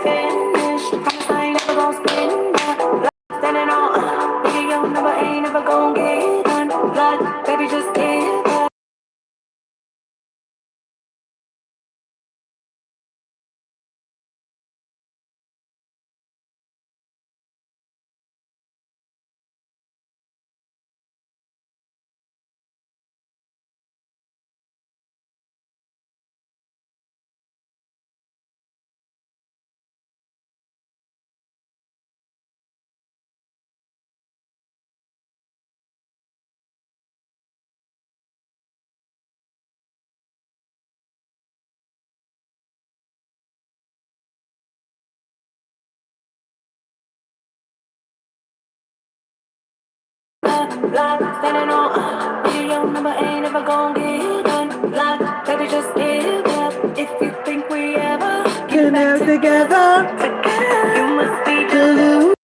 finished. Promise I ain't never gon' spin that. Blood standing on, nigga, your number ain't never gon' get done. Blood, baby, just give up. Blood standing on, nigga, your number ain't never gon' get done. Blood, baby, just give up. If you think we ever get back together, you must be deluded.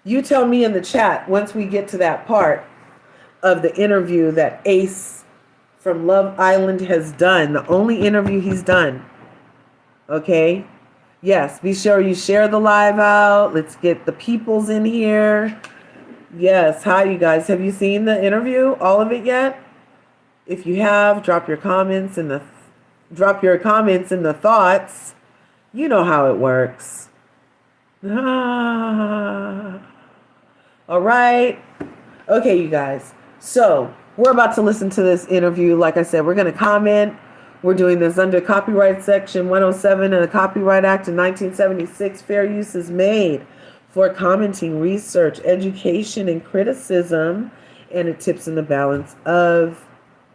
You tell me in the chat once we get to that part of the interview that Ace from Love Island has done, the only interview he's done. Okay? Yes, be sure you share the live out. Let's get the peoples in here. Yes, hi you guys. Have you seen the interview? All of it yet? If you have, drop your comments in the thoughts. You know how it works. All right. Okay, you guys. So we're about to listen to this interview. Like I said, we're going to comment. We're doing this under Copyright Section 107 of the Copyright Act of 1976. Fair use is made for commenting, research, education, and criticism, and it tips in the balance of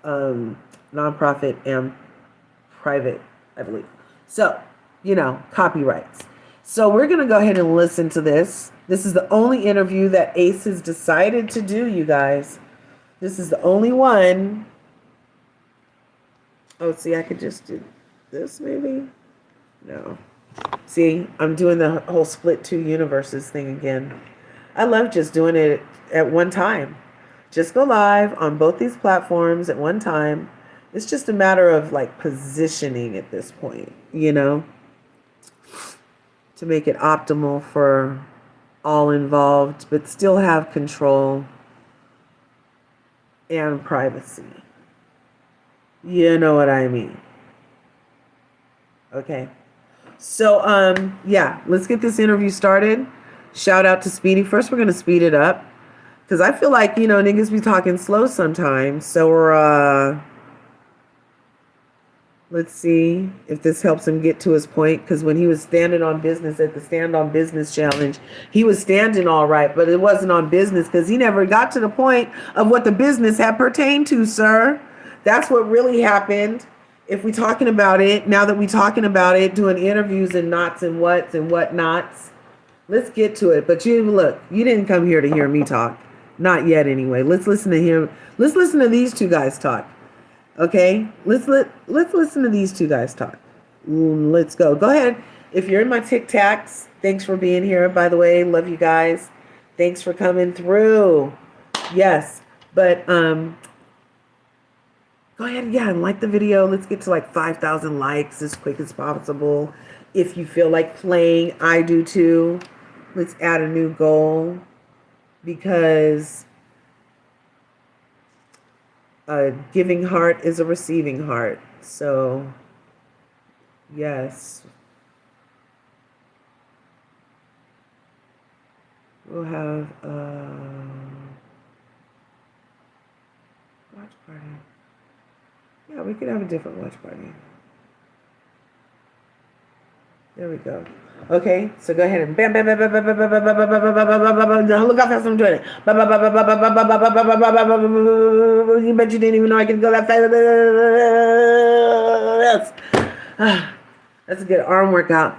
nonprofit and private, I believe. So, copyrights. So we're going to go ahead and listen to this. This is the only interview that Ace has decided to do, you guys. This is the only one. Oh, see, I could just do this maybe? No. See, I'm doing the whole split two universes thing again. I love just doing it at one time. Just go live on both these platforms at one time. It's just a matter of like positioning at this point, to make it optimal for all involved, but still have control and privacy. You know what I mean? Okay. So, yeah, let's get this interview started. Shout out to Speedy. First, we're going to speed it up because I feel like, niggas be talking slow sometimes. So Let's see if this helps him get to his point. Because when he was standing on business at the Stand on Business Challenge, he was standing all right, but it wasn't on business because he never got to the point of what the business had pertained to, sir. That's what really happened. If we talking about it, now that we talking about it, doing interviews and knots and whats and whatnots, let's get to it. But you look, you didn't come here to hear me talk. Not yet anyway. Let's listen to him. Let's listen to these two guys talk. Okay, let's listen to these two guys talk. Let's go. Go ahead. If you're in my Tic Tacs, thanks for being here. By the way, love you guys. Thanks for coming through. Yes, but go ahead, yeah, and like the video. Let's get to like 5,000 likes as quick as possible. If you feel like playing, I do too. Let's add a new goal because a giving heart is a receiving heart. So, yes. We'll have a watch party. Yeah, we could have a different watch party. There we go. Okay, so go ahead and bam, bam, bam, bam, bam, bam, bam, bam, bam, bam, bam, bam, bam, bam. Look how fast I'm doing it. Bam, bam, bam, bam, bam, bam, bam, bam, bam, bam, bam, bam, bam. You bet you didn't even know I could go that fast. That's a good arm workout.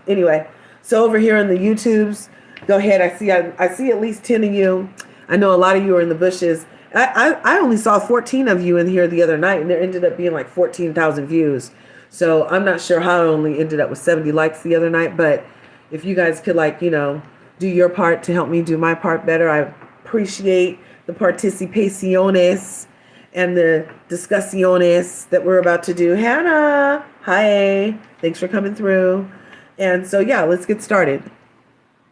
Anyway, so over here on the YouTubes, go ahead. I see at least 10 of you. I know a lot of you are in the bushes. I only saw 14 of you in here the other night, and there ended up being like 14,000 views. So I'm not sure how I only ended up with 70 likes the other night, but if you guys could do your part to help me do my part better, I appreciate the participaciones and the discussiones that we're about to do. Hannah, hi, thanks for coming through. And so, yeah, let's get started.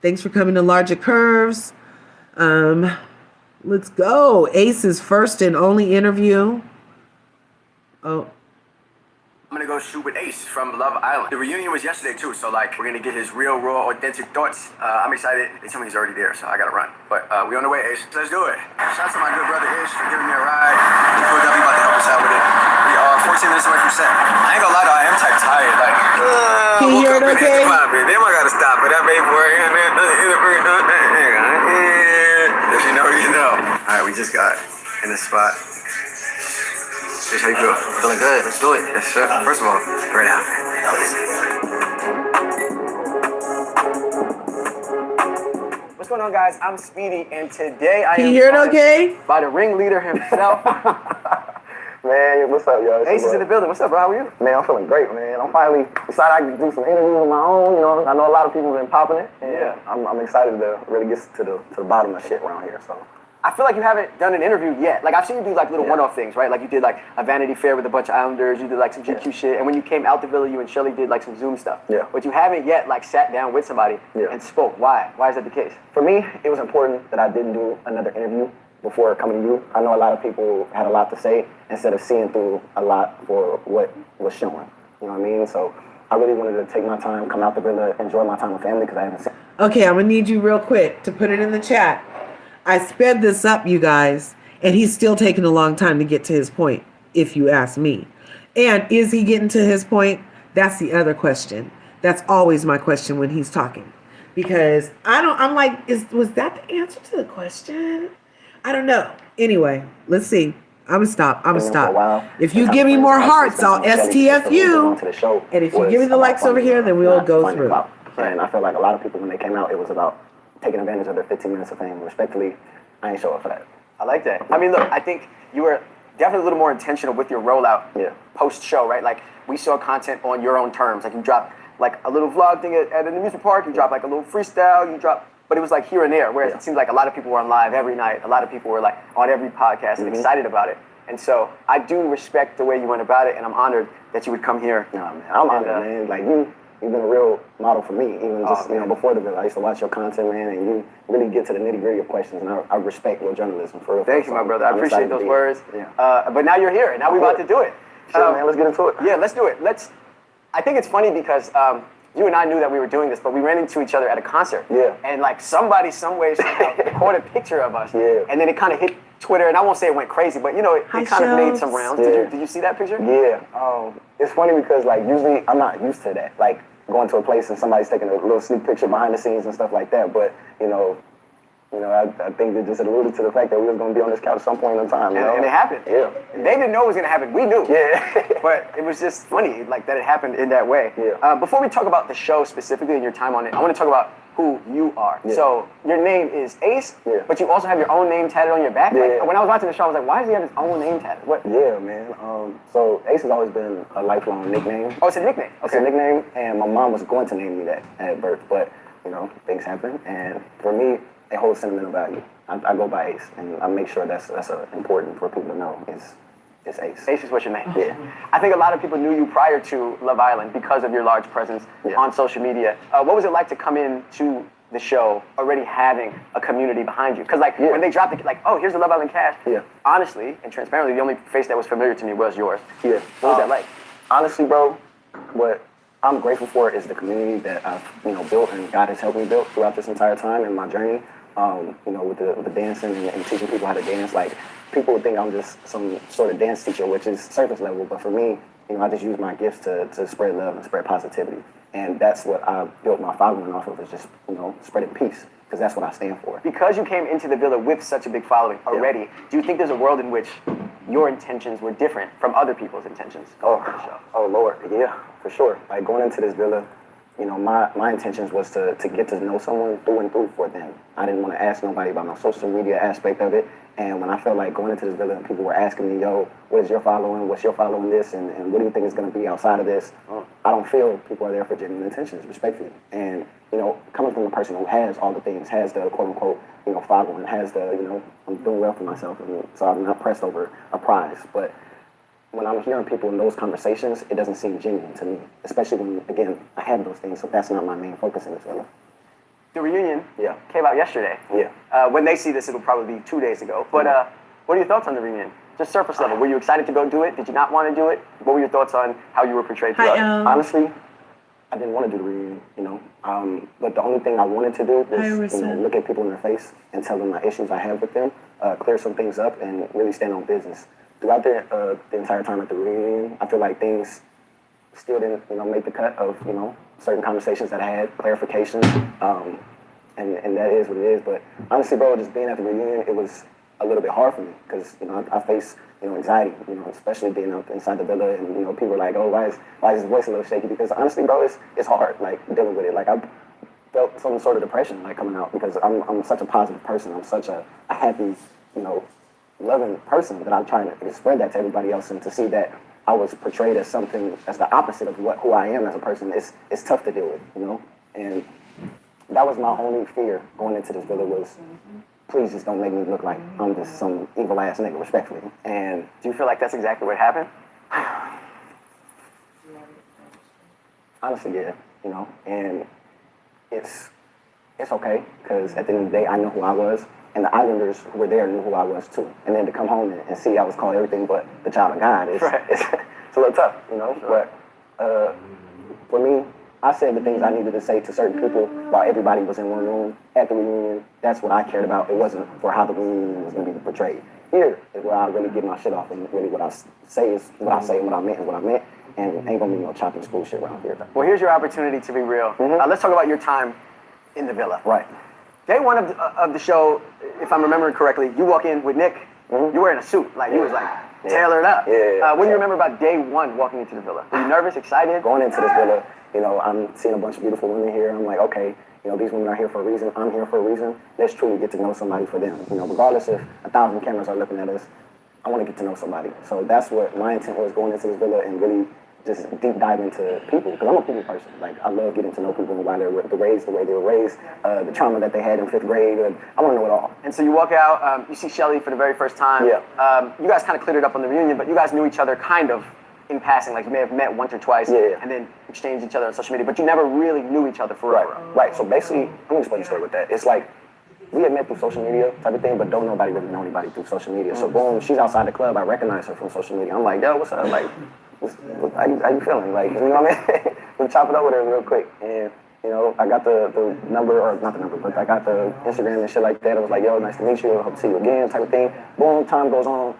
Thanks for coming to LRGA Curves. Let's go. Ace's first and only interview. Oh. I'm gonna go shoot with Ace from Love Island. The reunion was yesterday too, so we're gonna get his real, raw, authentic thoughts. I'm excited. They told me he's already there, so I gotta run. But we on the way, Ace. Let's do it. Shout out to my good brother Ish for giving me a ride. Cool W about to help us out with it. We are 14 minutes away from set. I ain't gonna lie though, I am type tired. Can you hear it okay? Then I gotta stop for that baby boy. If you know, you know. All right, we just got in the spot. How you feel? Feeling good. Let's do it. Yes, sir. First of all, great outfit. What's going on, guys? I'm Speedy, and today I Can you hear it okay? By the ringleader himself. Man, what's up, y'all? Ace is in the building. What's up, bro? How are you? Man, I'm feeling great, man. I'm finally decided I can do some interviews of my own. You know, I know a lot of people have been popping it. And yeah. I'm excited to really get to the bottom of shit around here. So. I feel like you haven't done an interview yet. I've seen you do little one-off things, right? You did a Vanity Fair with a bunch of Islanders. You did some GQ shit. And when you came out to Villa, you and Shelly did some Zoom stuff. Yeah. But you haven't yet sat down with somebody and spoke. Why? Why is that the case? For me, it was important that I didn't do another interview before coming to you. I know a lot of people had a lot to say instead of seeing through a lot for what was showing. You know what I mean? So I really wanted to take my time, come out to Villa, enjoy my time with family because I haven't seen. Okay, I'm gonna need you real quick to put it in the chat. I sped this up, you guys, and he's still taking a long time to get to his point, if you ask me. And is he getting to his point? That's the other question. That's always my question when he's talking. Because was that the answer to the question? I don't know. Anyway, let's see. I'm gonna stop. If you give me more hearts, I'll STF you. And if you give me the likes over here, then we'll go through. And I feel like a lot of people, when they came out, it was about taking advantage of their 15 minutes of fame. Respectfully, I ain't show up for that. I like that. I mean, look, I think you were definitely a little more intentional with your rollout post-show, right? We saw content on your own terms. You dropped a little vlog thing at an amusement park. You dropped a little freestyle. But it was here and there, whereas it seemed like a lot of people were on live every night. A lot of people were on every podcast and excited about it. And so I do respect the way you went about it, and I'm honored that you would come here. Nah, man, I'm honored, man. You've been a real model for me, even just before the Villa. I used to watch your content, man, and you really get to the nitty-gritty of questions, and I respect your journalism for real. Thank you, my brother. I appreciate those words. Yeah. But now you're here, and now we're about to do it. Sure, man. Let's get into it. Yeah, let's do it. I think it's funny because you and I knew that we were doing this, but we ran into each other at a concert. Yeah. And somebody, some way, somehow caught a picture of us. Yeah. And then it kind of hit Twitter, and I won't say it went crazy, but you know, it Hi, kind of made Shelves. some rounds. Yeah. Did you see that picture? Yeah. It's funny because like usually I'm not used to that. Like going to a place and somebody's taking a little sneak picture behind the scenes and stuff like that. But I think it just alluded to the fact that we was going to be on this couch at some point in time. And it happened. Yeah. They didn't know it was going to happen. We knew. Yeah. But it was just funny, like that it happened in that way. Yeah. Before we talk about the show specifically and your time on it, I want to talk about who you are. Yeah. So your name is Ace, Yeah. but you also have your own name tatted on your back. Yeah. Like, when I was watching the show, I was like, why does he have his own name tatted? What? Yeah, man. So Ace has always been a lifelong nickname. Oh, it's a nickname. It's a nickname, and my mom was going to name me that at birth, but things happen, and for me, it holds sentimental value. I go by Ace, and I make sure that's important for people to know is Ace. Ace is what's your name. Yeah. I think a lot of people knew you prior to Love Island because of your large presence on social media. What was it like to come into the show already having a community behind you? Because when they dropped it, like, oh, here's the Love Island cast. Yeah. Honestly and transparently, the only face that was familiar to me was yours. Yeah. What was that like? Honestly, bro, what I'm grateful for is the community that I've built and God has helped me build throughout this entire time in my journey. With the dancing and teaching people how to dance. Like, people would think I'm just some sort of dance teacher, which is surface level, but for me, I just use my gifts to spread love and spread positivity. And that's what I built my following off of, is just, spreading peace, because that's what I stand for. Because you came into the Villa with such a big following already, do you think there's a world in which your intentions were different from other people's intentions? Oh Lord, yeah, for sure. Like, going into this Villa, my intentions was to get to know someone through and through for them. I didn't want to ask nobody about my social media aspect of it. And when I felt like going into this Villa and people were asking me, yo, what is your following? What's your following this? And what do you think is going to be outside of this? I don't feel people are there for genuine intentions, respectfully. And, coming from a person who has all the things, has the quote unquote, following, has the, I'm doing well for myself. And so I'm not pressed over a prize. But when I'm hearing people in those conversations, it doesn't seem genuine to me, especially when, again, I have those things, so that's not my main focus in this Villa. The reunion Yeah. came out yesterday. Yeah. When they see this, it'll probably be 2 days ago. But what are your thoughts on the reunion? Just surface level. Were you excited to go do it? Did you not want to do it? What were your thoughts on how you were portrayed throughout it? Honestly, I didn't want to do the reunion, but the only thing I wanted to do was, look at people in their face and tell them my issues I have with them, clear some things up, and really stand on business. Throughout the entire time at the reunion, I feel like things still didn't, make the cut of, certain conversations that I had, clarifications, and that is what it is. But honestly, bro, just being at the reunion, it was a little bit hard for me because, I face, anxiety, especially being up inside the Villa, and, people are like, oh, why is his voice a little shaky? Because honestly, bro, it's hard, like, dealing with it. Like, I felt some sort of depression, like, coming out, because I'm such a positive person. I'm such a happy, loving person that I'm trying to spread that to everybody else, and to see that I was portrayed as something as the opposite of who I am as a person, it's tough to deal with, and that was my only fear going into this Villa was, please just don't make me look like I'm just some evil ass nigga, respectfully. And do you feel like that's exactly what happened? honestly, yeah, and it's okay, because at the end of the day, I know who I was. And the Islanders who were there knew who I was too. And then to come home and see I was called everything but the child of God, it's a little tough, Sure. But for me, I said the things I needed to say to certain people while everybody was in one room at the reunion. That's what I cared about. It wasn't for how the reunion was going to be portrayed. Here is where I really get my shit off, and really what I say is what I say, and what I meant is what I meant. And ain't going to be no chopping school shit around here. Well, here's your opportunity to be real. Let's talk about your time in the Villa. Right. Day one of the show, if I'm remembering correctly, you walk in with Nick. You're wearing a suit, like he was like tailored up. What do you remember about day one walking into the Villa? Were you nervous, excited? Going into this Villa, I'm seeing a bunch of beautiful women here. I'm like, okay, these women are here for a reason. I'm here for a reason. Let's truly get to know somebody for them. Regardless if 1,000 cameras are looking at us, I want to get to know somebody. So that's what my intent was, going into this Villa and really just deep dive into people, because I'm a people person. Like, I love getting to know people and why they were raised the way they were raised, the trauma that they had in 5th grade. I want to know it all. And so you walk out, you see Shelly for the very first time. Yeah. You guys kind of cleared it up on the reunion, but you guys knew each other kind of in passing. Like, you may have met once or twice and then exchanged each other on social media, but you never really knew each other for real. Right. So basically, I'm going to explain the story with that. It's like, we had met through social media type of thing, but don't nobody really know anybody through social media. So boom, she's outside the club. I recognize her from social media. I'm like, yo, what's up? Like, how you feeling? Like, you know what I mean? We chop it up with her real quick. And You know, I got the number, or not the number, but I got the Instagram and shit like that. I was like, yo, nice to meet you. Hope to see you again, type of thing. Boom, time goes on.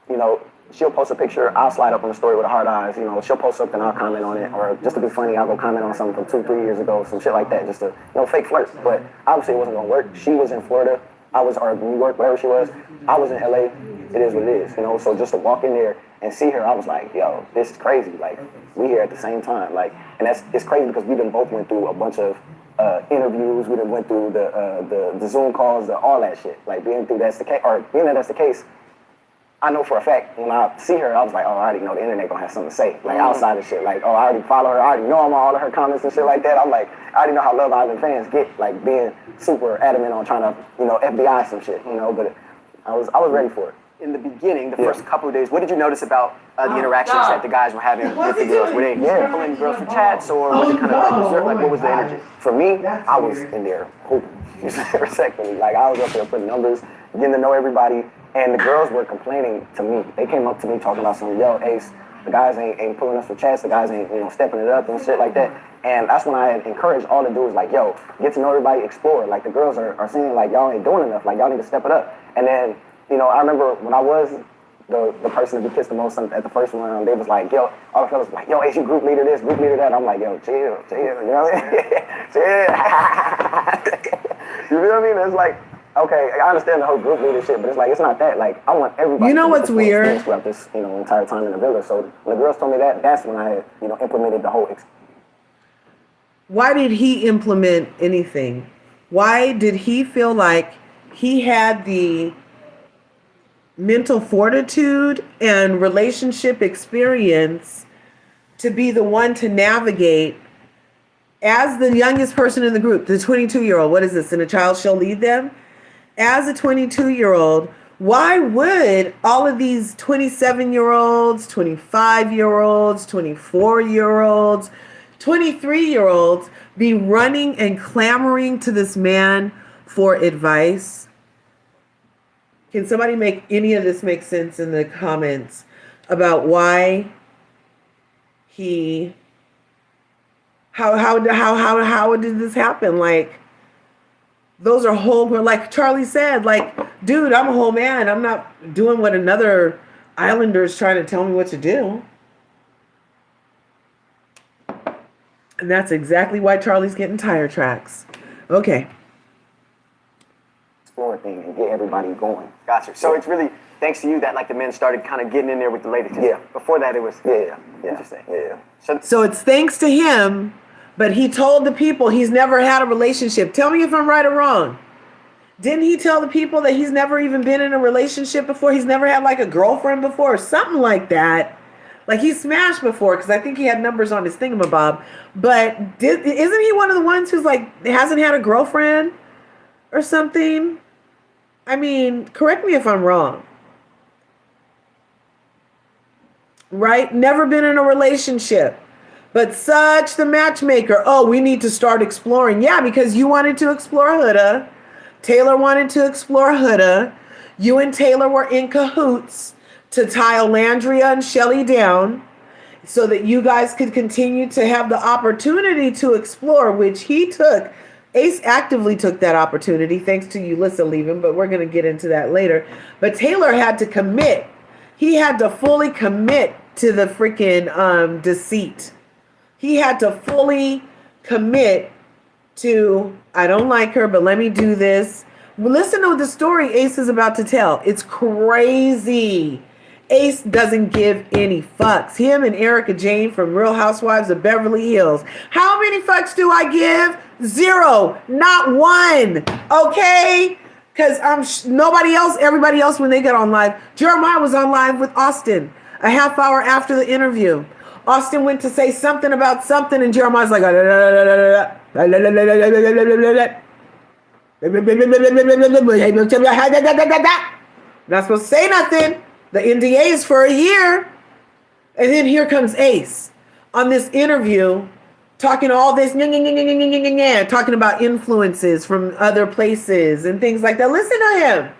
You know, she'll post a picture. I'll slide up on the story with the hard eyes. You know, she'll post something. I'll comment on it. Or just to be funny, I'll go comment on something from 2-3 years ago, some shit like that. Just to, you know, fake flirt. But obviously it wasn't going to work. She was in Florida. I was, or New York, wherever she was. I was in LA. It is what it is, you know. So just to walk in there and see her, I was like, yo, this is crazy. Like, we here at the same time. Like, and it's crazy because we done both went through a bunch of interviews. We done went through the Zoom calls, all that shit. Like, being that's the case, I know for a fact when I see her, I was like, oh, I already know the internet gonna have something to say. Like, outside of shit. Like, oh, I already follow her. I already know I'm on all of her comments and shit like that. I'm like, I already know how Love Island fans get, like, being super adamant on trying to, you know, FBI some shit, you know. But I was ready for it. In the beginning, the first couple of days, what did you notice about the interactions that the guys were having with the girls? Were they pulling girls for chats, or was it kind of like dessert? Like, what was the energy? For me, I was in there hooping, respectfully. Like, I was up there putting numbers, getting to know everybody, and the girls were complaining to me. They came up to me talking about some, yo, Ace, the guys ain't pulling us for chats, the guys ain't, you know, stepping it up and shit like that. And that's when I had encouraged all to do is like, yo, get to know everybody, explore. Like, the girls are saying, like, y'all ain't doing enough, like, y'all need to step it up. And then, you know, I remember when I was the person to be kissed the most at the first round, they was like, yo, all the fellas was like, yo, Ace, you group leader this, group leader that. I'm like, yo, chill, you know what I mean? Chill. You know what I mean? It's like, okay, I understand the whole group leadership, but it's like, it's not that. Like, I want everybody You know to what's weird? throughout this, you know, entire time in the villa. So when the girls told me that, that's when I, you know, implemented the whole. Why did he implement anything? Why did he feel like he had the mental fortitude and relationship experience to be the one to navigate as the youngest person in the group, the 22-year-old? What is this? And a child shall lead them? As a 22-year-old, why would all of these 27-year-olds, 25-year-olds, 24-year-olds, 23-year-olds be running and clamoring to this man for advice? Can somebody make any of this make sense in the comments about why how did this happen? Like, those are whole, like Charlie said, like, dude, I'm a whole man. I'm not doing what another islander is trying to tell me what to do. And that's exactly why Charlie's getting tire tracks. Okay. Thing and get everybody going. Gotcha. So it's really thanks to you that, like, the men started kind of getting in there with the ladies. Yeah. Before that, it was Interesting. Yeah. So it's thanks to him, but he told the people he's never had a relationship. Tell me if I'm right or wrong. Didn't he tell the people that he's never even been in a relationship before? He's never had like a girlfriend before or something like that. Like, he smashed before, because I think he had numbers on his thingamabob. But isn't he one of the ones who's like hasn't had a girlfriend or something? I mean, correct me if I'm wrong. Right? Never been in a relationship. But such the matchmaker. Oh, we need to start exploring. Yeah, because you wanted to explore huda. Taylor wanted to explore huda. You and Taylor were in cahoots to tie Landria and Shelly down so that you guys could continue to have the opportunity to explore, which he took. Ace actively took that opportunity, thanks to Ulissa leaving, but we're going to get into that later. But Taylor had to commit. He had to fully commit to the freaking deceit. He had to fully commit to, I don't like her, but let me do this. Listen to the story Ace is about to tell. It's crazy. Ace doesn't give any fucks. Him and Erica Jane from Real Housewives of Beverly Hills. How many fucks do I give? 0, not 1. Okay? Because nobody else, everybody else when they get on live. Jeremiah was on live with Austin a half hour after the interview. Austin went to say something about something, and Jeremiah's like, not supposed to say nothing. The NDA is for a year. And then here comes Ace on this interview talking all this, talking about influences from other places and things like that. Listen to him.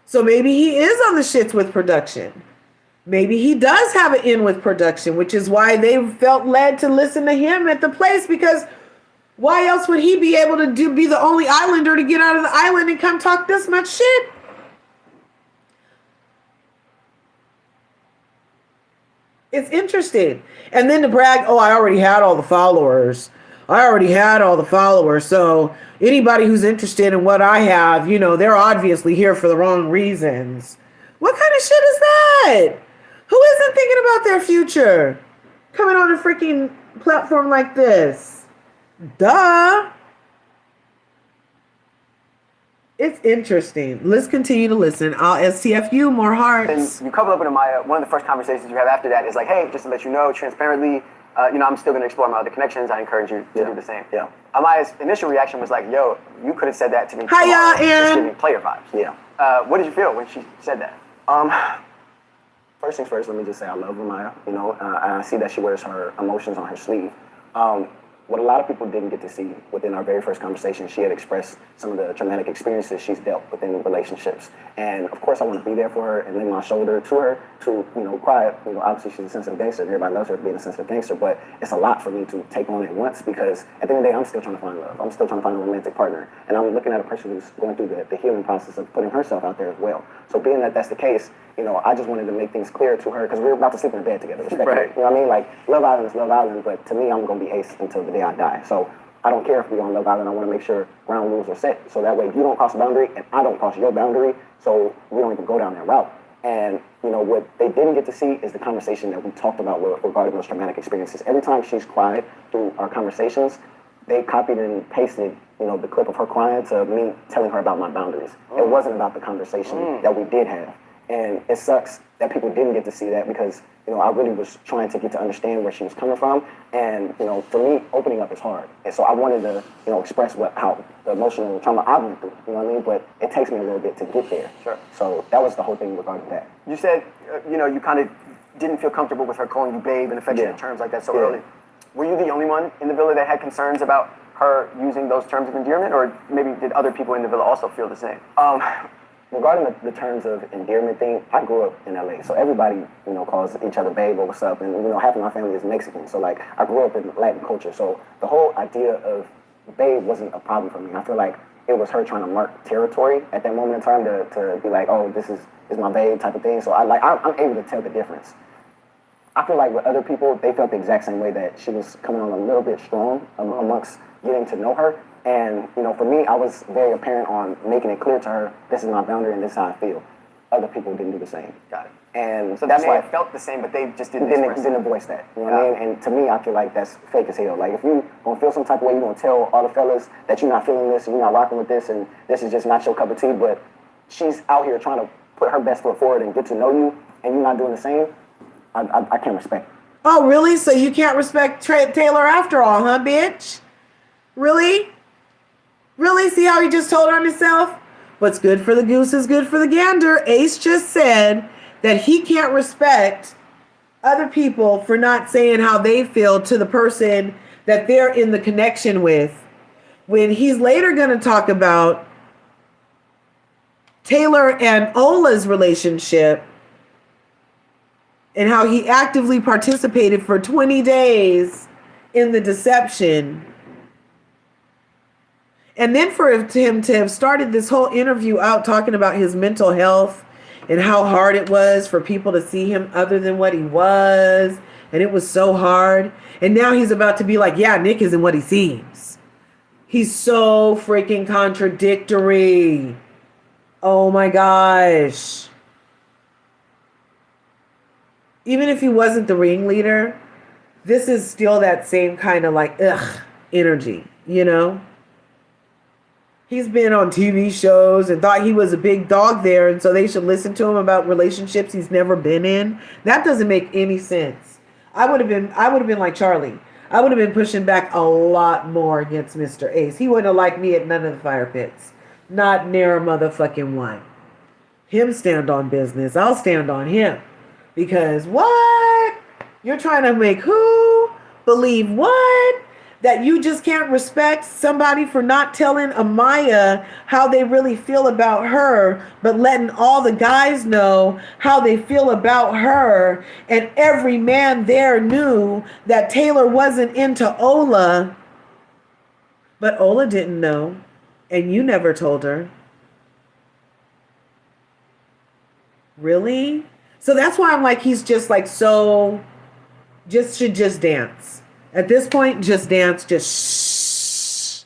So maybe he is on the shits with production. Maybe he does have an in with production, which is why they felt led to listen to him at the place, because Why else would he be able to be the only islander to get out of the island and come talk this much shit? It's interesting. And then to brag, oh, I already had all the followers. So anybody who's interested in what I have, they're obviously here for the wrong reasons. What kind of shit is that? Who isn't thinking about their future? Coming on a freaking platform like this. Duh. It's interesting. Let's continue to listen. I'll STF you more hearts. And you couple up with Amaya. One of the first conversations you have after that is like, hey, just to let you know, transparently, I'm still going to explore my other connections. I encourage you to do the same. Yeah. Amaya's initial reaction was like, yo, you could have said that to me. Hiya, Just Aaron. giving player vibes. Yeah. What did you feel when she said that? First things first, let me just say I love Amaya. I see that she wears her emotions on her sleeve. What a lot of people didn't get to see within our very first conversation, she had expressed some of the traumatic experiences she's dealt within relationships. And of course, I want to be there for her and lend my shoulder to her to, cry. Obviously she's a sensitive gangster and everybody loves her for being a sensitive gangster, but it's a lot for me to take on at once because at the end of the day, I'm still trying to find love. I'm still trying to find a romantic partner. And I'm looking at a person who's going through the healing process of putting herself out there as well. So being that that's the case, I just wanted to make things clear to her because we were about to sleep in bed together, respectfully. Right. You know what I mean? Like, Love Island is Love Island, but to me, I'm going to be Ace until the day I die. So I don't care if we're on Love Island. I want to make sure ground rules are set. So that way you don't cross a boundary and I don't cross your boundary. So we don't even go down that route. And, what they didn't get to see is the conversation that we talked about regarding those traumatic experiences. Every time she's cried through our conversations, they copied and pasted, the clip of her crying to me telling her about my boundaries. It wasn't about the conversation that we did have. And it sucks that people didn't get to see that because, I really was trying to get to understand where she was coming from. And, for me, opening up is hard. And so I wanted to, express how the emotional trauma I went through, you know what I mean? But it takes me a little bit to get there. Sure. So that was the whole thing regarding that. You said, you kind of didn't feel comfortable with her calling you babe and affectionate terms like that so early. Were you the only one in the villa that had concerns about her using those terms of endearment, or maybe did other people in the villa also feel the same? Regarding the terms of endearment thing, I grew up in LA, so everybody, calls each other babe or what's up, and, half of my family is Mexican, so, like, I grew up in Latin culture, so the whole idea of babe wasn't a problem for me. I feel like it was her trying to mark territory at that moment in time to be like, oh, this is my babe type of thing, so I'm able to tell the difference. I feel like with other people, they felt the exact same way, that she was coming on a little bit strong amongst getting to know her. And, for me, I was very apparent on making it clear to her, this is my boundary and this is how I feel. Other people didn't do the same. Got it. And So that's they may why have felt the same, but they just didn't express it. didn't voice that. You know what I mean? And to me, I feel like that's fake as hell. Like, if you gonna feel some type of way, you gonna tell all the fellas that you're not feeling this and you're not rocking with this and this is just not your cup of tea, but she's out here trying to put her best foot forward and get to know you and you're not doing the same, I can't respect it. Oh, really? So you can't respect Taylor after all, huh, bitch? Really? Really? See how he just told on himself? What's good for the goose is good for the gander. Ace just said that he can't respect other people for not saying how they feel to the person that they're in the connection with. When he's later going to talk about Taylor and Ola's relationship and how he actively participated for 20 days in the deception. And then for him to have started this whole interview out talking about his mental health and how hard it was for people to see him other than what he was. And it was so hard. And now he's about to be like, yeah, Nick isn't what he seems. He's so freaking contradictory. Oh my gosh. Even if he wasn't the ringleader, this is still that same kind of like, energy, He's been on TV shows and thought he was a big dog there, and so they should listen to him about relationships he's never been in. That doesn't make any sense. I would have been like Charlie. I would have been pushing back a lot more against Mr. Ace. He wouldn't have liked me at none of the fire pits. Not near a motherfucking one. Him stand on business. I'll stand on him. Because what? You're trying to make who believe what? That you just can't respect somebody for not telling Amaya how they really feel about her, but letting all the guys know how they feel about her. And every man there knew that Taylor wasn't into Ola. But Ola didn't know, and you never told her. Really? So that's why I'm like, he's just like so, should just dance. At this point, just dance, just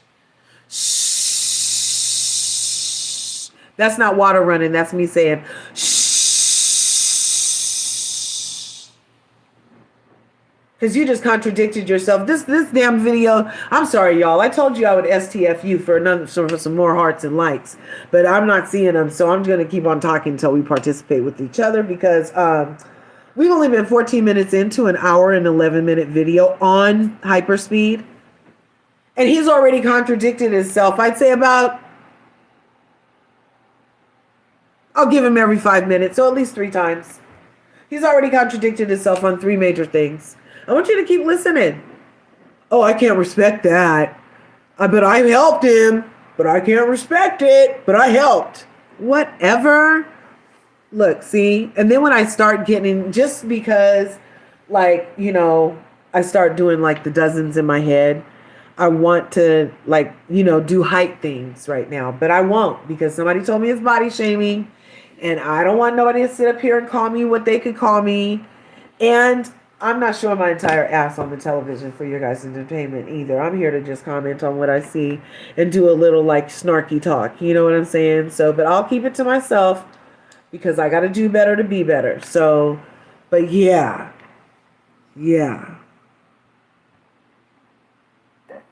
shh. That's not water running, that's me saying shh. Because you just contradicted yourself. This damn video. I'm sorry, y'all. I told you I would STF you for some more hearts and likes, but I'm not seeing them. So I'm going to keep on talking until we participate with each other because we've only been 14 minutes into an hour and 11-minute video on hyperspeed, and he's already contradicted himself. I'd say about. I'll give him every 5 minutes, so at least 3 times. He's already contradicted himself on 3 major things. I want you to keep listening. Oh, I can't respect that. But I helped him. But I can't respect it. But I helped. Whatever. Look, see? And then when I start getting, just because, like, you know, I start doing like the dozens in my head, I want to, like, you know, do height things right now. But I won't, because somebody told me it's body shaming. And I don't want nobody to sit up here and call me what they could call me. And I'm not showing my entire ass on the television for your guys' entertainment either. I'm here to just comment on what I see and do a little like snarky talk. You know what I'm saying? So, but I'll keep it to myself because I got to do better to be better. So, but yeah. You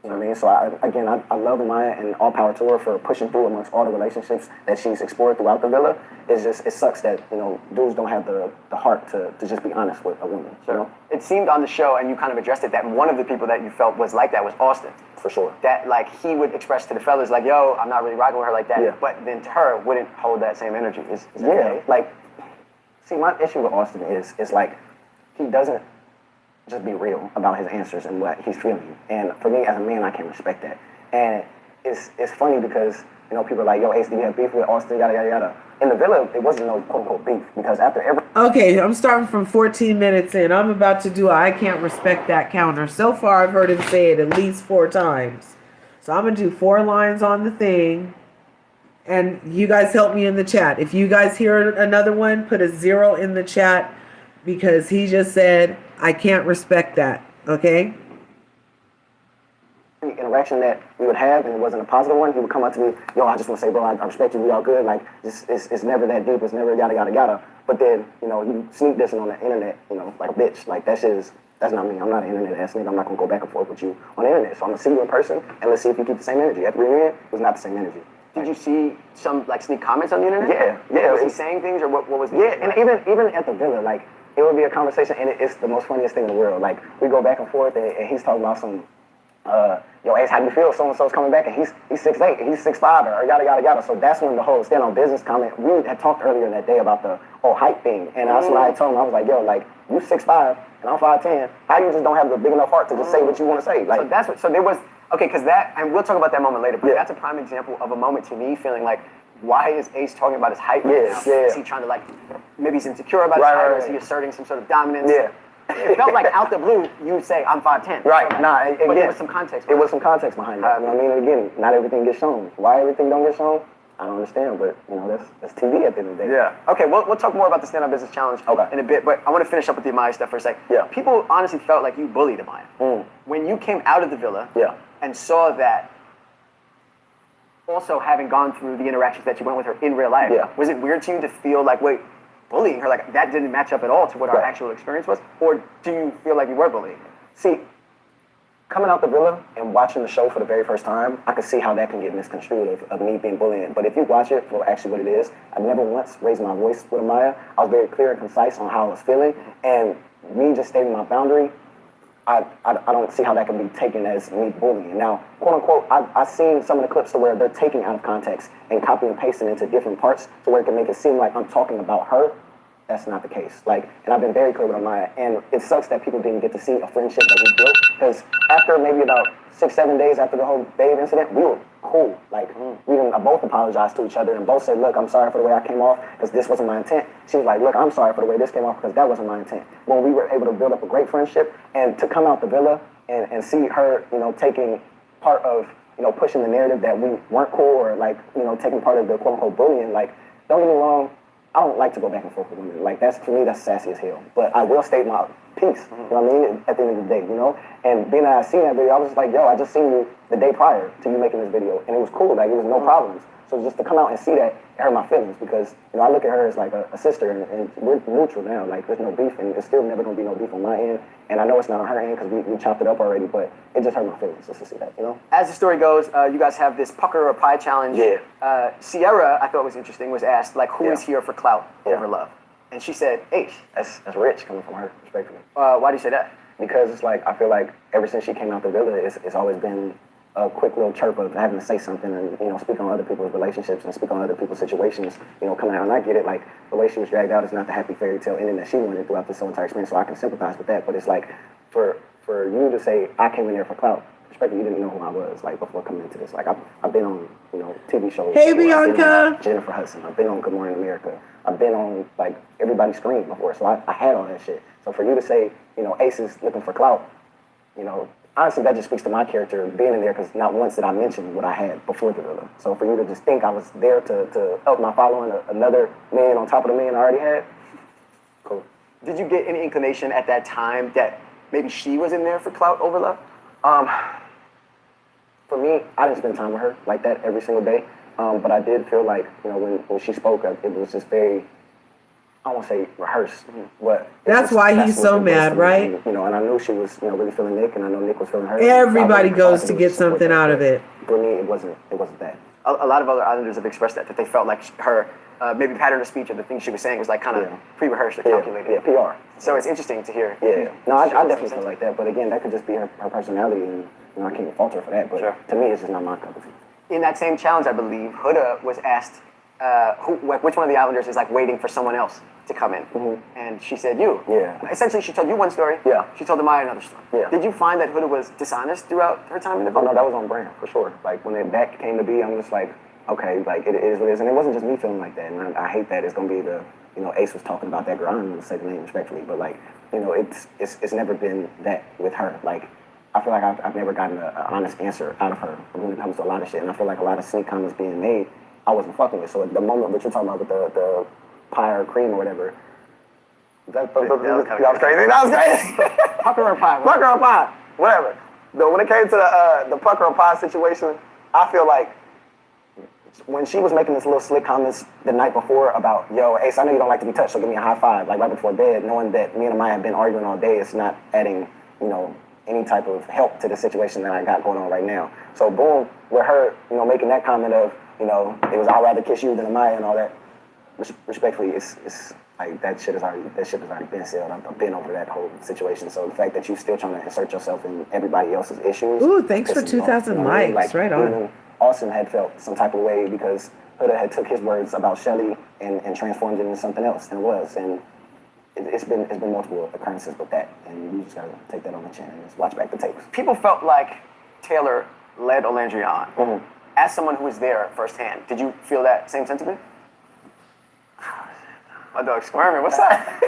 know what I mean? So I love Maya and all power to her for pushing through amongst all the relationships that she's explored throughout the villa. It's just, it sucks that, you know, dudes don't have the heart to just be honest with a woman. Sure. You know? It seemed on the show, and you kind of addressed it, that one of the people that you felt was like that was Austin. For sure. That, like, he would express to the fellas, like, yo, I'm not really rocking with her like that. Yeah. But then to her, wouldn't hold that same energy. Is that Yeah. okay? Like, see, my issue with Austin is like, he doesn't just be real about his answers and what he's feeling. And for me, as a man, I can respect that. And it's funny because, you know, people are like, yo, Ace, do you have beef with Austin, yada, yada, yada. In the villa, it wasn't no quote-unquote beef, because after every... Okay, I'm starting from 14 minutes in. I'm about to do a I can't respect that counter. So far, I've heard him say it at least 4 times. So I'm going to do 4 lines on the thing. And you guys help me in the chat. If you guys hear another one, put a 0 in the chat, because he just said, I can't respect that. Okay? interaction that we would have, and it wasn't a positive one, he would come up to me, yo, I just want to say, bro, I respect you, we all good, like, it's never that deep, it's never yada, yada, yada. But then, you know, you sneak dissing on the internet, you know, like a bitch, like, that's not me. I'm not an internet ass nigga. I'm not going to go back and forth with you on the internet. So I'm going to see you in person, and let's see if you keep the same energy. At the reunion, it was not the same energy. Did you see some, like, sneak comments on the internet? Yeah. Was he saying things, or what was it? Yeah, and even at the villa, like, it would be a conversation, and it's the most funniest thing in the world. Like, we go back and forth, and he's talking about some, yo, Ace, how do you feel? So-and-so's coming back, and he's 6'8", and he's 6'5", or yada, yada, yada. So that's when the whole stand on business comment, we had talked earlier that day about the whole height thing, and that's when I told him, I was like, yo, like, you 6'5", and I'm 5'10", how you just don't have the big enough heart to just say what you want to say? Like, so there was, okay, because that, and we'll talk about that moment later, but that's a prime example of a moment to me feeling like, why is Ace talking about his height right now? Yeah. Is he trying to, like, maybe he's insecure about his height, or is he asserting some sort of dominance? Yeah. It felt like out the blue, you would say, I'm 5'10". Right, But there was some context. It was some context behind that. You know what I mean? And again, not everything gets shown. Why everything don't get shown, I don't understand, but, you know, that's TV at the end of the day. Yeah. Okay, we'll talk more about the Stand Up Business Challenge in a bit, but I want to finish up with the Amaya stuff for a sec. Yeah. People honestly felt like you bullied Amaya. When you came out of the villa and saw that, also having gone through the interactions that you went with her in real life, was it weird to you to feel like, wait, bullying her, like that didn't match up at all to what our actual experience was? Or do you feel like you were bullying her? See, coming out the villa and watching the show for the very first time, I could see how that can get misconstrued of me being bullying. But if you watch it for actually what it is, I never once raised my voice with Amaya. I was very clear and concise on how I was feeling. And me just stating my boundary, I don't see how that can be taken as me bullying. Now, quote unquote, I've seen some of the clips to where they're taking out of context and copy and pasting into different parts to where it can make it seem like I'm talking about her. That's not the case. Like, and I've been very clear with Amaya, and it sucks that people didn't get to see a friendship that we built, because after maybe about 6-7 days after the whole Babe incident, we were cool. Like, we both apologized to each other and both said, look, I'm sorry for the way I came off because this wasn't my intent. She was like, look, I'm sorry for the way this came off because that wasn't my intent. When we were able to build up a great friendship, and to come out the villa and see her, you know, taking part of, pushing the narrative that we weren't cool or like, taking part of the quote unquote bullying. Like, don't get me wrong, I don't like to go back and forth with women. Like, that's, to me, that's sassy as hell. But I will state my piece, you know what I mean, at the end of the day, And being that I seen that video, I was just like, yo, I just seen you the day prior to you making this video. And it was cool, like, it was no problems. So just to come out and see that, it hurt my feelings because, I look at her as like a sister and we're neutral now. Like, there's no beef and there's still never going to be no beef on my end. And I know it's not on her end because we chopped it up already, but it just hurt my feelings just to see that, As the story goes, you guys have this pucker or pie challenge. Yeah. Sierra, I thought was interesting, was asked, like, who is here for clout over love? And she said, Ace. That's rich coming from her, respectfully. Why do you say that? Because it's like, I feel like ever since she came out the villa, it's always been a quick little chirp of having to say something and, speak on other people's relationships and speak on other people's situations, coming out. And I get it, like, the way she was dragged out is not the happy fairy tale ending that she wanted throughout this whole entire experience, so I can sympathize with that. But it's like, for you to say, I came in there for clout, respectfully, you didn't know who I was, like, before coming into this. Like, I've been on, TV shows. Hey, Bianca! Jennifer Hudson. I've been on Good Morning America. I've been on, like, Everybody Scream before, so I had all that shit. So for you to say, Ace is looking for clout, honestly, that just speaks to my character being in there because not once did I mention what I had before the villa. So for you to just think I was there to help my following another man on top of the man I already had, cool. Did you get any inclination at that time that maybe she was in there for clout over love? For me, I didn't spend time with her like that every single day. But I did feel like, when she spoke, it was just very, I don't want to say rehearsed, but that's why he's so mad, right? And I knew she was, really feeling Nick, and I know Nick was feeling her. Everybody goes to get something out of it. For me, it wasn't that. A lot of other Islanders have expressed that they felt like her maybe pattern of speech or the things she was saying was like kind of pre-rehearsed or calculated. Yeah, PR. So it's interesting to hear. Yeah. No, I definitely feel like that. But again, that could just be her personality, and I can't fault her for that. But to me, it's just not my cup of tea. In that same challenge, I believe, Huda was asked which one of the Islanders is like waiting for someone else to come in. Mm-hmm. And she said you. Yeah. Essentially, she told you one story. Yeah. She told Amaya another story. Yeah. Did you find that Huda was dishonest throughout her time in the Oh, book? no, that was on brand, for sure. Like, when that came to be, I'm just like, okay, like, it is what it is. And it wasn't just me feeling like that. And I hate that it's going to be the, Ace was talking about that girl. I don't even say the name respectfully, but, like, it's never been that with her. Like, I feel like I've never gotten an honest answer out of her when it comes to a lot of shit. And I feel like a lot of sneak comments being made, I wasn't fucking with. So at the moment that you're talking about with the pie or cream or whatever, that was crazy. That was crazy. Pucker or pie? Pucker or pie, whatever. Though when it came to the pucker or pie situation, I feel like when she was making this little slick comments the night before about, yo, Ace, I know you don't like to be touched, so give me a high five, like right before bed, knowing that me and Amaya have been arguing all day, it's not adding, any type of help to the situation that I got going on right now. So boom, with her, making that comment of, it was I'd rather kiss you than Amaya and all that. Respectfully, it's like that shit has already been said. I've been over that whole situation. So the fact that you're still trying to insert yourself in everybody else's issues. Ooh, thanks for 2,000 likes. Like, right on. Even Austin had felt some type of way because Huda had took his words about Shelly and transformed it into something else than it was. And it's been multiple occurrences with that, and you just gotta take that on the chin and just watch back the tapes. People felt like Taylor led LRGA on. Mm-hmm. As someone who was there firsthand, did you feel that same sentiment? My dog's squirming. What's that?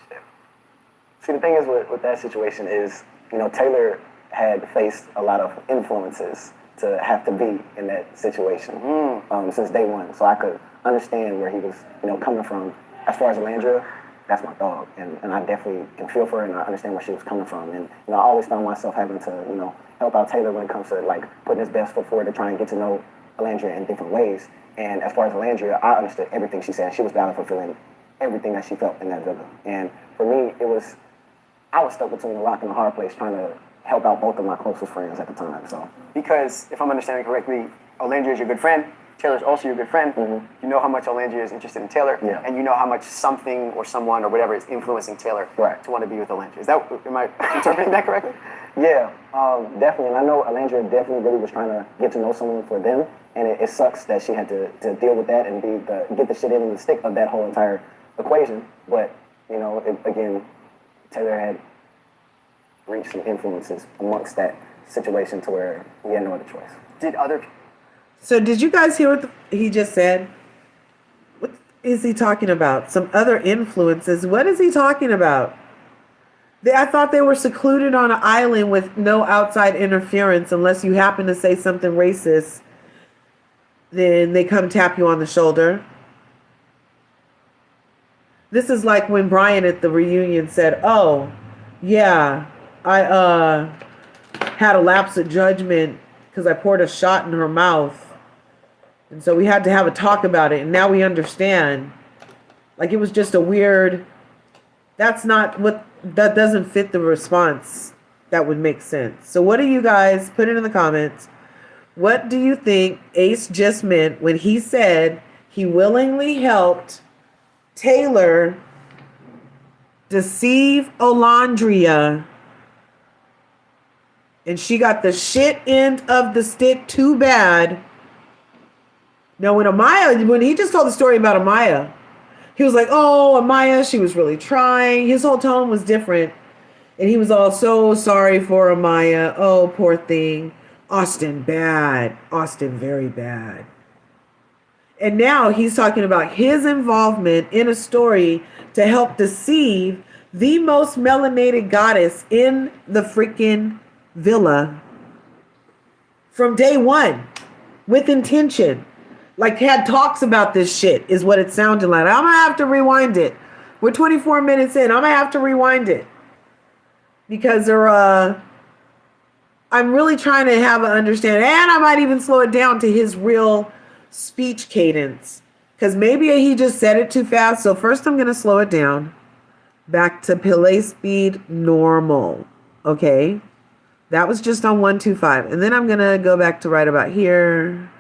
Shit. See, the thing is with that situation is, Taylor had faced a lot of influences to have to be in that situation since day one. So I could understand where he was, coming from. As far as Alandria, that's my dog, and I definitely can feel for her, and I understand where she was coming from. And I always found myself having to, help out Taylor when it comes to like putting his best foot forward to try and get to know Alandria in different ways. And as far as Alandria, I understood everything she said. She was valid for feeling everything that she felt in that villa. And for me, I was stuck between a rock and a hard place trying to help out both of my closest friends at the time. So because if I'm understanding correctly, Alandria is your good friend. Taylor's also your good friend. Mm-hmm. You know how much Alandria is interested in Taylor, and you know how much something or someone or whatever is influencing Taylor to want to be with Alandria. Am I interpreting that correctly? Yeah, definitely. And I know Alandria definitely really was trying to get to know someone for them, and it sucks that she had to deal with that and get the shit in the stick of that whole entire equation. But again, Taylor had reached some influences amongst that situation to where he had no other choice. So did you guys hear what he just said? What is he talking about? Some other influences. What is he talking about? I thought they were secluded on an island with no outside interference unless you happen to say something racist. Then they come tap you on the shoulder. This is like when Brian at the reunion said, "Oh, yeah, I had a lapse of judgment because I poured a shot in her mouth. And so we had to have a talk about it. And now we understand." Like it was just a weird, that doesn't fit the response that would make sense. So what do you guys, put it in the comments. What do you think Ace just meant when he said he willingly helped Taylor deceive Olandria and she got the shit end of the stick too bad? Now when he just told the story about Amaya, he was like, "Oh, Amaya, she was really trying." His whole tone was different. And he was all so sorry for Amaya. "Oh, poor thing. Austin, bad. Austin, very bad." And now he's talking about his involvement in a story to help deceive the most melanated goddess in the freaking villa from day one with intention. Like had talks about this shit is what it sounded like. I'm gonna have to rewind it. We're 24 minutes in. I'm gonna have to rewind it because I'm really trying to have an understanding, and I might even slow it down to his real speech cadence because maybe he just said it too fast. So first I'm gonna slow it down back to play speed normal. Okay, that was just on 125, and then I'm gonna go back to right about here.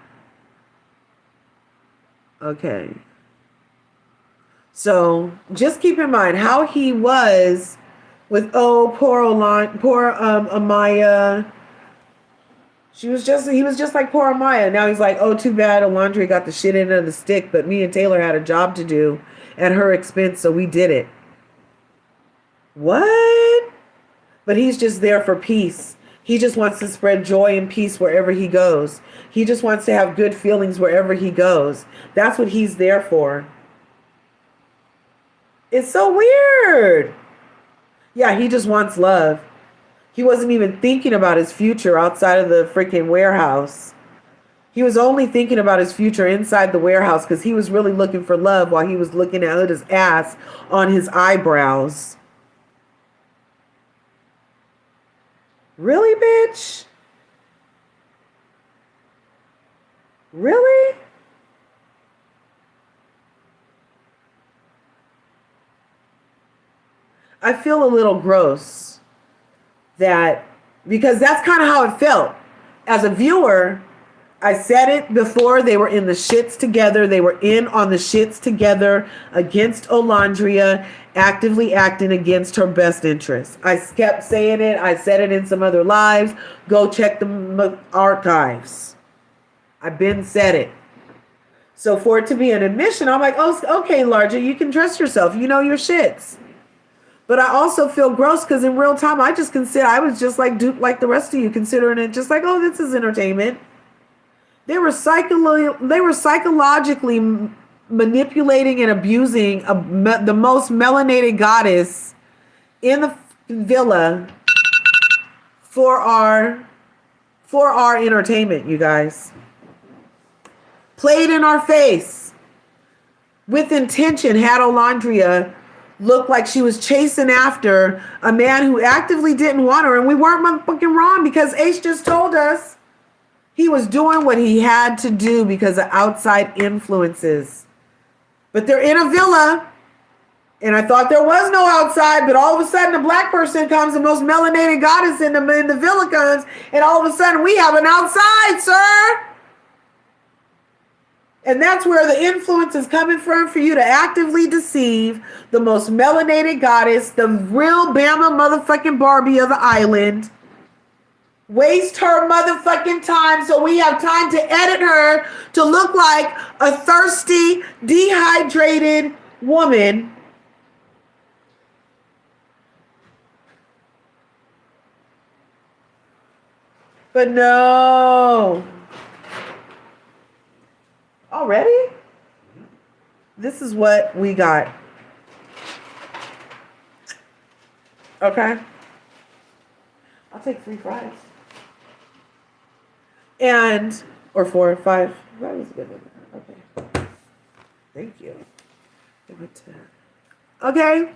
Okay. So just keep in mind how he was with poor Amaya. He was just like poor Amaya. Now he's like, "Oh, too bad Olandria got the shit end of the stick, but me and Taylor had a job to do at her expense, so we did it." What? But he's just there for peace. He just wants to spread joy and peace wherever he goes. He just wants to have good feelings wherever he goes. That's what he's there for. It's so weird. Yeah, he just wants love. He wasn't even thinking about his future outside of the freaking warehouse. He was only thinking about his future inside the warehouse because he was really looking for love while he was looking at Huda's ass on his eyebrows. Really, bitch? Really? I feel a little gross because that's kind of how it felt. As a viewer, I said it before, they were in the shits together. They were in on the shits together against Olandria, actively acting against her best interests. I kept saying it. I said it in some other lives. Go check the archives. I've been said it. So for it to be an admission, I'm like, "Oh, okay, Larger, you can trust yourself. You know your shits." But I also feel gross because in real time, I was just like Duke, like the rest of you, considering it just like, "Oh, this is entertainment." They were psychologically manipulating and abusing the most melanated goddess in the villa for our entertainment, you guys. Played in our face with intention. Had Olandria look like she was chasing after a man who actively didn't want her, and we weren't motherfucking wrong because Ace just told us he was doing what he had to do because of outside influences. But they're in a villa, and I thought there was no outside, but all of a sudden a black person comes, the most melanated goddess in the villa comes, and all of a sudden we have an outside, sir. And that's where the influence is coming from for you to actively deceive the most melanated goddess, the real Bama motherfucking Barbie of the island. Waste her motherfucking time so we have time to edit her to look like a thirsty, dehydrated woman. But no. Already? This is what we got. Okay. I'll take 3 fries. And, or 4 or 5. That was a good number. Okay. Thank you. Give it to. Okay.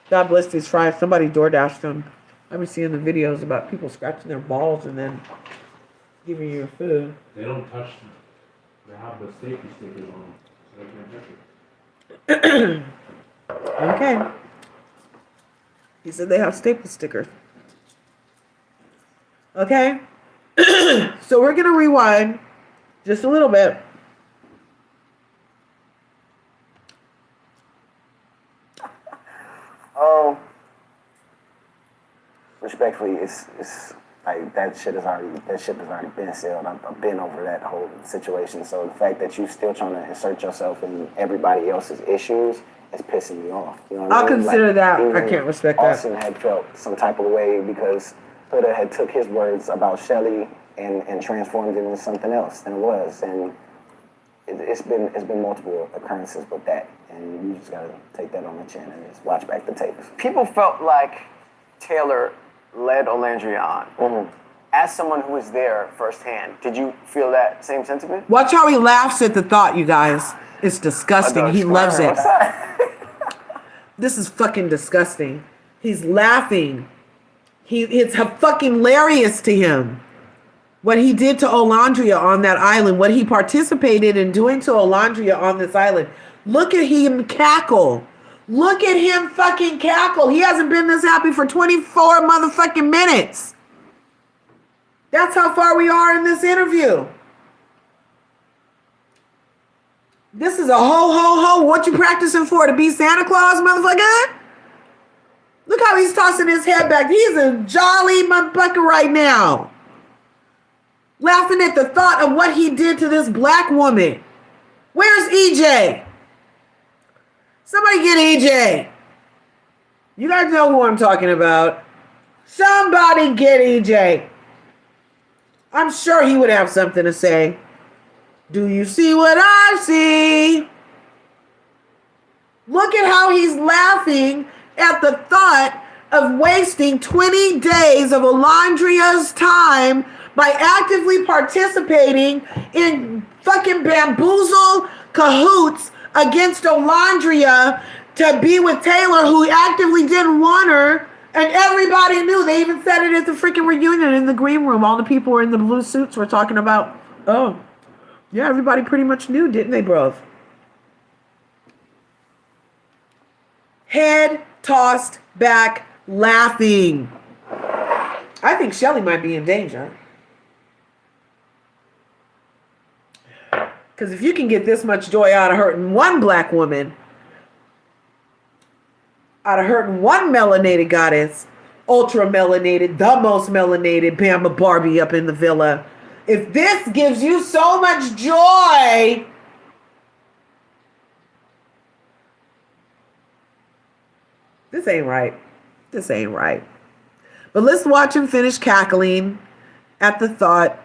God bless these fries. Somebody DoorDashed them. I've been seeing the videos about people scratching their balls and then giving you your food. They don't touch them. They have the safety stickers on them, so they can't touch it. Okay. He said they have staple stickers. Okay. So we're going to rewind just a little bit. Respectfully, it's like that ship has already been sailed. I've been over that whole situation. So the fact that you still trying to insert yourself in everybody else's issues is pissing me off. You know what I'll I mean? consider Like, that. I even can't respect Austin that. had felt some type of way because Huda had took his words about Shelly and transformed it into something else than it was. And it's been multiple occurrences with that. And you just gotta take that on the chin and just watch back the tapes. People felt like Taylor led Olandria on. Mm-hmm. As someone who was there firsthand, did you feel that same sentiment? Watch how he laughs at the thought, you guys. It's disgusting. He loves it. What's that? This is fucking disgusting. He's laughing. It's fucking hilarious to him. What he did to Olandria on that island, what he participated in doing to Olandria on this island. Look at him cackle. Look at him fucking cackle. He hasn't been this happy for 24 motherfucking minutes. That's how far we are in this interview. This is a ho. What you practicing for? To be Santa Claus, motherfucker? Look how he's tossing his head back. He's a jolly motherfucker right now. Laughing at the thought of what he did to this black woman. Where's EJ? Somebody get EJ. You guys know who I'm talking about. Somebody get EJ. I'm sure he would have something to say. Do you see what I see? Look at how he's laughing at the thought of wasting 20 days of Olandria's time by actively participating in fucking bamboozle cahoots against Olandria to be with Taylor, who actively didn't want her, and everybody knew. They even said it at the freaking reunion in the green room. All the people were in the blue suits were talking about, oh, yeah, everybody pretty much knew, didn't they, bro? Head tossed back, laughing. I think Shelly might be in danger. Because if you can get this much joy out of hurting one black woman, out of hurting one melanated goddess, ultra melanated, the most melanated Bama Barbie up in the villa, if this gives you so much joy, this ain't right. This ain't right. But let's watch him finish cackling at the thought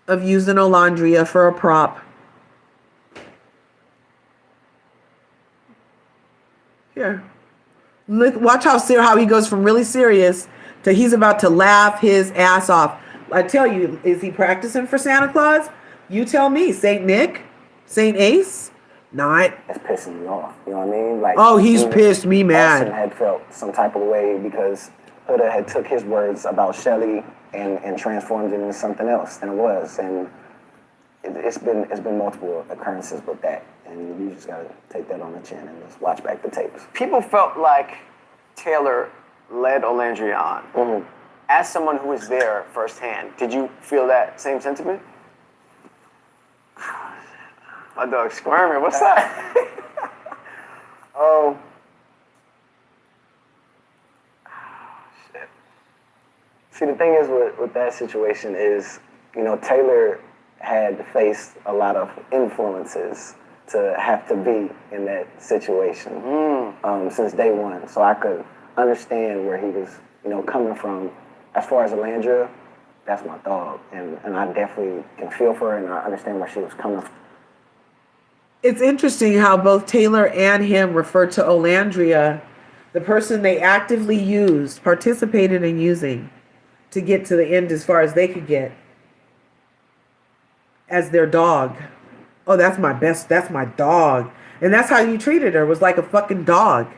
of using Olandria for a prop. Here. Look, watch how he goes from really serious to he's about to laugh his ass off. I tell you, is he practicing for Santa Claus? You tell me. Saint Nick? Saint Ace? Not. It's pissing me off. You know what I mean? Like, oh, he's pissed me mad. Austin had felt some type of way because Huda had took his words about Shelly and transformed it into something else than it was. And it's been multiple occurrences with that. And you just gotta take that on the chin and just watch back the tapes. People felt like Taylor led Olandria on. Mm-hmm. As someone who was there firsthand, did you feel that same sentiment? My dog's squirming. What's that? Oh. Shit. See, the thing is with that situation is, you know, Taylor had faced a lot of influences to have to be in that situation since day one. So I could understand where he was, you know, coming from. As far as Olandria, that's my dog. And I definitely can feel for her and I understand where she was coming from. It's interesting how both Taylor and him refer to Olandria The person they actively used, participated in using to get to the end as far as they could get as their dog. Oh, that's my dog. And that's how you treated her, was like a fucking dog.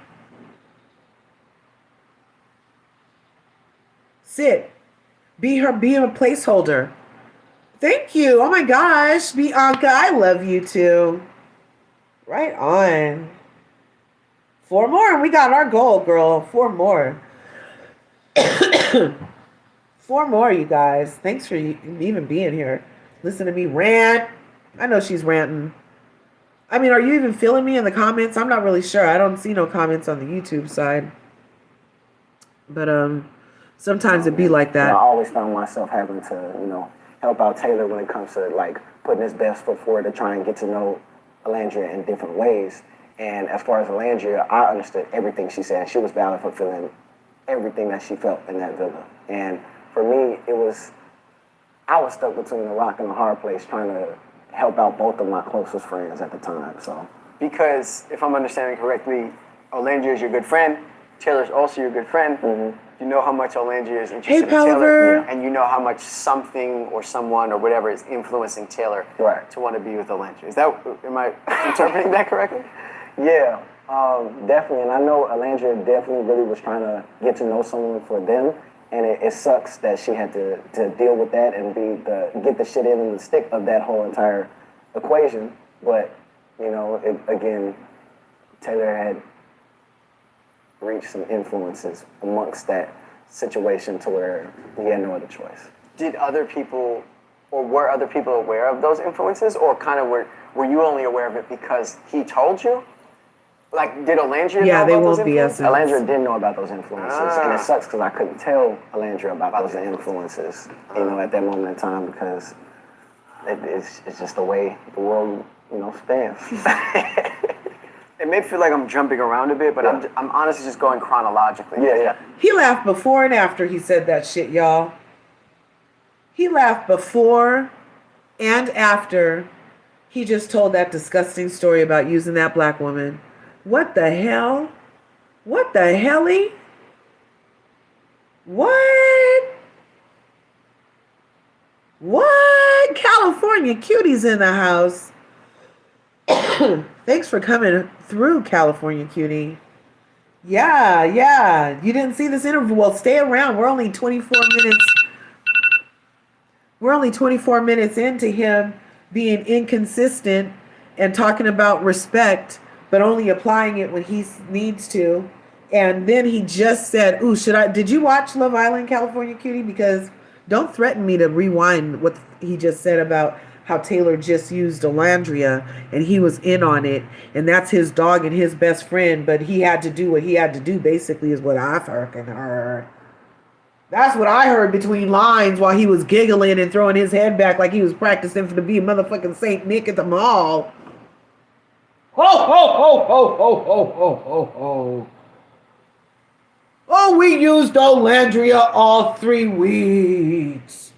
Sit. Be a placeholder. Thank you. Oh my gosh. Bianca, I love you too. Right on. 4 more and we got our goal, girl. 4 more. 4 more, you guys. Thanks for even being here. Listen to me rant. I know she's ranting. I mean, are you even feeling me in the comments? I'm not really sure. I don't see no comments on the YouTube side. But sometimes it be like that. I always found myself having to, help out Taylor when it comes to like putting his best foot forward to try and get to know Alandria in different ways. And as far as Alandria, I understood everything she said. She was valid for feeling everything that she felt in that villa. And for me, I was stuck between a rock and a hard place trying to help out both of my closest friends at the time. So, because if I'm understanding correctly, Olandria is your good friend. Taylor's also your good friend. Mm-hmm. You know how much Olandria is interested in Palaver. Taylor, and you know how much something or someone or whatever is influencing Taylor to want to be with Olandria. Am I interpreting that correctly? Yeah, definitely. And I know Alandria definitely really was trying to get to know someone for them. And it sucks that she had to deal with that and get the shit in the stick of that whole entire equation. But, again, Taylor had reached some influences amongst that situation to where he had no other choice. Did other people, or were other people aware of those influences, or kind of were you only aware of it because he told you? Like, did Alandria know they about won't those be influences? Alandria didn't know about those influences, and it sucks because I couldn't tell Alandria about those influences, at that moment in time, because it's just the way the world, spans. It may feel like I'm jumping around a bit, but I'm honestly just going chronologically. Yeah. He laughed before and after he said that shit, y'all. He laughed before and after he just told that disgusting story about using that black woman. What the hell? What the helly? What? What? California cuties in the house. Thanks for coming through, California cutie. Yeah. You didn't see this interview. Well, stay around. We're only 24 minutes into him being inconsistent and talking about respect, but only applying it when he needs to. And then he just said, ooh, did you watch Love Island, California cutie? Because don't threaten me to rewind what he just said about how Taylor just used Alandria and he was in on it. And that's his dog and his best friend, but he had to do what he had to do, basically, is what I've heard. That's what I heard between lines while he was giggling and throwing his head back like he was practicing to be a motherfucking Saint Nick at the mall. Ho, ho, ho, ho, ho, ho, ho, ho, ho. Oh, we used Olandria all 3 weeks.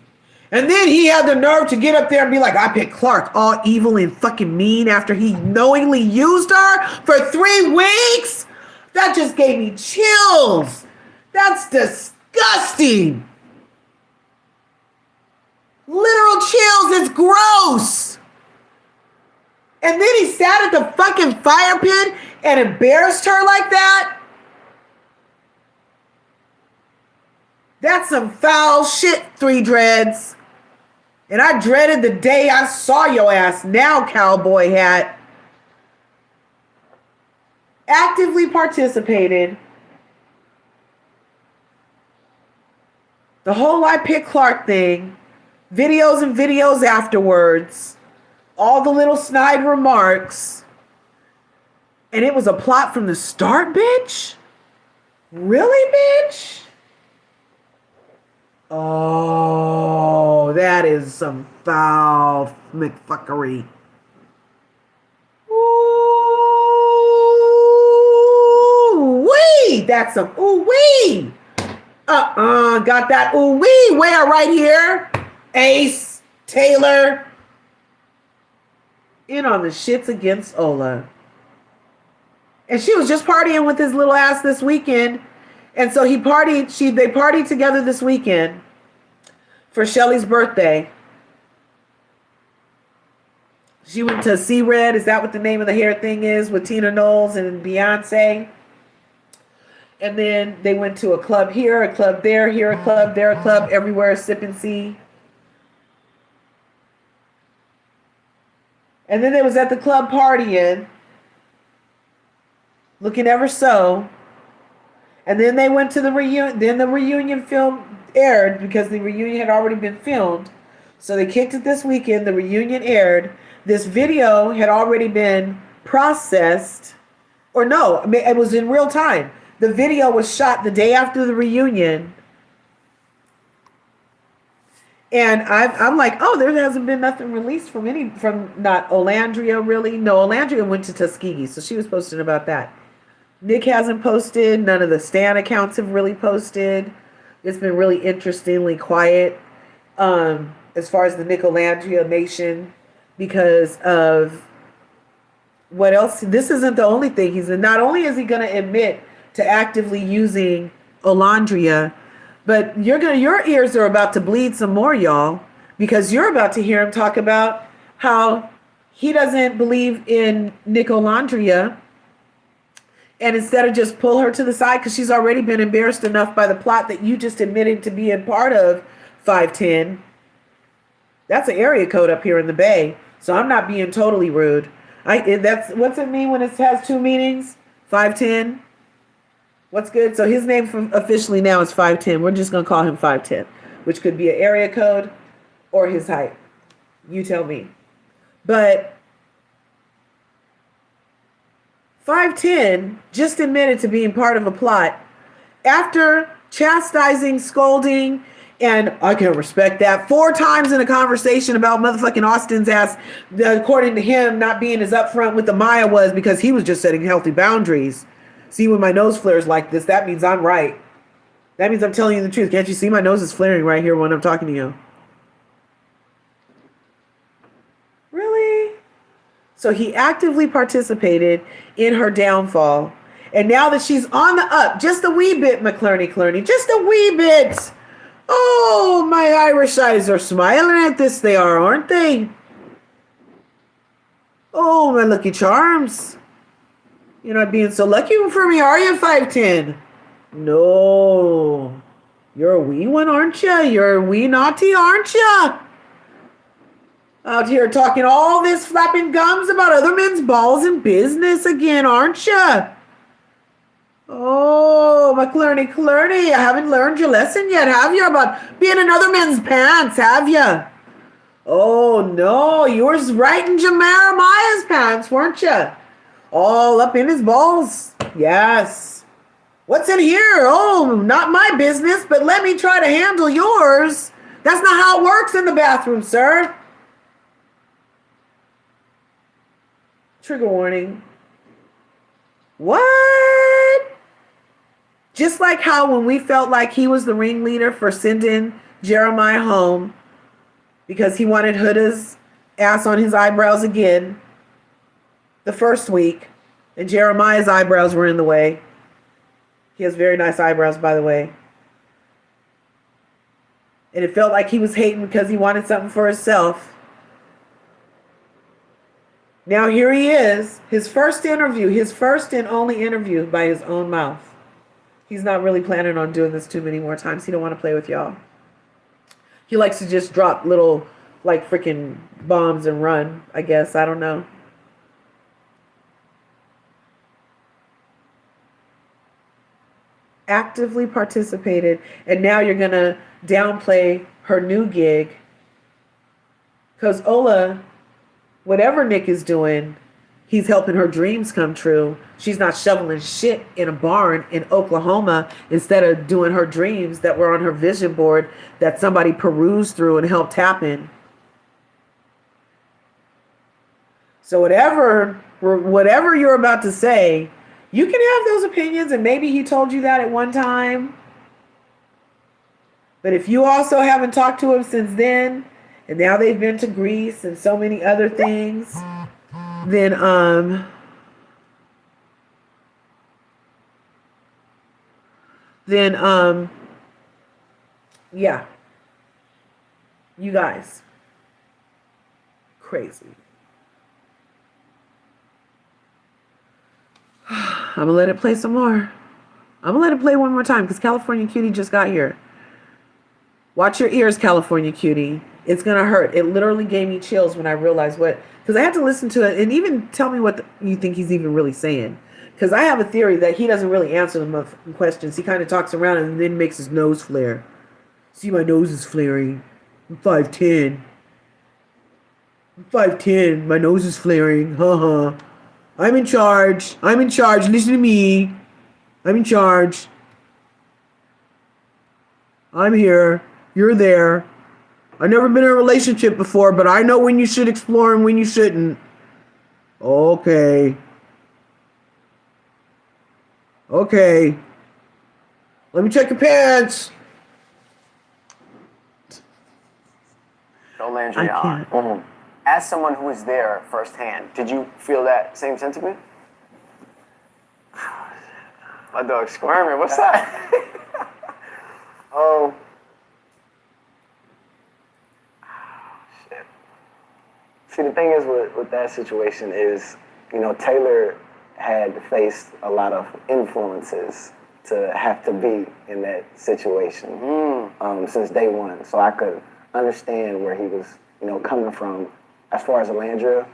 And then he had the nerve to get up there and be like, I picked Clark, all evil and fucking mean, after he knowingly used her for 3 weeks? That just gave me chills. That's disgusting. Literal chills. It's gross. And then he sat at the fucking fire pit and embarrassed her like that? That's some foul shit, 3 Dreads. And I dreaded the day I saw your ass now, cowboy hat. Actively participated. The whole I Pick Clark thing. Videos and videos afterwards. All the little snide remarks. And it was a plot from the start, bitch? Really, bitch? Oh, that is some foul McFuckery. Ooh-wee! That's some ooh-wee! Got that ooh-wee where right here. Ace, Taylor. In on the shits against Ola. And she was just partying with his little ass this weekend. And so they partied together this weekend for Shelly's birthday. She went to Sea Red. Is that what the name of the hair thing is? With Tina Knowles and Beyonce. And then they went to a club here, a club there, here a club, there a club, everywhere, sip and see. And then they was at the club partying, looking ever so. And then they went to the reunion. Then the reunion film aired because the reunion had already been filmed. So they kicked it this weekend. The reunion aired. This video had already been processed. Or no, it was in real time. The video was shot the day after the reunion. And I'm like, oh, there hasn't been nothing released from not Olandria really. No, Olandria went to Tuskegee, so she was posting about that. Nick hasn't posted. None of the Stan accounts have really posted. It's been really interestingly quiet as far as the Nicolandria Nation because of what else. This isn't the only thing. Not only is he going to admit to actively using Olandria, but your ears are about to bleed some more, y'all, because you're about to hear him talk about how he doesn't believe in Nicolandria. And instead of just pull her to the side, because she's already been embarrassed enough by the plot that you just admitted to being part of 510. That's an area code up here in the Bay. So I'm not being totally rude. What's it mean when it has two meanings? 510. What's good? So his name officially now is 510. We're just going to call him 510, which could be an area code or his height. You tell me. But 510 just admitted to being part of a plot after chastising, scolding, and I can respect that 4 times in a conversation about motherfucking Austin's ass, according to him, not being as upfront with the Maya was because he was just setting healthy boundaries. See, when my nose flares like this, that means I'm right. That means I'm telling you the truth. Can't you see my nose is flaring right here when I'm talking to you? Really? So he actively participated in her downfall. And now that she's on the up, just a wee bit, McClurney, just a wee bit. Oh, my Irish eyes are smiling at this. They are, aren't they? Oh, my lucky charms. You're not being so lucky for me, are you, 510? No. You're a wee one, aren't you? You're a wee naughty, aren't you? Out here talking all this flapping gums about other men's balls in business again, aren't you? Oh, McClurney, I haven't learned your lesson yet, have you? About being in other men's pants, have you? Oh, no, you were right in Jeremiah's pants, weren't you? All up in his balls. Yes. What's in here? Oh, not my business, but let me try to handle yours. That's not how it works in the bathroom, sir. Trigger warning. What? Just like how when we felt like he was the ringleader for sending Jeremiah home because he wanted Huda's ass on his eyebrows again the first week, and Jeremiah's eyebrows were in the way. He has very nice eyebrows, by the way. And it felt like he was hating because he wanted something for himself. Now here he is, his first interview, his first and only interview by his own mouth. He's not really planning on doing this too many more times. He don't want to play with y'all. He likes to just drop little, like, freaking bombs and run, I guess. I don't know. Actively participated, and now you're going to downplay her new gig. Because Ola, whatever Nick is doing, he's helping her dreams come true. She's not shoveling shit in a barn in Oklahoma instead of doing her dreams that were on her vision board that somebody perused through and helped happen. So whatever you're about to say, you can have those opinions, and maybe he told you that at one time. But if you also haven't talked to him since then, and now they've been to Greece and so many other things, then then yeah, you guys, crazy. I'm gonna let it play some more. I'm gonna let it play one more time because California Cutie just got here. Watch your ears, California Cutie. It's gonna hurt. It literally gave me chills when I realized what, because I had to listen to it and even tell me what you think he's even really saying. Because I have a theory that he doesn't really answer the questions. He kind of talks around and then makes his nose flare. See, my nose is flaring. I'm 5'10". I'm 5'10". My nose is flaring. I'm in charge. I'm in charge. Listen to me. I'm in charge. I'm here. You're there. I've never been in a relationship before, but I know when you should explore and when you shouldn't. Okay. Okay. Let me check your pants. Landry, as someone who was there firsthand, did you feel that same sentiment? My dog's squirming. What's that? Oh, shit. See, the thing is with that situation is, Taylor had faced a lot of influences to have to be in that situation since day one. So I could understand where he was, coming from. As far as Alandria,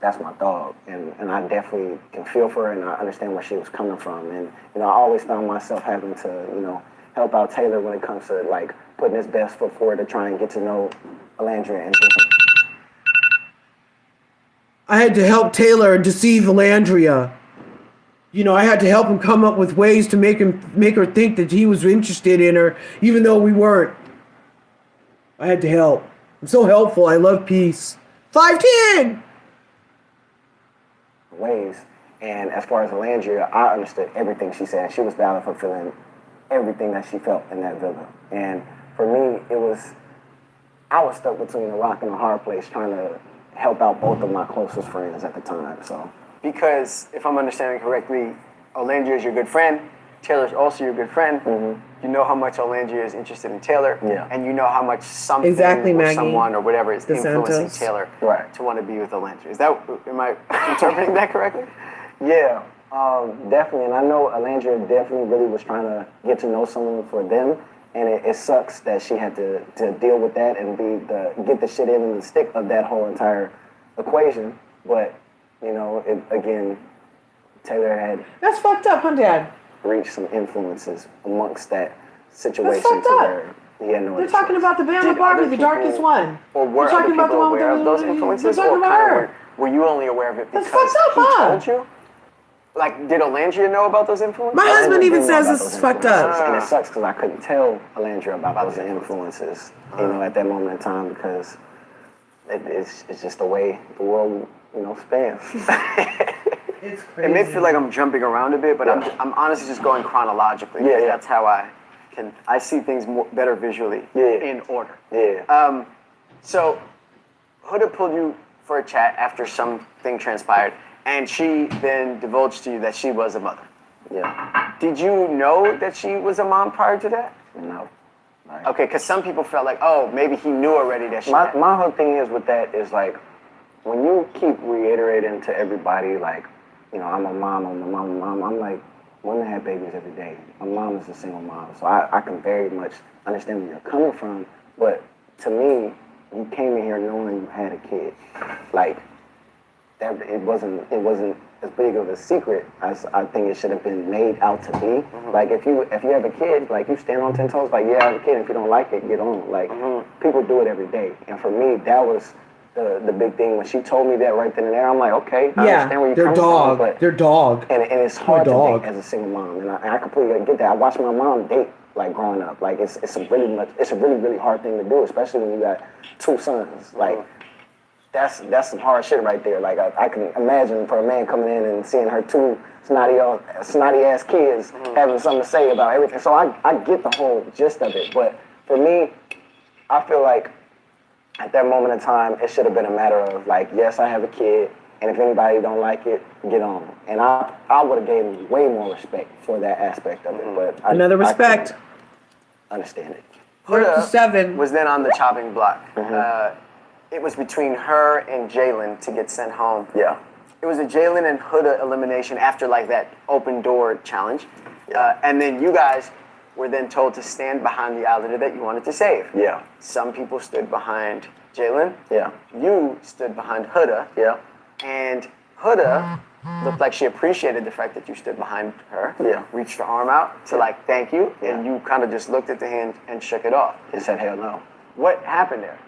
that's my dog, and I definitely can feel for her, and I understand where she was coming from. And I always found myself having to, help out Taylor when it comes to like putting his best foot forward to try and get to know Alandria and I had to help Taylor deceive Alandria. I had to help him come up with ways to make her think that he was interested in her, even though we weren't. I had to help. I'm so helpful. I love peace. 5'10". ways. And as far as Alandria, I understood everything she said. She was valid for feeling everything that she felt in that villa. And for me, I was stuck between a rock and a hard place trying to help out both of my closest friends at the time. So, because if I'm understanding correctly, Olandria is your good friend. Taylor's also your good friend. Mm-hmm. You know how much Olandria is interested in Taylor. Yeah. And you know how much something Exactly, or Maggie. someone or whatever is influencing DeSantos. Taylor Right. to want to be with Olandria. Am I interpreting that correctly? Yeah, definitely. And I know Alandria definitely really was trying to get to know someone for them. And it sucks that she had to deal with that and get the shit in the stick of that whole entire equation. But, again, Taylor had That's fucked up, huh, Dad? reached some influences amongst that situation fucked to up. where he had no They're other talking choice. about the Bama Did Barbie, other the darkest people- one. Or were They're other talking about the people one with aware of those they're influences? talking Or about kind her. of were you only aware of it That's because fucked up, he huh? told you? Like, did Olandria know about those influences? My husband Alandria even didn't know says about this those is fucked up. influences, and it sucks because I couldn't tell Alandria about those influences, at that moment in time because it's just the way the world, spans. It's crazy. It may feel like I'm jumping around a bit, but Yeah. I'm honestly just going chronologically. Yeah, yeah. That's how I see things better visually in order. Yeah. So, Huda pulled you for a chat after something transpired, and she then divulged to you that she was a mother. Yeah. Did you know that she was a mom prior to that? No. Right. Okay, because some people felt like, oh, maybe he knew already that she had. My whole thing is with that is like, when you keep reiterating to everybody, like, I'm a mom, I'm like, women have babies every day. My mom is a single mom, so I can very much understand where you're coming from. But to me, you came in here knowing you had a kid. Like, that it wasn't as big of a secret as I think it should have been made out to be. Mm-hmm. Like, if you have a kid, like, you stand on 10 toes, like, yeah, I have a kid. If you don't like it, get on. Like, people do it every day. And for me, that was the big thing. When she told me that right then and there, I'm like, okay, I understand where you're their coming dog. from. But Their dog. and it's hard to dog. date as a single mom, and I completely get that. I watched my mom date like growing up. Like it's a really hard thing to do, especially when you got two sons. Like that's some hard shit right there. Like I can imagine for a man coming in and seeing her two snotty ass kids having something to say about everything. So I get the whole gist of it. But for me, I feel like at that moment in time, it should have been a matter of like, yes, I have a kid, And if anybody don't like it, get on. And I would have gave him way more respect for that aspect of it. But Another I respect. couldn't understand it. We're up to 7. Was then on the chopping block. It was between her and Jalen to get sent home. Yeah. It was a Jalen and Huda elimination after like that open door challenge. And then you guys were then told to stand behind the islander that you wanted to save. Yeah. Some people stood behind Jalen. Yeah. You stood behind Huda. Yeah. And Huda looked like she appreciated the fact that you stood behind her. Yeah. Reached her arm out to like thank you. And you kind of just looked at the hand and shook it off. He said, hell no. What happened there?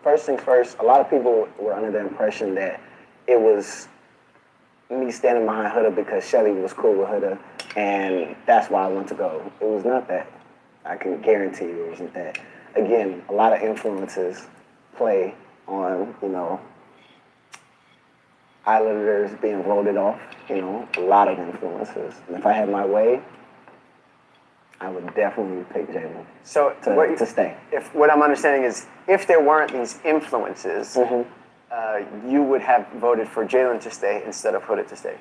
First things first, a lot of people were under the impression that it was me standing behind Huda because Shelly was cool with Huda, and that's why I want to go. It was not that. I can guarantee you it wasn't that. Again, a lot of influences play on, Islanders being voted off, a lot of influences. And if I had my way, I would definitely pick Jalen So to stay. If what I'm understanding is, if there weren't these influences, you would have voted for Jalen to stay instead of Huda to stay.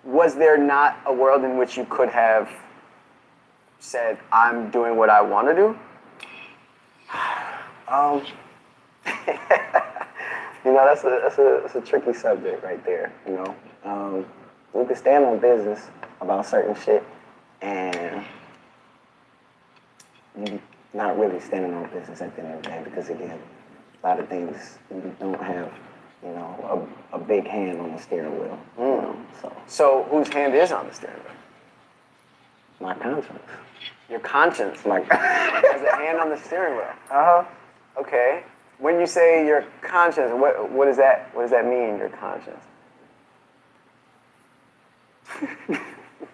Was there not a world in which you could have said, "I'm doing what I want to do"? That's a tricky subject right there. You can stand on business about certain shit, and you're not really standing on business at the end of the day because, again, a lot of things you don't have, a big hand on the steering wheel. So whose hand is on the steering wheel? My conscience. Your conscience Like, has a hand on the steering wheel. Okay. When you say your conscience, what does that mean? Your conscience.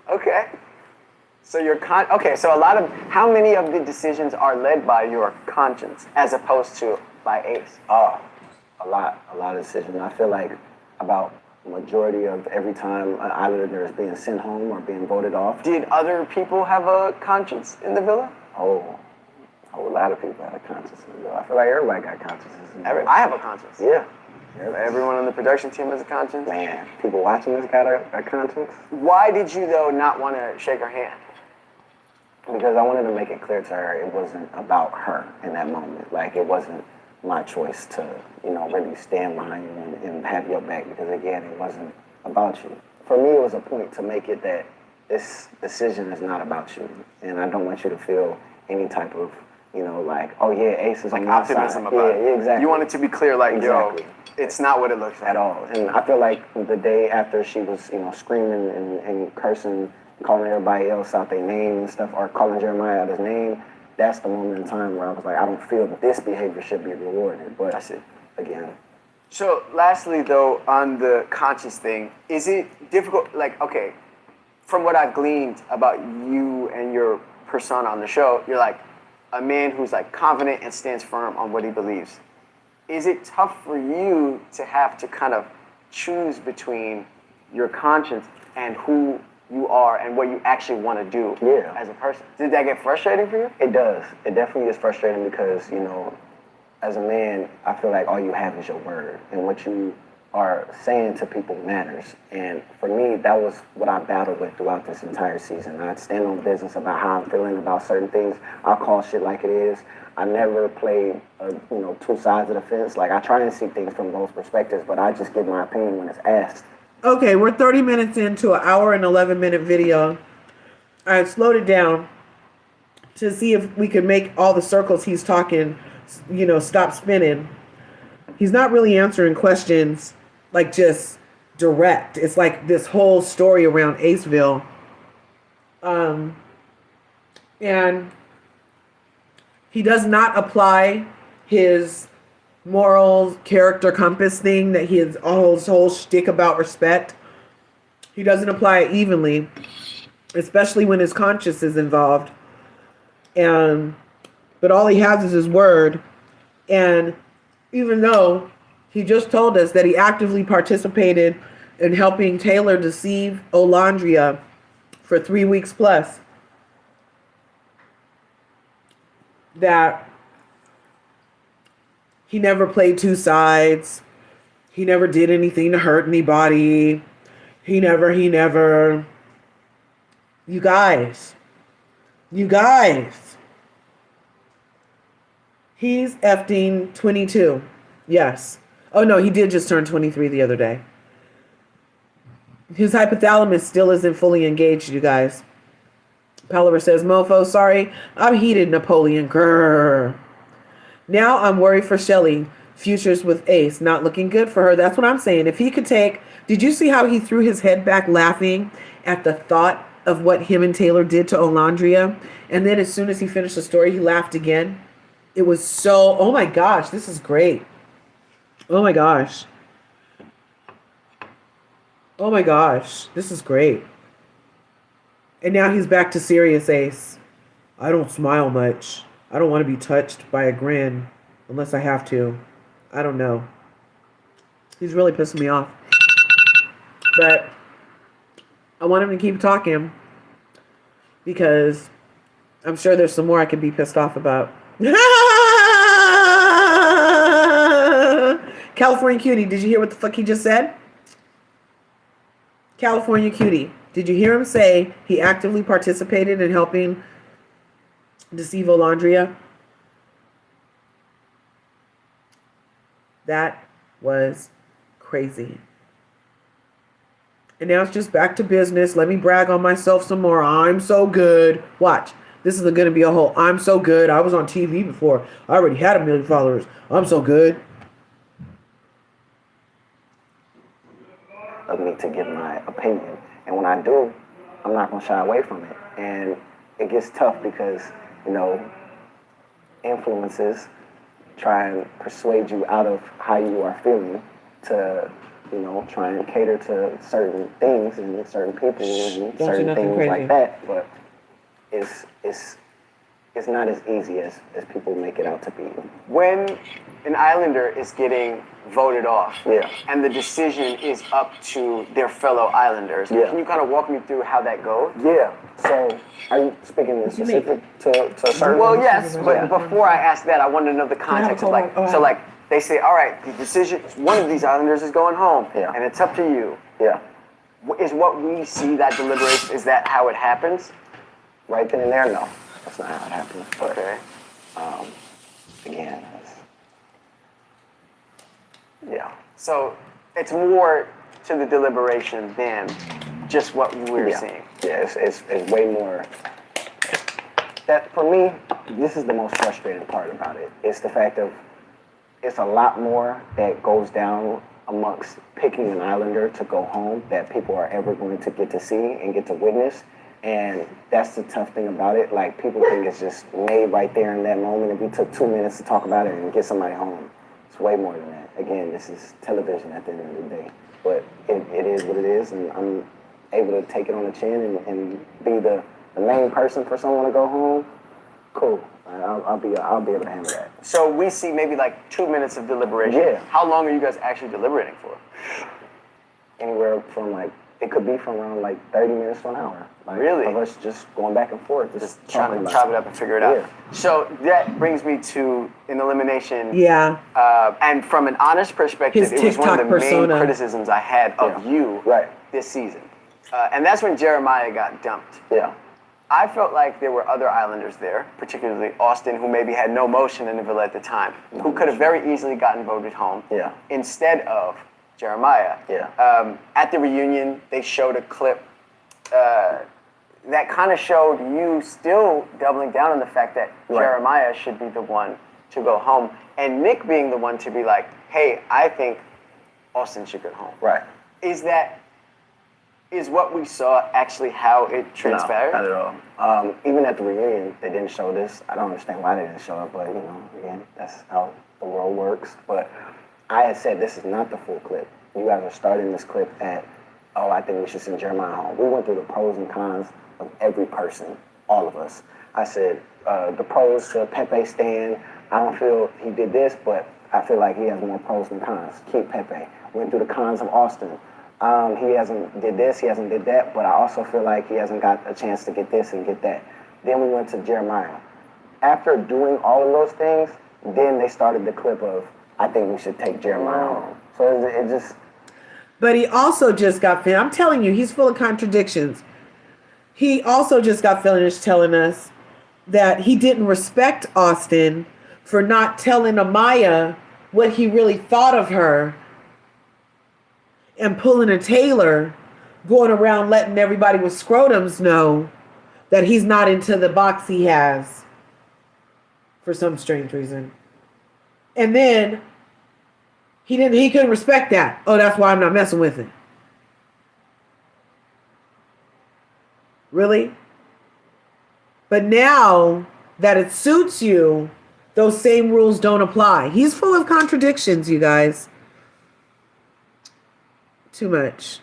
Okay. So how many of the decisions are led by your conscience as opposed to by Ace? A lot of decisions. I feel like about majority of every time an Islander is being sent home or being voted off. Did other people have a conscience in the villa? Oh, a whole lot of people had a conscience in the villa. I feel like everybody got consciences in the villa. I have a conscience. Yeah. Everyone on the production team has a conscience. Man, people watching this got a conscience. Why did you, though, not want to shake her hand? Because I wanted to make it clear to her it wasn't about her in that moment. Like, it wasn't my choice to, really stand behind you and have your back because, again, it wasn't about you. For me, it was a point to make it that this decision is not about you. And I don't want you to feel any type of, oh, yeah, Ace is on my side. Optimism about it. Yeah, exactly. You want it to be clear, like, Exactly. yo, it's not what it looks like. At all. And I feel like the day after she was, screaming and cursing, calling everybody else out their name and stuff, or calling Jeremiah out his name, that's the moment in time where I was like, I don't feel that this behavior should be rewarded. But That's it. Again. So, lastly, though, on the conscious thing, is it difficult, like, okay, from what I've gleaned about you and your persona on the show, you're like a man who's like confident and stands firm on what he believes. Is it tough for you to have to kind of choose between your conscience and who you are and what you actually want to do as a person? Did that get frustrating for you? It does. It definitely is frustrating because, as a man, I feel like all you have is your word. And what you are saying to people matters. And for me, that was what I battled with throughout this entire season. I'd stand on business about how I'm feeling about certain things. I'll call shit like it is. I never played, two sides of the fence. Like, I try and see things from both perspectives, but I just give my opinion when it's asked. Okay, we're 30 minutes into an hour and 11-minute video. I slowed it down to see if we could make all the circles he's talking, stop spinning. He's not really answering questions like just direct. It's like this whole story around Aceville. And he does not apply his moral character compass thing that he has all his whole shtick about respect. He doesn't apply it evenly, especially when his conscience is involved. But all he has is his word. And even though he just told us that he actively participated in helping Taylor deceive Olandria for 3 weeks plus, that he never played two sides. He never did anything to hurt anybody. He never. You guys. He's effing 22. Yes. Oh no, he did just turn 23 the other day. His hypothalamus still isn't fully engaged, you guys. Palaver says, mofo, sorry, I'm heated, Napoleon. Grrr. Now I'm worried for Shelly. Futures with Ace. Not looking good for her. That's what I'm saying. If he could take... Did you see how he threw his head back laughing at the thought of what him and Taylor did to Olandria? And then as soon as he finished the story, he laughed again. It was so... Oh my gosh, this is great. Oh my gosh. Oh my gosh, this is great. And now he's back to serious Ace. I don't smile much. I don't want to be touched by a grin unless I have to. I don't know. He's really pissing me off. But I want him to keep talking because I'm sure there's some more I could be pissed off about. California Cutie, did you hear what the fuck he just said? California Cutie, did you hear him say he actively participated in helping deceive Olandria? That was crazy. And now it's just back to business. Let me brag on myself some more. I'm so good. Watch. This is going to be a whole, I'm so good. I was on TV before. I already had 1 million followers. I'm so good. Of me to give my opinion. And when I do, I'm not going to shy away from it. And it gets tough because, you know, influences try and persuade you out of how you are feeling to, you know, try and cater to certain things and certain people and certain things crazy like that. But it's not as easy as people make it out to be. When an Islander is getting voted off, Yeah. and the decision is up to their fellow Islanders, Yeah. can you kind of walk me through how that goes? Yeah. So are you speaking in specific to certain? Well, yes, but Yeah. before I ask that, I want to know the context of like, so like they say, all right, the decision, one of these Islanders is going home, Yeah. and it's up to you. Yeah. Is what we see that deliberation, is that how it happens? Right then and there, no. That's not how it happens. But, Okay. again, Yeah. So it's more to the deliberation than just what we're seeing. Yeah, it's way more. That for me, this is the most frustrating part about it. It's the fact of it's a lot more that goes down amongst picking an Islander to go home that people are ever going to get to see and get to witness. And that's the tough thing about it. Like, people think it's just made right there in that moment. If we took 2 minutes to talk about it and get somebody home, it's way more than that. Again, this is television at the end of the day. But it is what it is, and I'm able to take it on the chin and be the main person for someone to go home. Cool. I'll be able to handle that. So we see maybe like 2 minutes of deliberation. Yeah. How long are you guys actually deliberating for? Anywhere from it could be from around 30 minutes to an hour. Really? Of us just going back and forth, just Trying talking to about chop it up and figure it out. Yeah. So that brings me to an elimination. Yeah. And from an honest perspective, His it was one of the TikTok persona. main criticisms I had of you this season. And that's when Jeremiah got dumped. Yeah. I felt like there were other Islanders there, particularly Austin, who maybe had no motion in the villa at the time, who could have very easily gotten voted home. Yeah. Instead of Jeremiah. Yeah. At the reunion, they showed a clip that kind of showed you still doubling down on the fact that Jeremiah should be the one to go home, and Nick being the one to be like, hey, I think Austin should go home. Right. Is what we saw actually how it transpired? No, not at all. Even at the reunion, they didn't show this. I don't understand why they didn't show it, but, again, that's how the world works. But I had said this is not the full clip. You guys are starting this clip at, I think we should send Jeremiah home. We went through the pros and cons of every person, all of us. I said, the pros to Pepe Stan, I don't feel he did this, but I feel like he has more pros than cons. Keep Pepe. Went through the cons of Austin. He hasn't did this, he hasn't did that, but I also feel like he hasn't got a chance to get this and get that. Then we went to Jeremiah. After doing all of those things, then they started the clip of, I think we should take Jeremiah home. So it just. But he also just got finished. I'm telling you, he's full of contradictions. He also just got finished telling us that he didn't respect Austin for not telling Amaya what he really thought of her and pulling a Taylor, going around letting everybody with scrotums know that he's not into the box he has for some strange reason. And then he couldn't respect that. Oh, that's why I'm not messing with it. Really? But now that it suits you, those same rules don't apply. He's full of contradictions, you guys. Too much.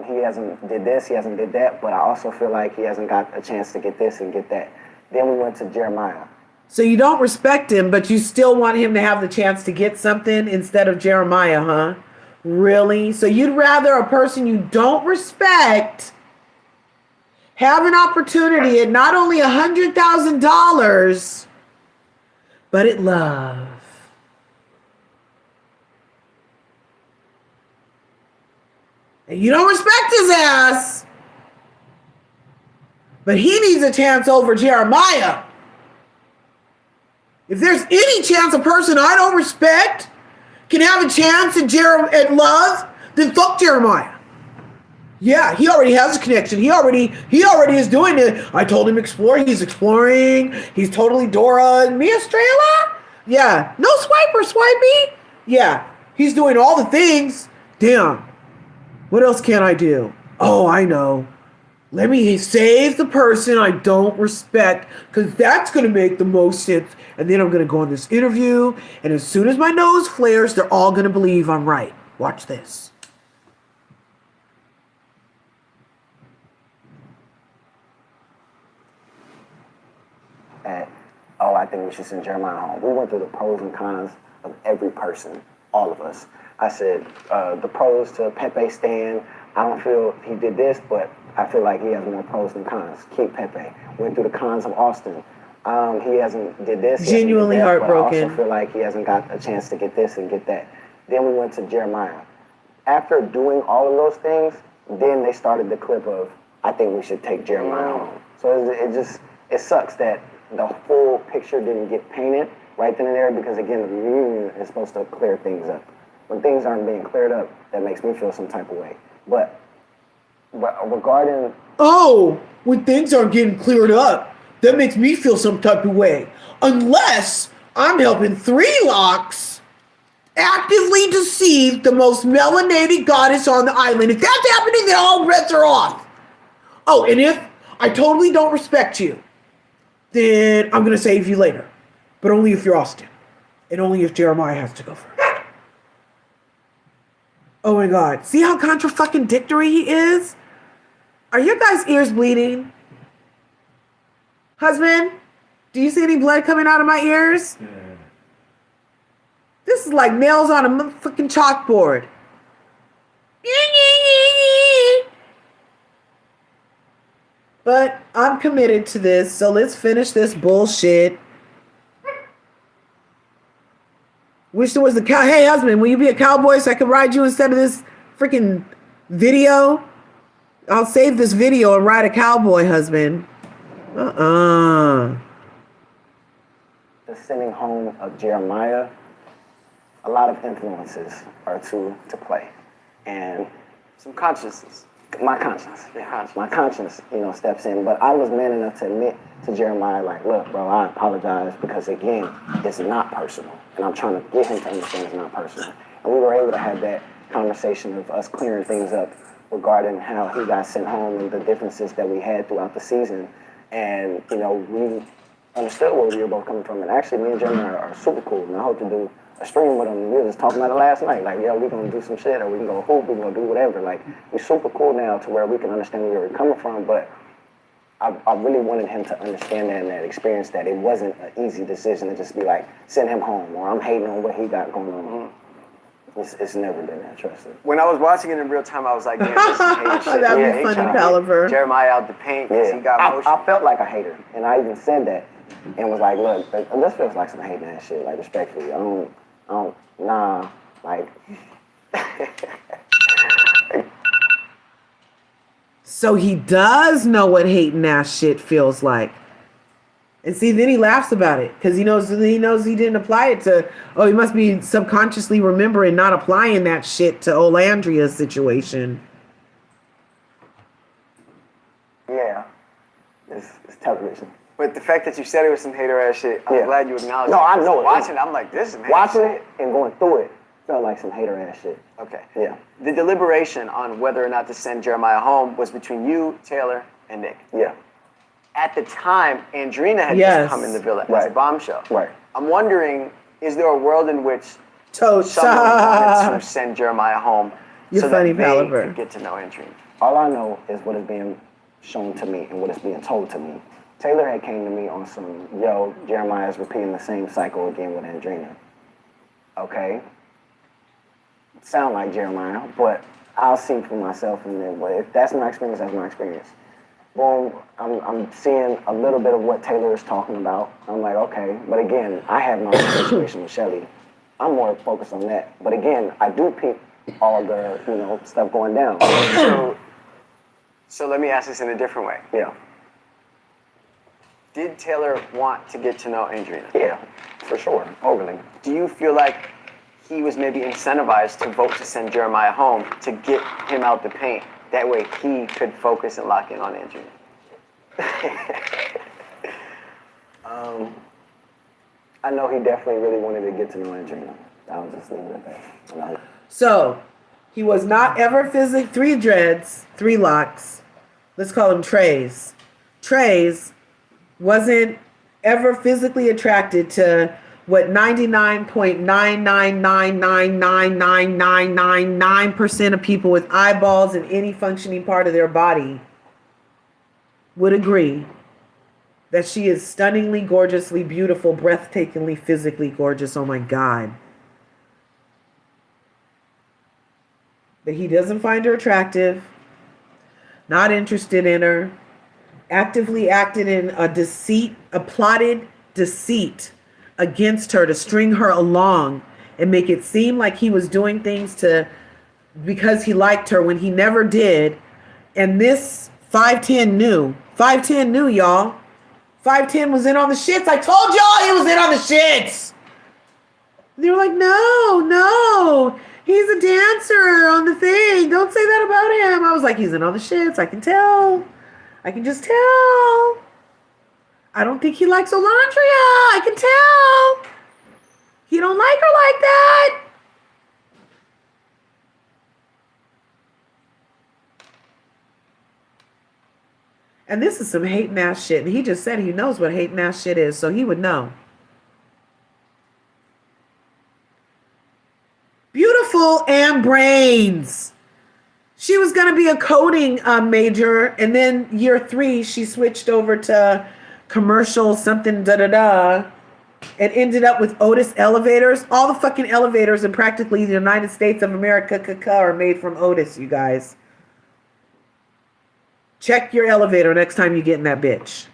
He hasn't did this, he hasn't did that, but I also feel like he hasn't got a chance to get this and get that. Then we went to Jeremiah. So you don't respect him, but you still want him to have the chance to get something instead of Jeremiah, huh? Really? So you'd rather a person you don't respect have an opportunity at not only $100,000, but at love. And you don't respect his ass, but he needs a chance over Jeremiah. If there's any chance a person I don't respect can have a chance at love, then fuck Jeremiah. Yeah, he already has a connection. He already is doing it. I told him explore. He's exploring. He's totally Dora and Mia Strela. Yeah, no swipey. Yeah, he's doing all the things. Damn. What else can I do? Oh, I know. Let me save the person I don't respect, because that's going to make the most sense. And then I'm going to go on this interview, and as soon as my nose flares, they're all going to believe I'm right. Watch this. I think we should send Jeremiah home. We went through the pros and cons of every person, all of us. I said the pros to Pepe Stan. I don't feel he did this, but I feel like he has more pros than cons. Keep Pepe. Went through the cons of Austin. He hasn't did this. Genuinely heartbroken. But I also feel like he hasn't got a chance to get this and get that. Then we went to Jeremiah. After doing all of those things, then they started the clip of, I think we should take Jeremiah home. So it sucks that the full picture didn't get painted right then and there, because again, the reunion is supposed to clear things up. When things aren't being cleared up, that makes me feel some type of way. But regarding... Oh, when things aren't getting cleared up, that makes me feel some type of way. Unless I'm helping 3 Locks actively deceive the most melanated goddess on the island. If that's happening, then all bets are off. Oh, and if I totally don't respect you, then I'm going to save you later. But only if you're Austin. And only if Jeremiah has to go first. Oh my God. See how contra-fucking-dictory he is? Are your guys' ears bleeding? Husband, do you see any blood coming out of my ears? Yeah. This is like nails on a motherfucking chalkboard. But I'm committed to this, so let's finish this bullshit. Wish there was a cow. Hey, husband, will you be a cowboy so I can ride you instead of this freaking video? I'll save this video and ride a cowboy, husband. The sending home of Jeremiah, a lot of influences are to play. And Some consciousness. my conscience, steps in. But I was man enough to admit to Jeremiah, like, look, bro, I apologize, because again, it's not personal. And I'm trying to get him to understand it's not personal. And we were able to have that conversation of us clearing things up regarding how he got sent home and the differences that we had throughout the season. And, we understood where we were both coming from. And actually, me and Jeremiah are super cool. And I hope to do a stream with him. We were just talking about it last night. Like, yeah, we're going to do some shit, or we can go hoop, we're going to do whatever. Like, we're super cool now to where we can understand where we're coming from. But I really wanted him to understand that and that experience, that it wasn't an easy decision to just be like, send him home, or I'm hating on what he got going on. Mm-hmm. It's never been that, trust me. When I was watching it in real time, I was like, damn, this is hating shit. That'd be funny, Palaver. Jeremiah out the paint because he got motion. I felt like a hater, and I even said that. and was like, look, this feels like some hating ass shit, like respectfully. I don't, nah, like. So he does know what hating ass shit feels like. And see, then he laughs about it because he knows he didn't apply it to. Oh, he must be subconsciously remembering not applying that shit to Olandria's situation. Yeah, it's television. But the fact that you said it was some hater ass shit, I'm glad you acknowledged it. No, I know it. Watching it, I'm like, this is hater Watching shit. it and going through it felt like some hater ass shit. Okay. Yeah. The deliberation on whether or not to send Jeremiah home was between you, Taylor, and Nick. Yeah. At the time, Andrina had Yes. just come in the villa as a Right. bombshell. Right. I'm wondering, is there a world in which Totes. someone wanted to send Jeremiah home You're so funny, that they Palaver. could get to know Andrina? All I know is what is being shown to me and what is being told to me. Taylor had came to me on some, yo, Jeremiah's repeating the same cycle again with Andrina. Okay? Sound like Jeremiah, but I'll see for myself, and then, but if that's my experience, that's my experience. Boom, I'm seeing a little bit of what Taylor is talking about. I'm like, okay, but again, I have my own situation with Shelly. I'm more focused on that. But again, I do peep all the, stuff going down. So let me ask this in a different way. Yeah. Did Taylor want to get to know Andrina? Yeah, for sure, overly. Do you feel like he was maybe incentivized to vote to send Jeremiah home to get him out the paint? That way he could focus and lock in on Andrina. I know he definitely really wanted to get to know Andrina. I'll just leave it at that. So he was not ever physically 3 dreads, 3 locks. Let's call him Trays. Trays wasn't ever physically attracted to what 99.999999999% of people with eyeballs in any functioning part of their body would agree that she is stunningly, gorgeously beautiful, breathtakingly, physically gorgeous. Oh my God. But he doesn't find her attractive, not interested in her, actively acted in a plotted deceit against her to string her along and make it seem like he was doing things because he liked her when he never did. And this 5'10" knew. 5'10" knew, y'all. 5'10" was in on the shits. I told y'all he was in on the shits. They were like, no. He's a dancer on the thing. Don't say that about him. I was like, he's in on the shits. I can tell. I can just tell. I don't think he likes Olandria. I can tell. He don't like her like that. And this is some hating ass shit. And he just said he knows what hating ass shit is, so he would know. Beautiful and brains. She was going to be a coding major, and then year 3, she switched over to commercial something da-da-da. It ended up with Otis elevators. All the fucking elevators in practically the United States of America are made from Otis, you guys. Check your elevator next time you get in that bitch.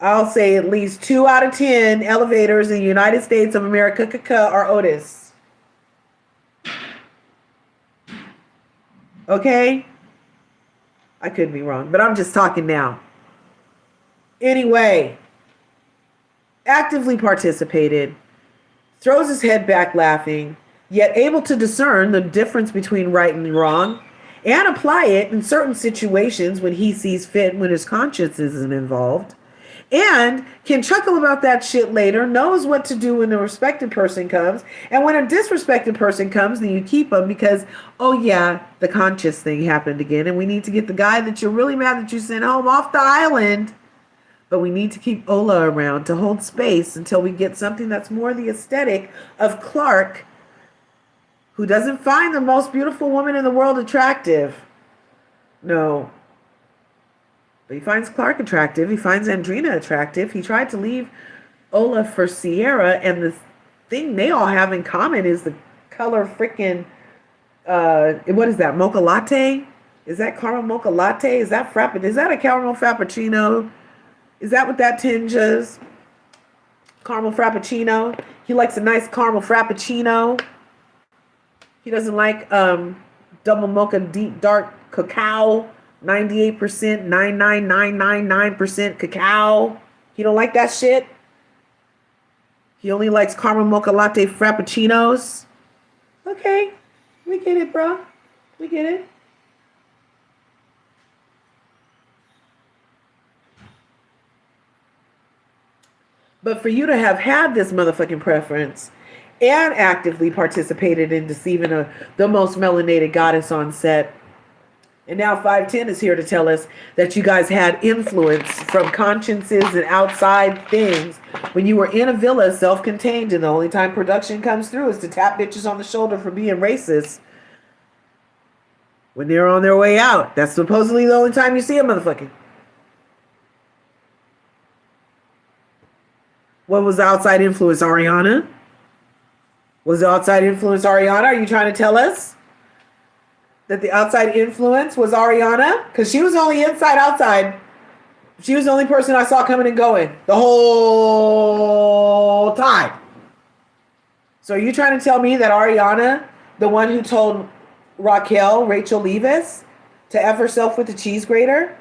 I'll say at least 2 out of 10 elevators in the United States of America are Otis. Okay? I could be wrong, but I'm just talking now. Anyway, actively participated, throws his head back laughing, yet able to discern the difference between right and wrong and apply it in certain situations when he sees fit, when his conscience isn't involved, and can chuckle about that shit later, knows what to do when a respected person comes, and when a disrespected person comes, then you keep them because, oh yeah, the conscious thing happened again, and we need to get the guy that you're really mad that you sent home off the island. But we need to keep Ola around to hold space until we get something that's more the aesthetic of Clark, who doesn't find the most beautiful woman in the world attractive. No. But he finds Clark attractive. He finds Andrina attractive. He tried to leave Ola for Sierra, and the thing they all have in common is the color freaking, what is that, mocha latte? Is that caramel mocha latte? Is that a caramel frappuccino? Is that what that tinge is? Caramel frappuccino. He likes a nice caramel frappuccino. He doesn't like double mocha deep dark cacao, 98%, 99.999% cacao. He don't like that shit. He only likes caramel mocha latte frappuccinos. Okay, we get it, bro. We get it. But for you to have had this motherfucking preference and actively participated in deceiving the most melanated goddess on set, and now 510 is here to tell us that you guys had influence from consciences and outside things when you were in a villa, self-contained, and the only time production comes through is to tap bitches on the shoulder for being racist when they're on their way out. That's supposedly the only time you see a motherfucker. What was the outside influence, Ariana? Was the outside influence Ariana? Are you trying to tell us that the outside influence was Ariana? Because she was only inside, outside. She was the only person I saw coming and going the whole time. So are you trying to tell me that Ariana, the one who told Rachel Levis, to F herself with the cheese grater?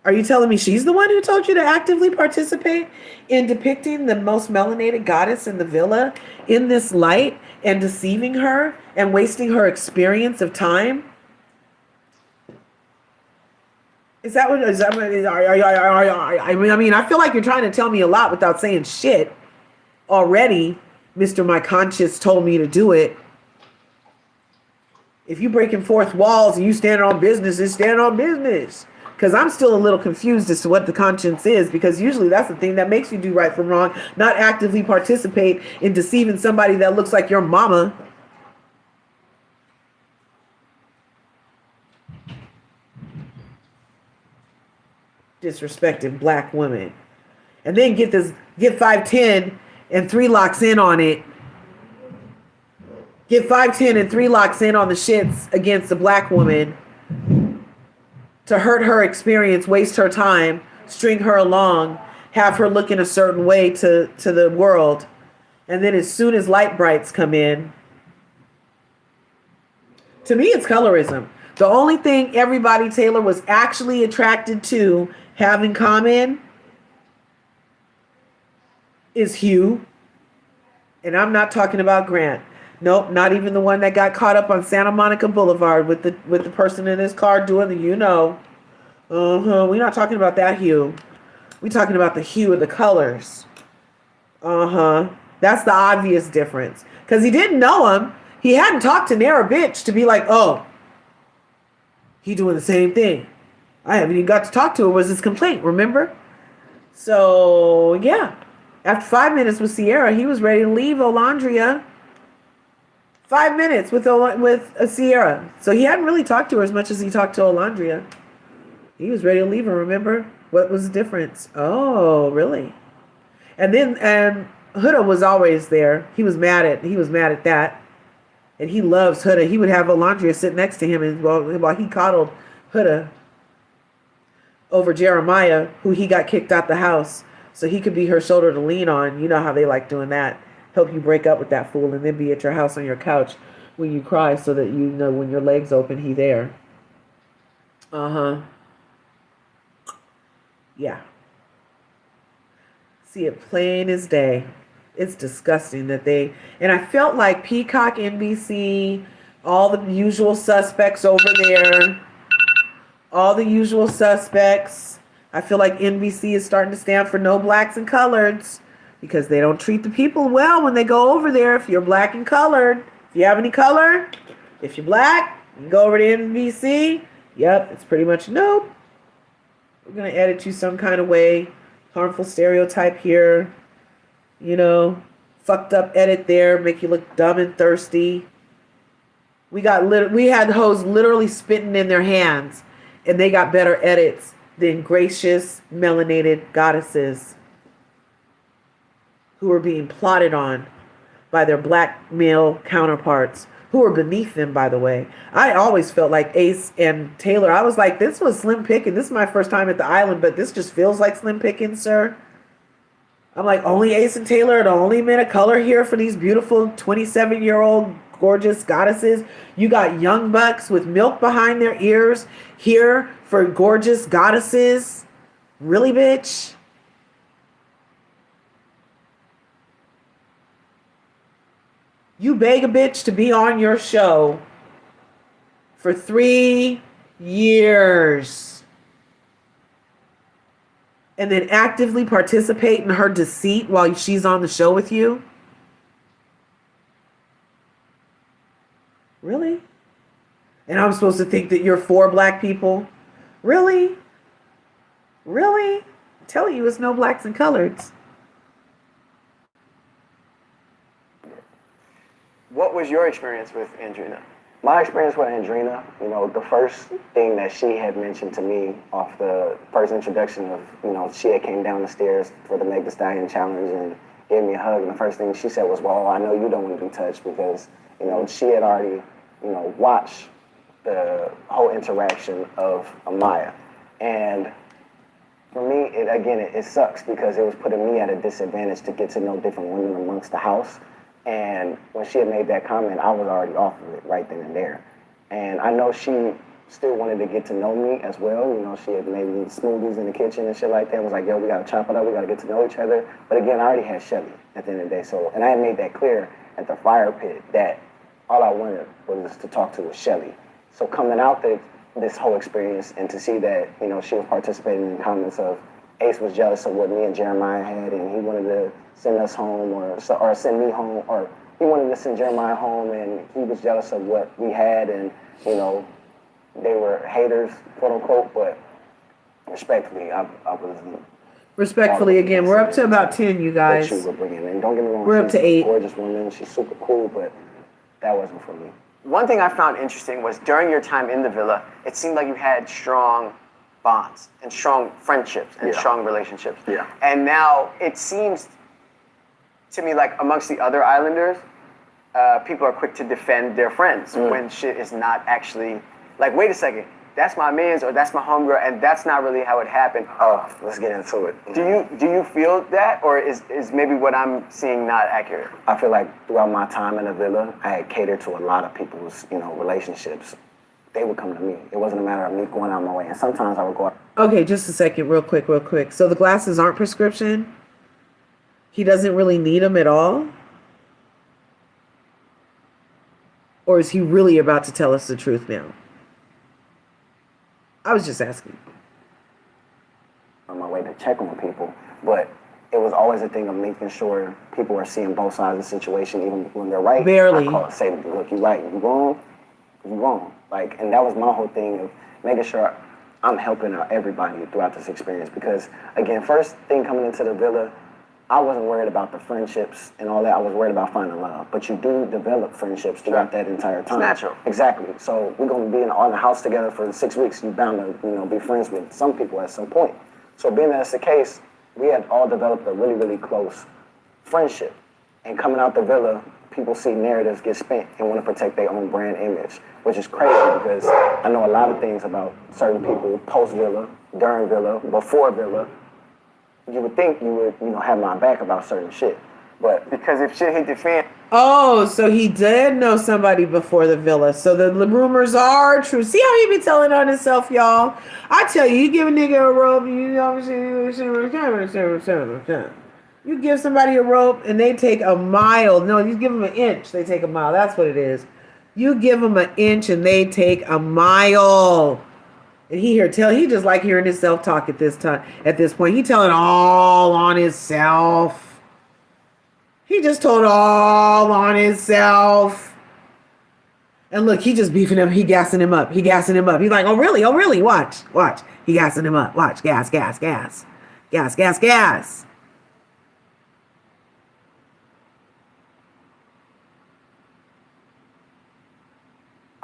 Are you telling me she's the one who told you to actively participate in depicting the most melanated goddess in the villa in this light and deceiving her and wasting her experience of time? Is that what, I mean, I feel like you're trying to tell me a lot without saying shit already. Mr. My Conscious told me to do it. If you breaking fourth walls and you stand on business, then stand on business. Because I'm still a little confused as to what the conscience is, because usually that's the thing that makes you do right from wrong, not actively participate in deceiving somebody that looks like your mama. Disrespecting black women. And then get 510 and 3 locks in on it. Get 510 and 3 locks in on the shits against a black woman to hurt her experience, waste her time, string her along, have her look in a certain way to the world. And then as soon as light brights come in, to me it's colorism. The only thing everybody Taylor was actually attracted to have in common is hue. And I'm not talking about Grant. Nope, not even the one that got caught up on Santa Monica Boulevard with the person in his car doing the We're not talking about that hue. We're talking about the hue of the colors. That's the obvious difference. Because he didn't know him. He hadn't talked to Nara bitch to be like, oh, he doing the same thing. I haven't even got to talk to her was his complaint, remember? So, yeah. After 5 minutes with Sierra, he was ready to leave Olandria. 5 minutes with a Sierra. So he hadn't really talked to her as much as he talked to Olandria. He was ready to leave her, remember? What was the difference? Oh, really? And then Huda was always there. He was mad at that. And he loves Huda. He would have Olandria sit next to him and while he coddled Huda over Jeremiah, who he got kicked out the house. So he could be her shoulder to lean on. You know how they like doing that. Help you break up with that fool and then be at your house on your couch when you cry so that you know when your legs open, he there. Yeah. See it plain as day. It's disgusting that and I felt like Peacock, NBC, all the usual suspects over there, all the usual suspects. I feel like NBC is starting to stand for no blacks and coloreds because they don't treat the people well when they go over there. If you're black and colored, if you have any color, if you're black, you can go over to NBC. Yep, it's pretty much nope. We're going to edit you some kind of way. Harmful stereotype here. You know, fucked up edit there. Make you look dumb and thirsty. We had hoes literally spitting in their hands. And they got better edits than gracious, melanated goddesses who were being plotted on by their black male counterparts who are beneath them, by the way. I always felt like Ace and Taylor. I was like, this was slim picking. This is my first time at the island, but this just feels like slim picking, sir. I'm like, only Ace and Taylor are the only men of color here for these beautiful 27-year-old gorgeous goddesses. You got young bucks with milk behind their ears here for gorgeous goddesses. Really, bitch? You beg a bitch to be on your show for 3 years and then actively participate in her deceit while she's on the show with you? Really? And I'm supposed to think that you're for black people? Really? Really? I'm telling you, it's no blacks and coloreds. What was your experience with Andrina? My experience with Andrina, you know, the first thing that she had mentioned to me off the first introduction of, you know, she had came down the stairs for the Meg Thee Stallion challenge and gave me a hug. And the first thing she said was, well, I know you don't want to be touched because, you know, she had already, you know, watched the whole interaction of Amaya. And for me, it sucks because it was putting me at a disadvantage to get to know different women amongst the house. And when she had made that comment, I was already off of it right then and there. And I know she still wanted to get to know me as well. You know, she had made me smoothies in the kitchen and shit like that. I was like, yo, we got to chop it up. We got to get to know each other. But again, I already had Shelly at the end of the day. So, and I had made that clear at the fire pit that all I wanted was to talk to was Shelly. So coming out this whole experience and to see that, you know, she was participating in comments of Ace was jealous of what me and Jeremiah had and he wanted to send us home or send me home, or he wanted to send Jeremiah home and he was jealous of what we had and, you know, they were haters, quote unquote, but respectfully, I was... Respectfully, again, we're up to about 10, you guys. That you were bringing in. Don't get me wrong, we're up to 8. She's a gorgeous woman, she's super cool, but that wasn't for me. One thing I found interesting was during your time in the villa, it seemed like you had strong bonds and strong friendships and strong relationships. Yeah. And now it seems to me like amongst the other islanders, people are quick to defend their friends when shit is not actually like, wait a second, that's my man's or that's my homegirl, and that's not really how it happened. Oh, let's get into it. Do you feel that, or is maybe what I'm seeing not accurate? I feel like throughout my time in the villa, I had catered to a lot of people's, you know, relationships. They would come to me. It wasn't a matter of me going out of my way, and sometimes I would go out. Okay, just a second, real quick. So the glasses aren't prescription? He doesn't really need them at all? Or is he really about to tell us the truth now? I was just asking. On my way to check on people, but it was always a thing of making sure people are seeing both sides of the situation, even when they're right. Barely. I call it, say, look, you're right, you're wrong, you're wrong. Like, and that was my whole thing of making sure I'm helping out everybody throughout this experience. Because again, first thing coming into the villa, I wasn't worried about the friendships and all that. I was worried about finding love. But you do develop friendships throughout that entire time. It's natural. Exactly. So we're going to be in the house together for 6 weeks. You're bound to, you know, be friends with some people at some point. So being that's the case, we had all developed a really, really close friendship. And coming out the villa, people see narratives get spent and want to protect their own brand image, which is crazy because I know a lot of things about certain people post-villa, during villa, before villa. You would think you would, you know, have my back about certain shit. But because if shit hit the fan... Oh, so he did know somebody before the villa. So the rumors are true. See how he be telling on himself, y'all? I tell you, you give a nigga a rope, you know, you give somebody a rope and they take a mile. No, you give them an inch, they take a mile. That's what it is. You give them an inch and they take a mile. And he just like hearing himself talk at this time. At this point, he telling all on himself. He just told all on himself. And look, he just beefing him. He gassing him up. He's like, oh really? Watch. He gassing him up. Watch, gas.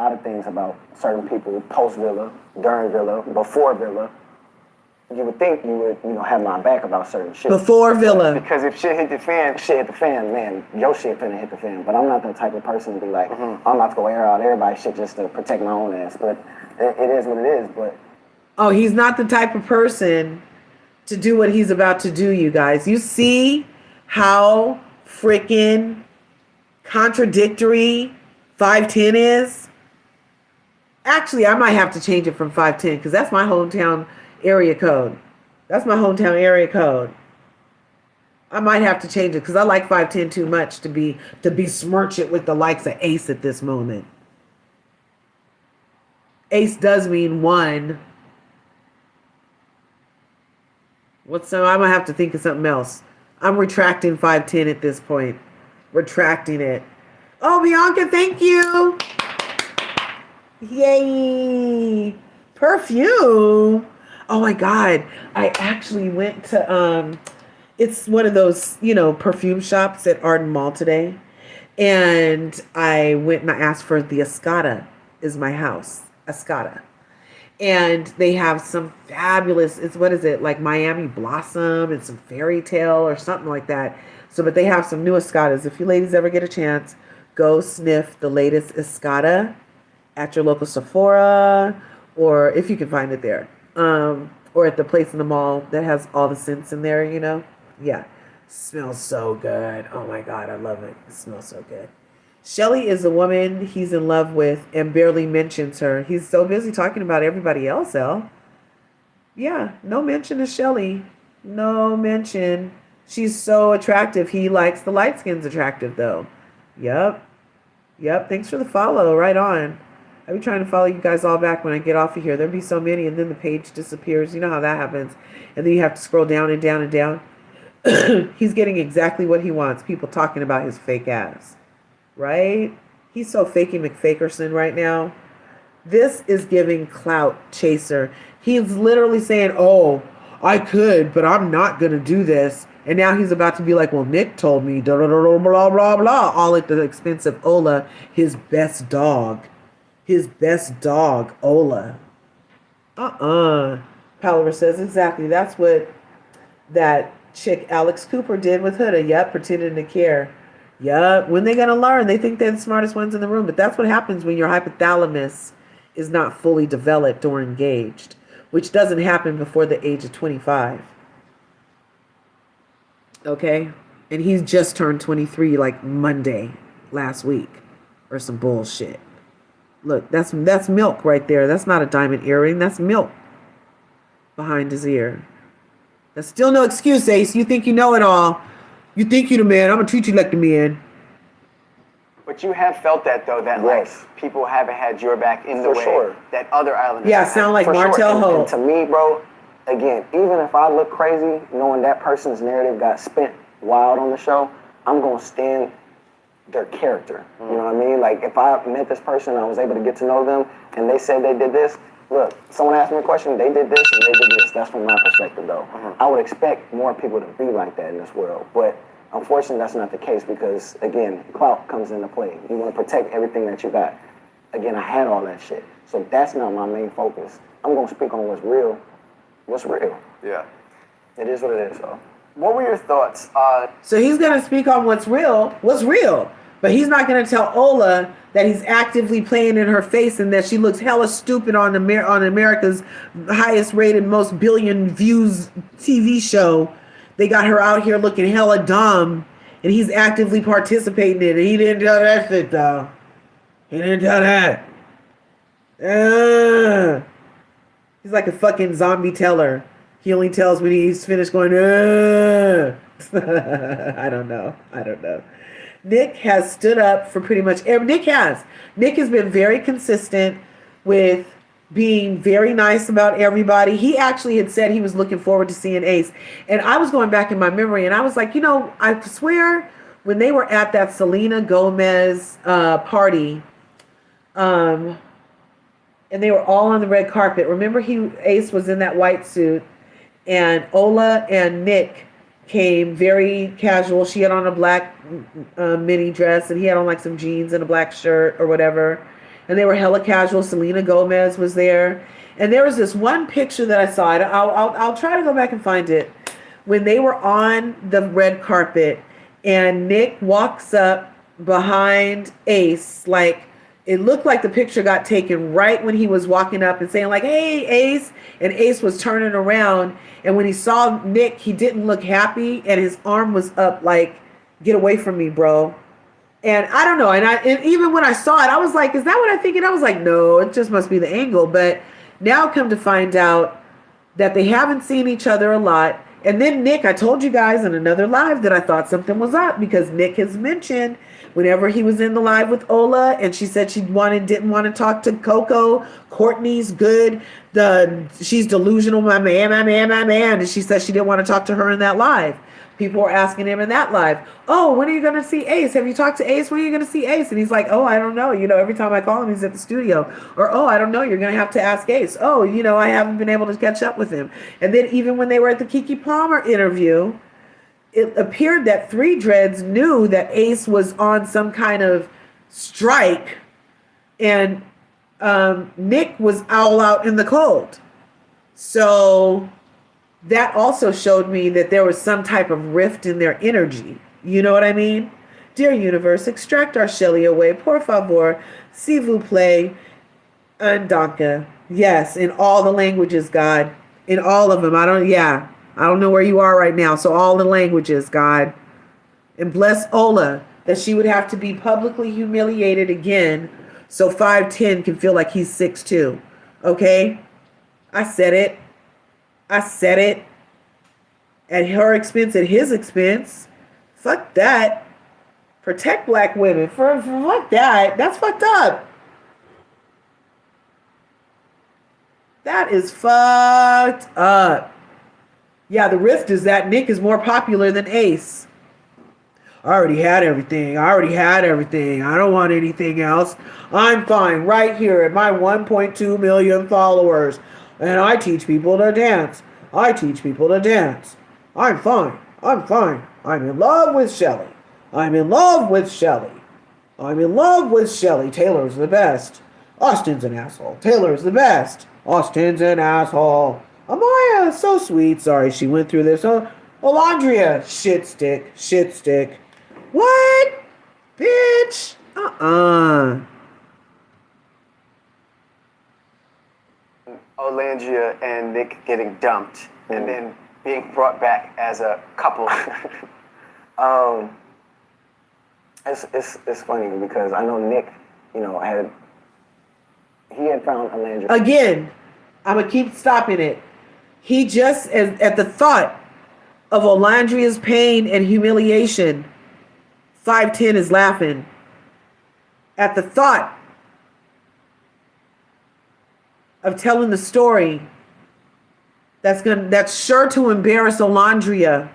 a lot of things about certain people post-villa, during villa, before villa. you would think you would, have my back about certain shit. Before Villa. Because if shit hit the fan, Man, your shit finna hit the fan. But I'm not the type of person to be like, I'm about to go air out everybody's shit just to protect my own ass. But it is what it is. But Oh, he's not the type of person to do what he's about to do, you guys. You see how freaking contradictory 510 is? Actually, I might have to change it from 510 because that's my hometown area code. That's my hometown area code. I might have to change it because I like 510 too much to besmirch it with the likes of Ace at this moment. Ace does mean one. I'm gonna have to think of something else. I'm retracting 510 at this point. Retracting it. Oh, Bianca, thank you. Yay. Perfume. Oh my God. I actually went to it's one of those, perfume shops at Arden Mall today. And I went and I asked for the Escada is my house. Escada. And they have some fabulous, like Miami Blossom and some Fairy Tale or something like that. But they have some new Escadas. If you ladies ever get a chance, go sniff the latest Escada at your local Sephora, or if you can find it there, or at the place in the mall that has all the scents in there, Yeah, smells so good. Oh my God, I love it. It smells so good. Shelly is the woman he's in love with and barely mentions her. He's so busy talking about everybody else, Elle. Yeah, no mention of Shelly. No mention. She's so attractive. He likes the light skins attractive, though. Yep. Thanks for the follow. Right on. I'll be trying to follow you guys all back when I get off of here. There'll be so many, and then the page disappears. You know how that happens. And then you have to scroll down and down and down. He's getting exactly what he wants. People talking about his fake ass. Right? He's so fakey McFakerson right now. This is giving clout chaser. He's literally saying, oh, I could, but I'm not going to do this. And now he's about to be like, well, Nick told me, blah, blah, blah, blah, blah, all at the expense of Ola, his best dog. His best dog, Ola. Palaver says, exactly. That's what that chick Alex Cooper did with Huda. Yep, pretending to care. Yep, when they gonna learn? They think they're the smartest ones in the room. But that's what happens when your hypothalamus is not fully developed or engaged, which doesn't happen before the age of 25. Okay? And he's just turned 23 like Monday last week or some bullshit. Look, that's milk right there. That's not a diamond earring. That's milk behind his ear. That's still no excuse, Ace. You think you know it all. You think you the man. I'm going to treat you like the man. But you have felt that, though, that like people haven't had your back in the way that other islanders Yeah, have. sound like For Martell sure. Holt. And to me, bro, again, even if I look crazy, knowing that person's narrative got spent wild on the show, I'm going to stand their character. You know what I mean? Like, if I met this person, I was able to get to know them, and they said they did this, look, someone asked me a question, they did this, and they did this. That's from my perspective, though. I would expect more people to be like that in this world, but unfortunately, that's not the case because, again, clout comes into play. You want to protect everything that you got. Again, I had all that shit, so that's not my main focus. I'm going to speak on what's real. What's real? Yeah. It is what it is, though. What were your thoughts? So he's going to speak on what's real, but he's not going to tell Ola that he's actively playing in her face and that she looks hella stupid on America's highest rated, most billion views TV show. They got her out here looking hella dumb, and he's actively participating in it. He didn't tell that shit, though. He didn't tell that. He's like a fucking zombie teller. He only tells when he's finished going, I don't know. Nick has stood up for pretty much Nick has been very consistent with being very nice about everybody. He actually had said he was looking forward to seeing Ace. And I was going back in my memory and I was like, I swear when they were at that Selena Gomez party, and they were all on the red carpet. Remember Ace was in that white suit and Ola and Nick came very casual. She had on a black mini dress and he had on like some jeans and a black shirt or whatever. And they were hella casual. Selena Gomez was there. And there was this one picture that I saw. I'll try to go back and find it. When they were on the red carpet, and Nick walks up behind Ace, like it looked like the picture got taken right when he was walking up and saying like, "Hey, Ace," and Ace was turning around, and when he saw Nick, he didn't look happy, and his arm was up like, "Get away from me, bro." And I don't know, and even when I saw it, I was like, "Is that what I'm thinking?" I was like, "No, it just must be the angle." But now come to find out that they haven't seen each other a lot. And then Nick, I told you guys in another live that I thought something was up because Nick has mentioned whenever he was in the live with Ola and she said didn't want to talk to Coco. Courtney's good. She's delusional, my man. And she said she didn't want to talk to her in that live. People were asking him in that live, "Oh, when are you going to see Ace? Have you talked to Ace? When are you going to see Ace?" And he's like, "Oh, I don't know. Every time I call him, he's at the studio." Or, "Oh, I don't know. You're going to have to ask Ace." "Oh, I haven't been able to catch up with him." And then even when they were at the Keke Palmer interview, it appeared that Three Dreads knew that Ace was on some kind of strike and Nick was all out in the cold. So that also showed me that there was some type of rift in their energy. You know what I mean? Dear universe, extract our Shelly away. Por favor, s'il vous plaît, Andanka. Yes, in all the languages, God. In all of them. I don't know where you are right now. So all the languages, God. And bless Ola that she would have to be publicly humiliated again so 5'10" can feel like he's 6'2". Okay? I said it. At her expense, at his expense. Fuck that. Protect black women. For fuck that. That's fucked up. That is fucked up. Yeah, the rift is that Nick is more popular than Ace. I already had everything. I don't want anything else. I'm fine right here at my 1.2 million followers. And I teach people to dance. I'm fine. I'm in love with Shelly. Taylor's the best. Austin's an asshole. Taylor's the best. Austin's an asshole. Amaya, so sweet. Sorry she went through this. Olandria, shit stick. What? Bitch. Olandria and Nick getting dumped and then being brought back as a couple. It's funny because I know Nick, had found Olandria. Again, I'm going to keep stopping it. He just, at the thought of Olandria's pain and humiliation, 5'10" is laughing. At the thought of telling the story that's sure to embarrass Olandria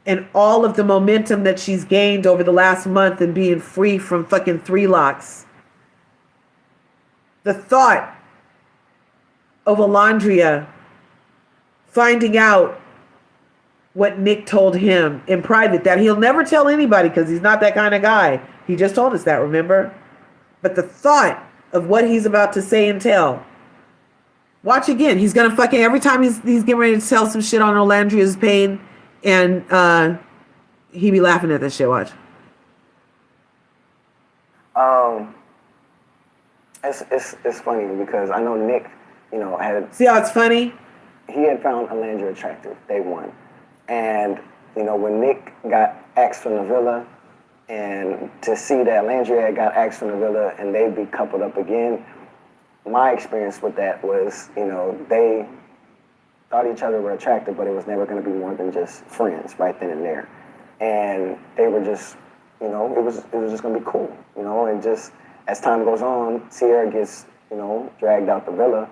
and all of the momentum that she's gained over the last month and being free from fucking 3 locks. The thought of Olandria finding out what Nick told him in private that he'll never tell anybody because he's not that kind of guy. He just told us that, remember? But the thought of what he's about to say and tell. Watch again. He's going to fucking, every time he's getting ready to tell some shit on Olandria's pain and he be laughing at this shit. Watch. It's funny because I know Nick, had... See how it's funny? He had found Olandria attractive, day one. And, when Nick got axed from the villa, and to see that Olandria had got axed from the villa and they'd be coupled up again, my experience with that was, they thought each other were attractive, but it was never going to be more than just friends right then and there. And they were just, it was just going to be cool, and just as time goes on, Sierra gets, dragged out the villa.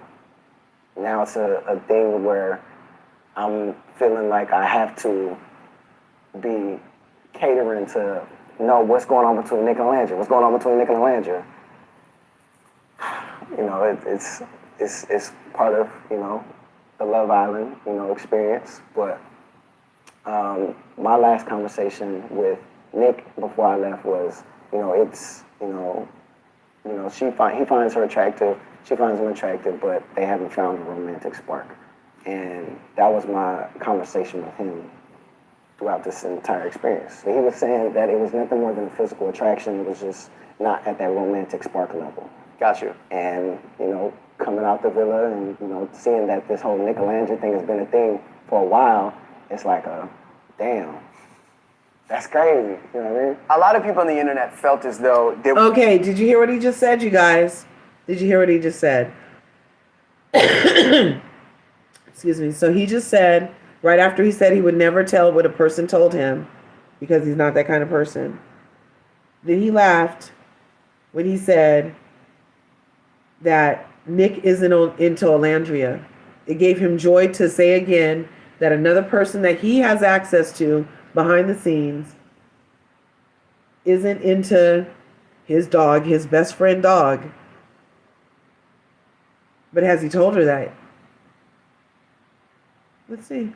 Now it's a thing where I'm feeling like I have to be catering to know what's going on between Nick and Olandria. It's part of, the Love Island, experience. But my last conversation with Nick before I left was, he finds her attractive. she finds him attractive, but they haven't found a romantic spark. And that was my conversation with him throughout this entire experience. He was saying that it was nothing more than a physical attraction. It was just not at that romantic spark level. Got you. And, you know, coming out the villa and, you know, seeing that this whole nicolandria thing has been a thing for a while, it's like, damn, that's crazy. You know what I mean? A lot of people on the internet felt as though they Okay, did you hear what he just said, you guys? Did you hear what he just said? Excuse me. So he just said, right after he said he would never tell what a person told him because he's not that kind of person. Then he laughed when he said that Nick isn't into Olandria. It gave him joy to say again that another person that he has access to behind the scenes isn't into his dog, his best friend dog. But has he told her that? Let's see.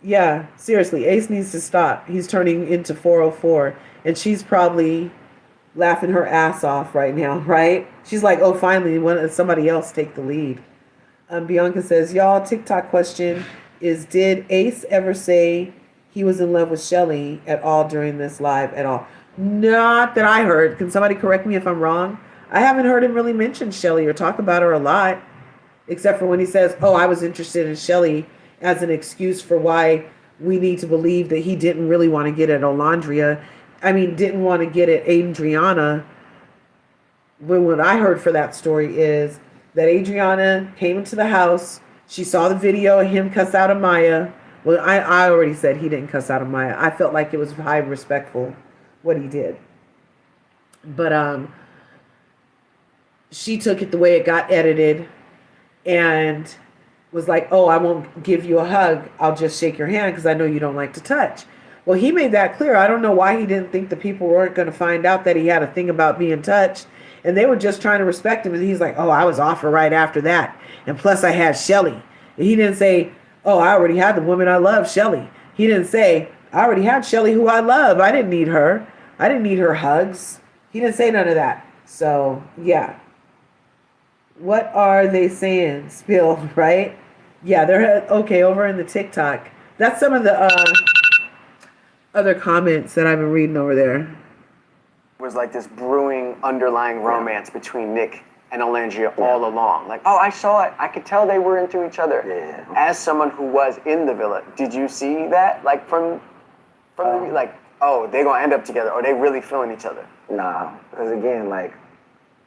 Yeah, seriously, Ace needs to stop. He's turning into 404, and she's probably laughing her ass off right now, right? She's like, oh, finally, somebody else take the lead. Bianca says, y'all, TikTok question is, did Ace ever say he was in love with Shelly at all during this live at all? Not that I heard. Can somebody correct me if I'm wrong? I haven't heard him really mention Shelly or talk about her a lot, except for when he says, oh, I was interested in Shelly as an excuse for why we need to believe that he didn't really want to get at Olandria. I mean, didn't want to get at Adriana. When what I heard for that story is that Adriana came into the house. She saw the video of him cuss out Amaya. Well, I already said he didn't cuss out Amaya. I felt like it was high respectful what he did. But she took it the way it got edited and was like, oh, I won't give you a hug. I'll just shake your hand because I know you don't like to touch. Well, he made that clear. I don't know why he didn't think the people weren't going to find out that he had a thing about being touched. And they were just trying to respect him. And he's like, oh, I was off her right after that. And plus I had Shelly. And he didn't say, oh, I already had the woman I love, Shelly. He didn't say, I already had Shelly who I love. I didn't need her. I didn't need her hugs. He didn't say none of that. So, yeah. What are they saying? Spill, right? Yeah, they're okay over in the TikTok. That's some of the other comments that I've been reading over there. was like this brewing underlying romance between Nick and Olandria all along. Like, oh, I saw it. I could tell they were into each other. Yeah. As someone who was in the villa, did you see that? Like from the, like, oh, they're gonna end up together, or they really feeling each other? Nah, because again, like,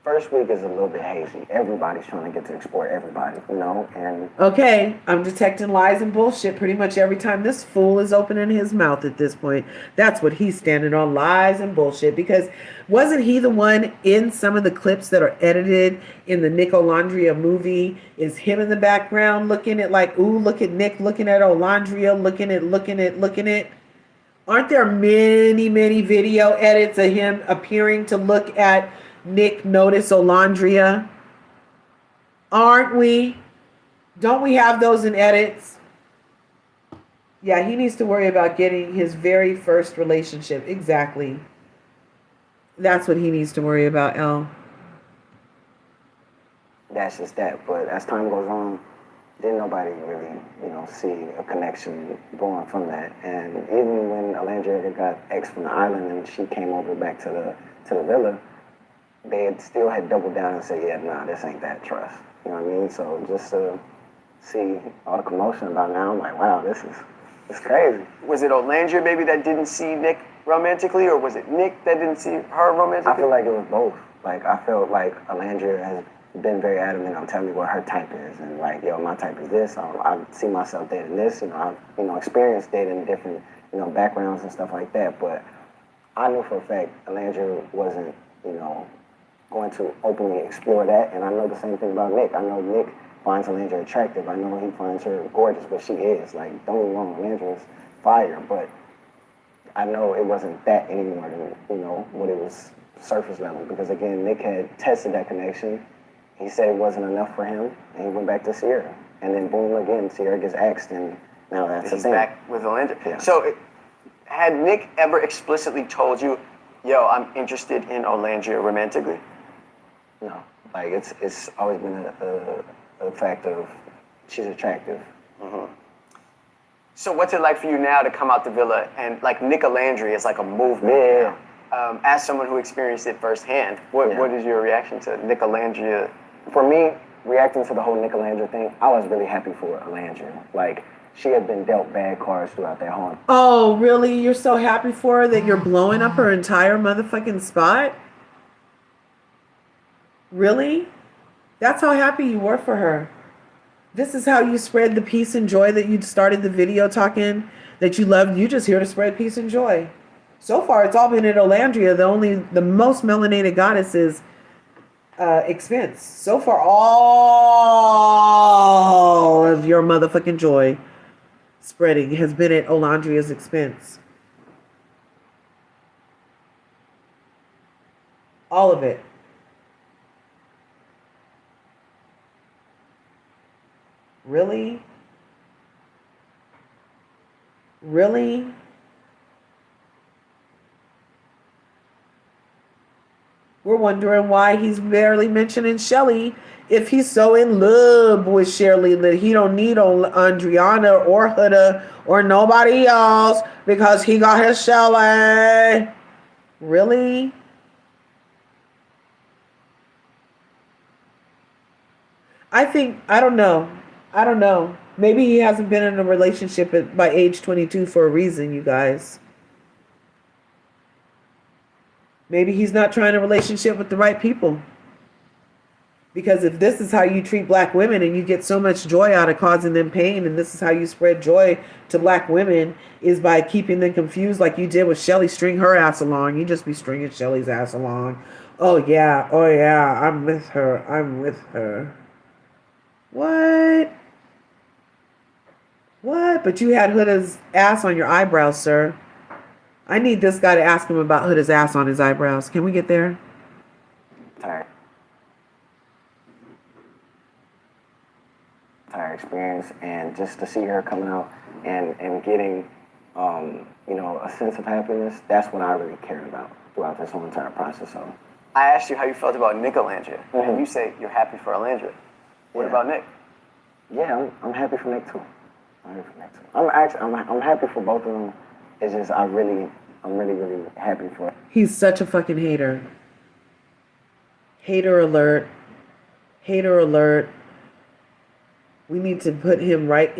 first week is a little bit hazy. Everybody's trying to get to explore everybody, you know, and Okay, I'm detecting lies and bullshit pretty much every time this fool is opening his mouth at this point. That's what he's standing on, lies and bullshit. Because wasn't he the one in some of the clips that are edited in the Nick Olandria movie? Is him in the background looking at like, ooh, look at Nick, looking at Olandria, looking at. Aren't there many, many video edits of him appearing to look at Nick notice Olandria? Aren't we? Don't we have those in edits? Yeah, he needs to worry about getting his very first relationship. Exactly. That's what he needs to worry about, L. that's just that. But as time goes on, didn't nobody really, you know, see a connection born from that. And even when Alandria got X from the island and she came over back to the villa, they still had doubled down and said, yeah, nah, this ain't that trust. You know what I mean? So just to see all the commotion about now, I'm like, wow, it's crazy. Was it Olandria maybe that didn't see Nick romantically, or was it Nick that didn't see her romantically? I feel like it was both. Like, I felt like Alandria has been very adamant on telling me what her type is, and like, yo, my type is this. I see myself dating this. You know, I've experienced dating different, backgrounds and stuff like that. But I knew for a fact Alandria wasn't, going to openly explore that. And I know the same thing about Nick. I know Nick finds Alandria attractive. I know he finds her gorgeous, but she is. Like, don't get me wrong, Alandria's fire, but I know it wasn't that anymore than, what it was surface level. Because again, Nick had tested that connection. He said it wasn't enough for him, and he went back to Sierra. And then boom, again, Sierra gets axed, and now that's the He's thing. back with Olandria. Yeah. So, had Nick ever explicitly told you, yo, I'm interested in Olandria romantically? No, like it's always been a fact of she's attractive. So what's it like for you now to come out the villa and like nicolandria is like a movement? Yeah. As someone who experienced it firsthand, what is your reaction to nicolandria? For me, reacting to the whole nicolandria thing, I was really happy for Alandria. Like, she had been dealt bad cards throughout that whole. Oh, really? You're so happy for her that you're blowing up her entire motherfucking spot? Really? That's how happy you were for her. This is how you spread the peace and joy that you started the video talking that you loved. You just here to spread peace and joy. So far, it's all been at Olandria. The most melanated goddess is expense. So far, all of your motherfucking joy spreading has been at Olandria's expense. All of it. Really? Really? We're wondering why he's barely mentioning Shelly if he's so in love with Shirley that he don't need Andriana or Huda or nobody else because he got his Shelly. Really? I don't know. Maybe he hasn't been in a relationship by age 22 for a reason, you guys. Maybe he's not trying a relationship with the right people. Because if this is how you treat black women and you get so much joy out of causing them pain, and this is how you spread joy to black women is by keeping them confused like you did with Shelly, string her ass along. You just be stringing Shelly's ass along. Oh yeah, I'm with her. What? But you had Huda's ass on your eyebrows, sir. I need this guy to ask him about Huda's ass on his eyebrows. Can we get there? Entire experience, and just to see her coming out and getting a sense of happiness, that's what I really cared about throughout this whole entire process. So I asked you how you felt about nicolandria, and you say you're happy for Alandria. What about Nick? Yeah, I'm happy for Nick too. I'm happy for both of them. It's just I'm really happy for it. He's such a fucking hater. Hater alert. Hater alert. We need to put him right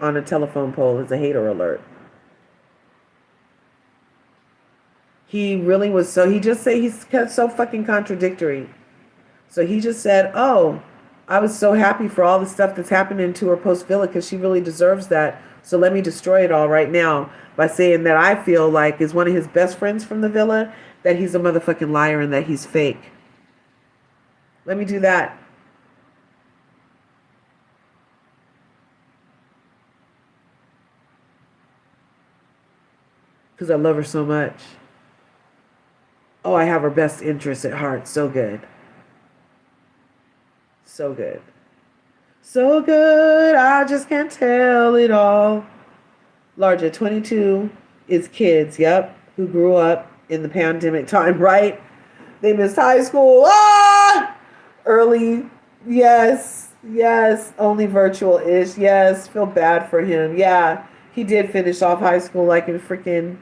on a telephone pole as a hater alert. He really was he just said he's so fucking contradictory. So he just said, oh, I was so happy for all the stuff that's happening to her post-villa because she really deserves that. So let me destroy it all right now by saying that I feel like is one of his best friends from the villa, that he's a motherfucking liar and that he's fake. Let me do that. Because I love her so much. Oh, I have her best interests at heart. So good. So good. So good. I just can't tell it all. LRGA 22 is kids, yep, who grew up in the pandemic time, right? They missed high school. Ah! Early. Yes. Only virtual-ish. Yes. Feel bad for him. Yeah. He did finish off high school like in freaking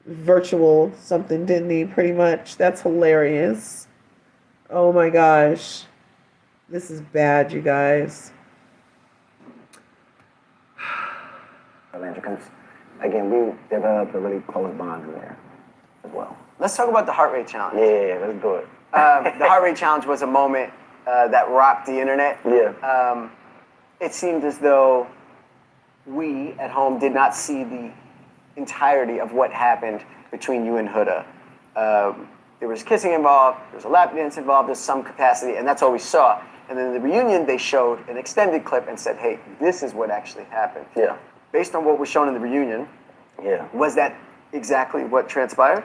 virtual something, didn't he? Pretty much. That's hilarious. Oh my gosh. This is bad, you guys. Because, again, we developed a really close bond in there as well. Let's talk about the heart rate challenge. Yeah, let's do it. The heart rate challenge was a moment that rocked the internet. Yeah. It seemed as though we at home did not see the entirety of what happened between you and Huda. There was kissing involved, there was a lap dance involved, there's some capacity, and that's all we saw. And then in the reunion, they showed an extended clip and said, hey, this is what actually happened. Yeah. Based on what was shown in the reunion, was that exactly what transpired?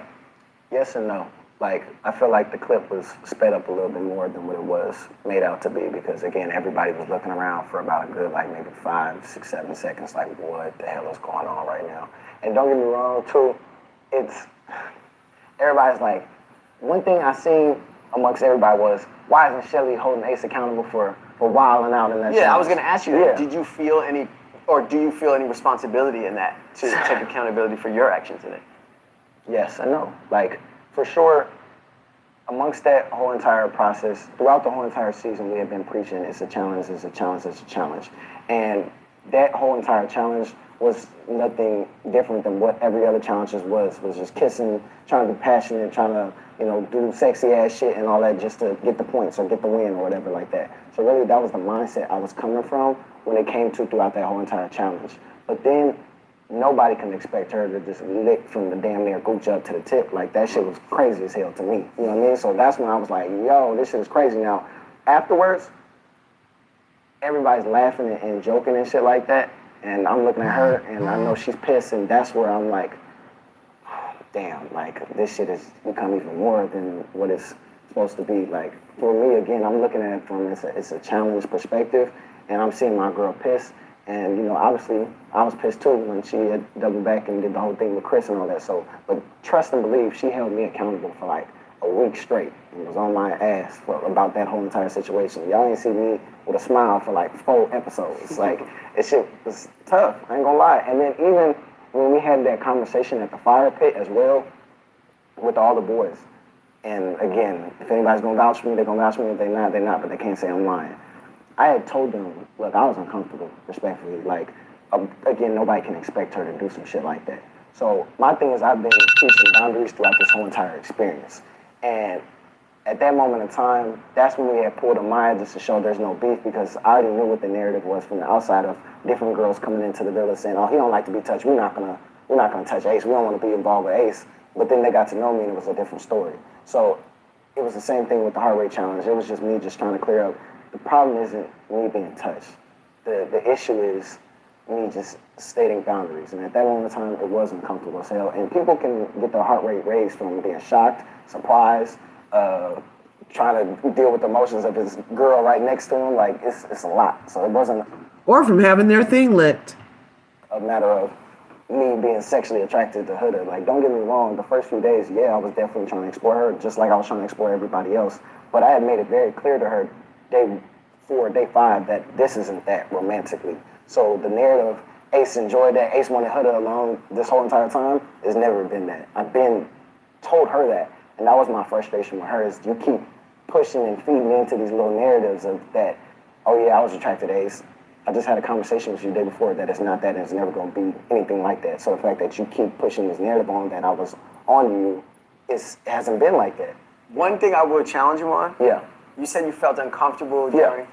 Yes and no. Like, I feel like the clip was sped up a little bit more than what it was made out to be because, again, everybody was looking around for about a good, like, maybe 5, 6, 7 seconds, like, what the hell is going on right now? And don't get me wrong, too, everybody's like, one thing I seen amongst everybody was, why isn't Shelly holding Ace accountable for wilding out in that Yeah, I challenge? was going to ask you that. Did you feel any, or do you feel any responsibility in that to take accountability for your actions in it? Yes and no. Like, for sure, amongst that whole entire process, throughout the whole entire season, we have been preaching it's a challenge, it's a challenge, it's a challenge. And that whole entire challenge was nothing different than what every other challenges was just kissing, trying to be passionate, trying to, do sexy ass shit and all that just to get the points or get the win or whatever like that. So really that was the mindset I was coming from when it came to throughout that whole entire challenge. But then nobody can expect her to just lick from the damn near gooch up to the tip. Like, that shit was crazy as hell to me. You know what I mean? So that's when I was like, yo, this shit is crazy. Now, afterwards, everybody's laughing and joking and shit like that. And I'm looking at her, and I know she's pissed, and that's where I'm like, damn, like, this shit has become even more than what it's supposed to be. Like, for me, again, I'm looking at it from it's a challenge perspective, and I'm seeing my girl pissed. And, obviously, I was pissed too when she had doubled back and did the whole thing with Chris and all that. So, but trust and believe, she held me accountable for like a week straight and was on my ass about that whole entire situation. Y'all ain't see me with a smile for like 4 episodes. Like, it shit was tough, I ain't gonna lie. And then even when we had that conversation at the fire pit as well with all the boys, and again, if anybody's gonna vouch for me, they're gonna vouch for me. If they're not, but they can't say I'm lying. I had told them, look, I was uncomfortable, respectfully. Like, again, nobody can expect her to do some shit like that. So my thing is I've been teaching boundaries throughout this whole entire experience. And at that moment in time, that's when we had pulled a Maya just to show there's no beef, because I already knew what the narrative was from the outside of different girls coming into the villa saying, oh, he don't like to be touched. We're not gonna touch Ace. We don't want to be involved with Ace. But then they got to know me and it was a different story. So it was the same thing with the heart rate challenge. It was just me just trying to clear up. The problem isn't me being touched. The issue is me just stating boundaries. And at that moment in time, it was uncomfortable as hell. And people can get their heart rate raised from being shocked, surprised, trying to deal with the emotions of his girl right next to him. Like, it's a lot. So it wasn't Or from having their thing licked. a matter of me being sexually attracted to Huda. Like, don't get me wrong, the first few days, yeah, I was definitely trying to explore her, just like I was trying to explore everybody else. But I had made it very clear to her day 4, day 5, that this isn't that romantically. So the narrative, Ace enjoyed that, Ace wanted Huda alone this whole entire time, has never been that. I've been told her that, and that was my frustration with her, is you keep pushing and feeding into these little narratives of that, oh yeah, I was attracted to Ace. I just had a conversation with you the day before that it's not that and it's never going to be anything like that. So the fact that you keep pushing this narrative on that I was on you, it hasn't been like that. One thing I would challenge you on. Yeah. You said you felt uncomfortable Yeah. during.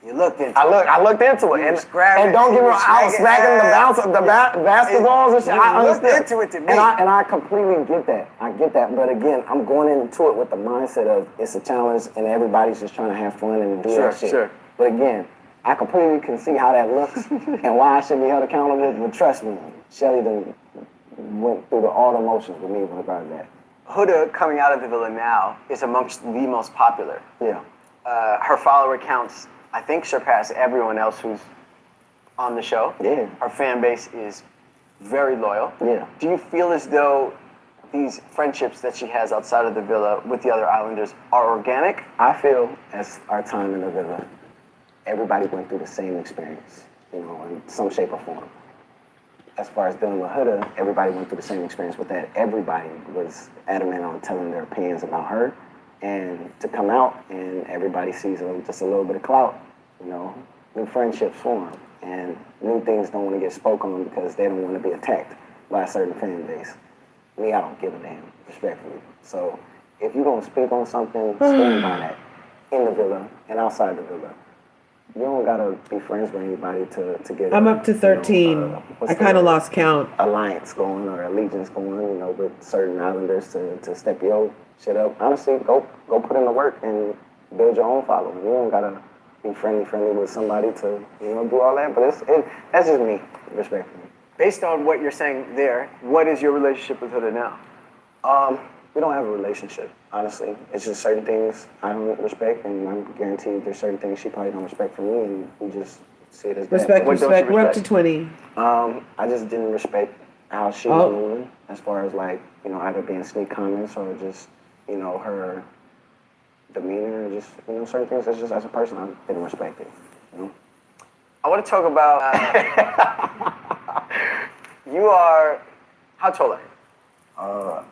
You looked into it. I looked into it, and don't get me wrong, I was smacking the basketballs and shit. I looked understood. into it to me. And I completely get that. I get that. But again, I'm going into it with the mindset of it's a challenge and everybody's just trying to have fun and do that shit. Sure. But again, I completely can see how that looks and why I should be held accountable. But trust me, Shelly done went through all the emotions with me with regard to that. Huda coming out of the villa now is amongst the most popular. Yeah. Her follower counts, I think, surpass everyone else who's on the show. Yeah. Her fan base is very loyal. Yeah. Do you feel as though these friendships that she has outside of the villa with the other islanders are organic? I feel as our time in the villa, everybody went through the same experience, in some shape or form. As far as dealing with Huda, everybody went through the same experience with that. Everybody was adamant on telling their opinions about her. And to come out and everybody sees just a little bit of clout, new friendships form. And new things don't want to get spoken on because they don't want to be attacked by a certain fan base. Me, I don't give a damn, respectfully. So if you're going to speak on something, stand by that. In the villa and outside the villa. You don't gotta be friends with anybody to get. I'm up to 13. I kind of lost count. Alliance going or allegiance going, with certain islanders to step your shit up. Honestly, go put in the work and build your own following. You don't gotta be friendly with somebody to do all that. But that's just me, respectfully. Based on what you're saying there, what is your relationship with Huda now? We don't have a relationship, honestly. It's just certain things I don't respect, and I'm guaranteed there's certain things she probably don't respect from me, and we just see it as Respect. What We're up to 20. I just didn't respect how she was moving, as far as either being sneak comments or just, her demeanor, and just certain things. That's just as a person, I didn't respect it. I want to talk about. You are. How tall are you?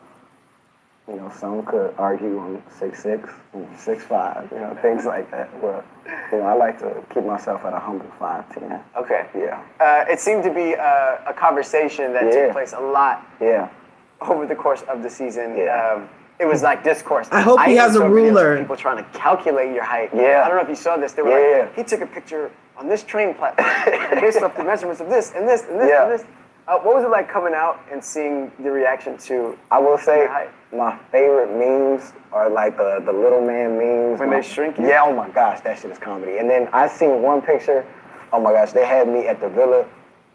Some could argue I'm 6'6", 6'5", things like that. But I like to keep myself at a humble 5'10". Okay. Yeah. It seemed to be a conversation that took place a lot. Yeah. Over the course of the season. Yeah. It was like discourse. I hope he even has a saw videos of ruler. People trying to calculate your height. Yeah. I don't know if you saw this. They were like, he took a picture on this train platform and based off the measurements of this and this and this and this. What was it like coming out and seeing the reaction to? I will say your height? my favorite memes are like the little man memes. When they shrink you? Yeah, oh my gosh, that shit is comedy. And then I seen one picture, oh my gosh, they had me at the villa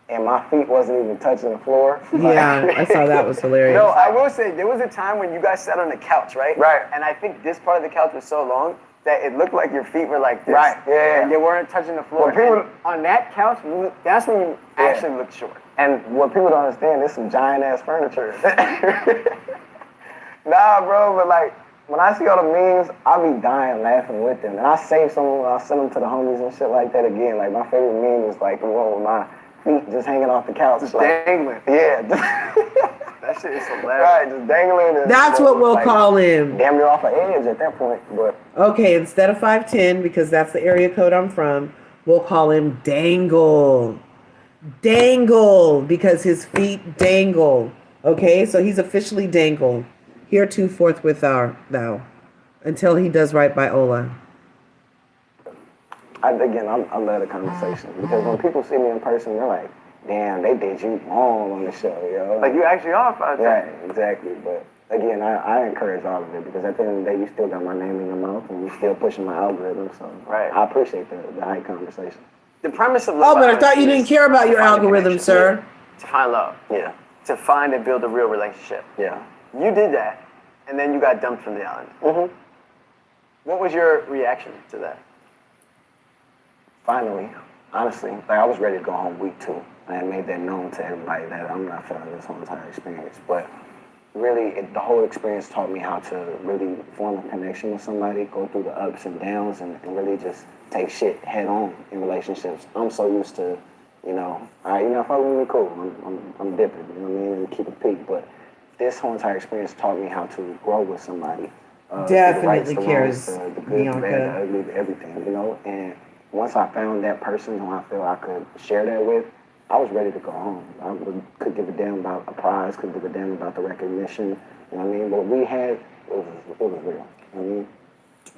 and my feet wasn't even touching the floor. Yeah, I saw that was hilarious. No, I will say, there was a time when you guys sat on the couch, right? Right. And I think this part of the couch was so long that it looked like your feet were like this. Right, yeah. And they weren't touching the floor. Well, people- And on that couch, that's when you actually looked short. And what people don't understand, there's some giant ass furniture. Nah, bro, but like when I see all the memes, I be dying laughing with them. And I save some of them, I'll send them to the homies and shit like that again. Like my favorite meme is like the one with my feet just hanging off the couch. Just like, dangling. Yeah. That shit is hilarious. Right, just dangling. And, That's what we'll call him. Damn near off an edge at that point, but. Okay, instead of 5'10", because that's the area code I'm from, we'll call him Dangle. Dangle, because his feet dangle. Okay, so he's officially Dangle. Hereto forthwith thou, until he does right by Ola. I love the conversation because when people see me in person, they're like, damn, they did you wrong on the show, yo. Like you actually are 5'10". Right, exactly. But again, I encourage all of it because at the end of the day, you still got my name in your mouth and you're still pushing my algorithm. So Right. I appreciate the high conversation. The premise of Oh, Love but I Island thought you is didn't care about your to find a algorithm, connection. sir. To find love. Yeah, To find and build a real relationship. yeah. You did that, and then you got dumped from the island. Mm-hmm. What was your reaction to that? Finally, honestly, like I was ready to go home week 2. And I made that known to everybody that I'm not feeling this whole entire experience. But really, the whole experience taught me how to really form a connection with somebody, go through the ups and downs, and really just take shit head on in relationships. I'm so used to, all right, fuck with me, cool. I'm dipping, you know what I mean, and keep it peak. But this whole entire experience taught me how to grow with somebody. Definitely the cares, the good, Bianca. the bad, the ugly, everything, And once I found that person who I feel I could share that with, I was ready to go home. I could give a damn about a prize, could give a damn about the recognition, you know what I mean? What we had, it was real, you know what I mean?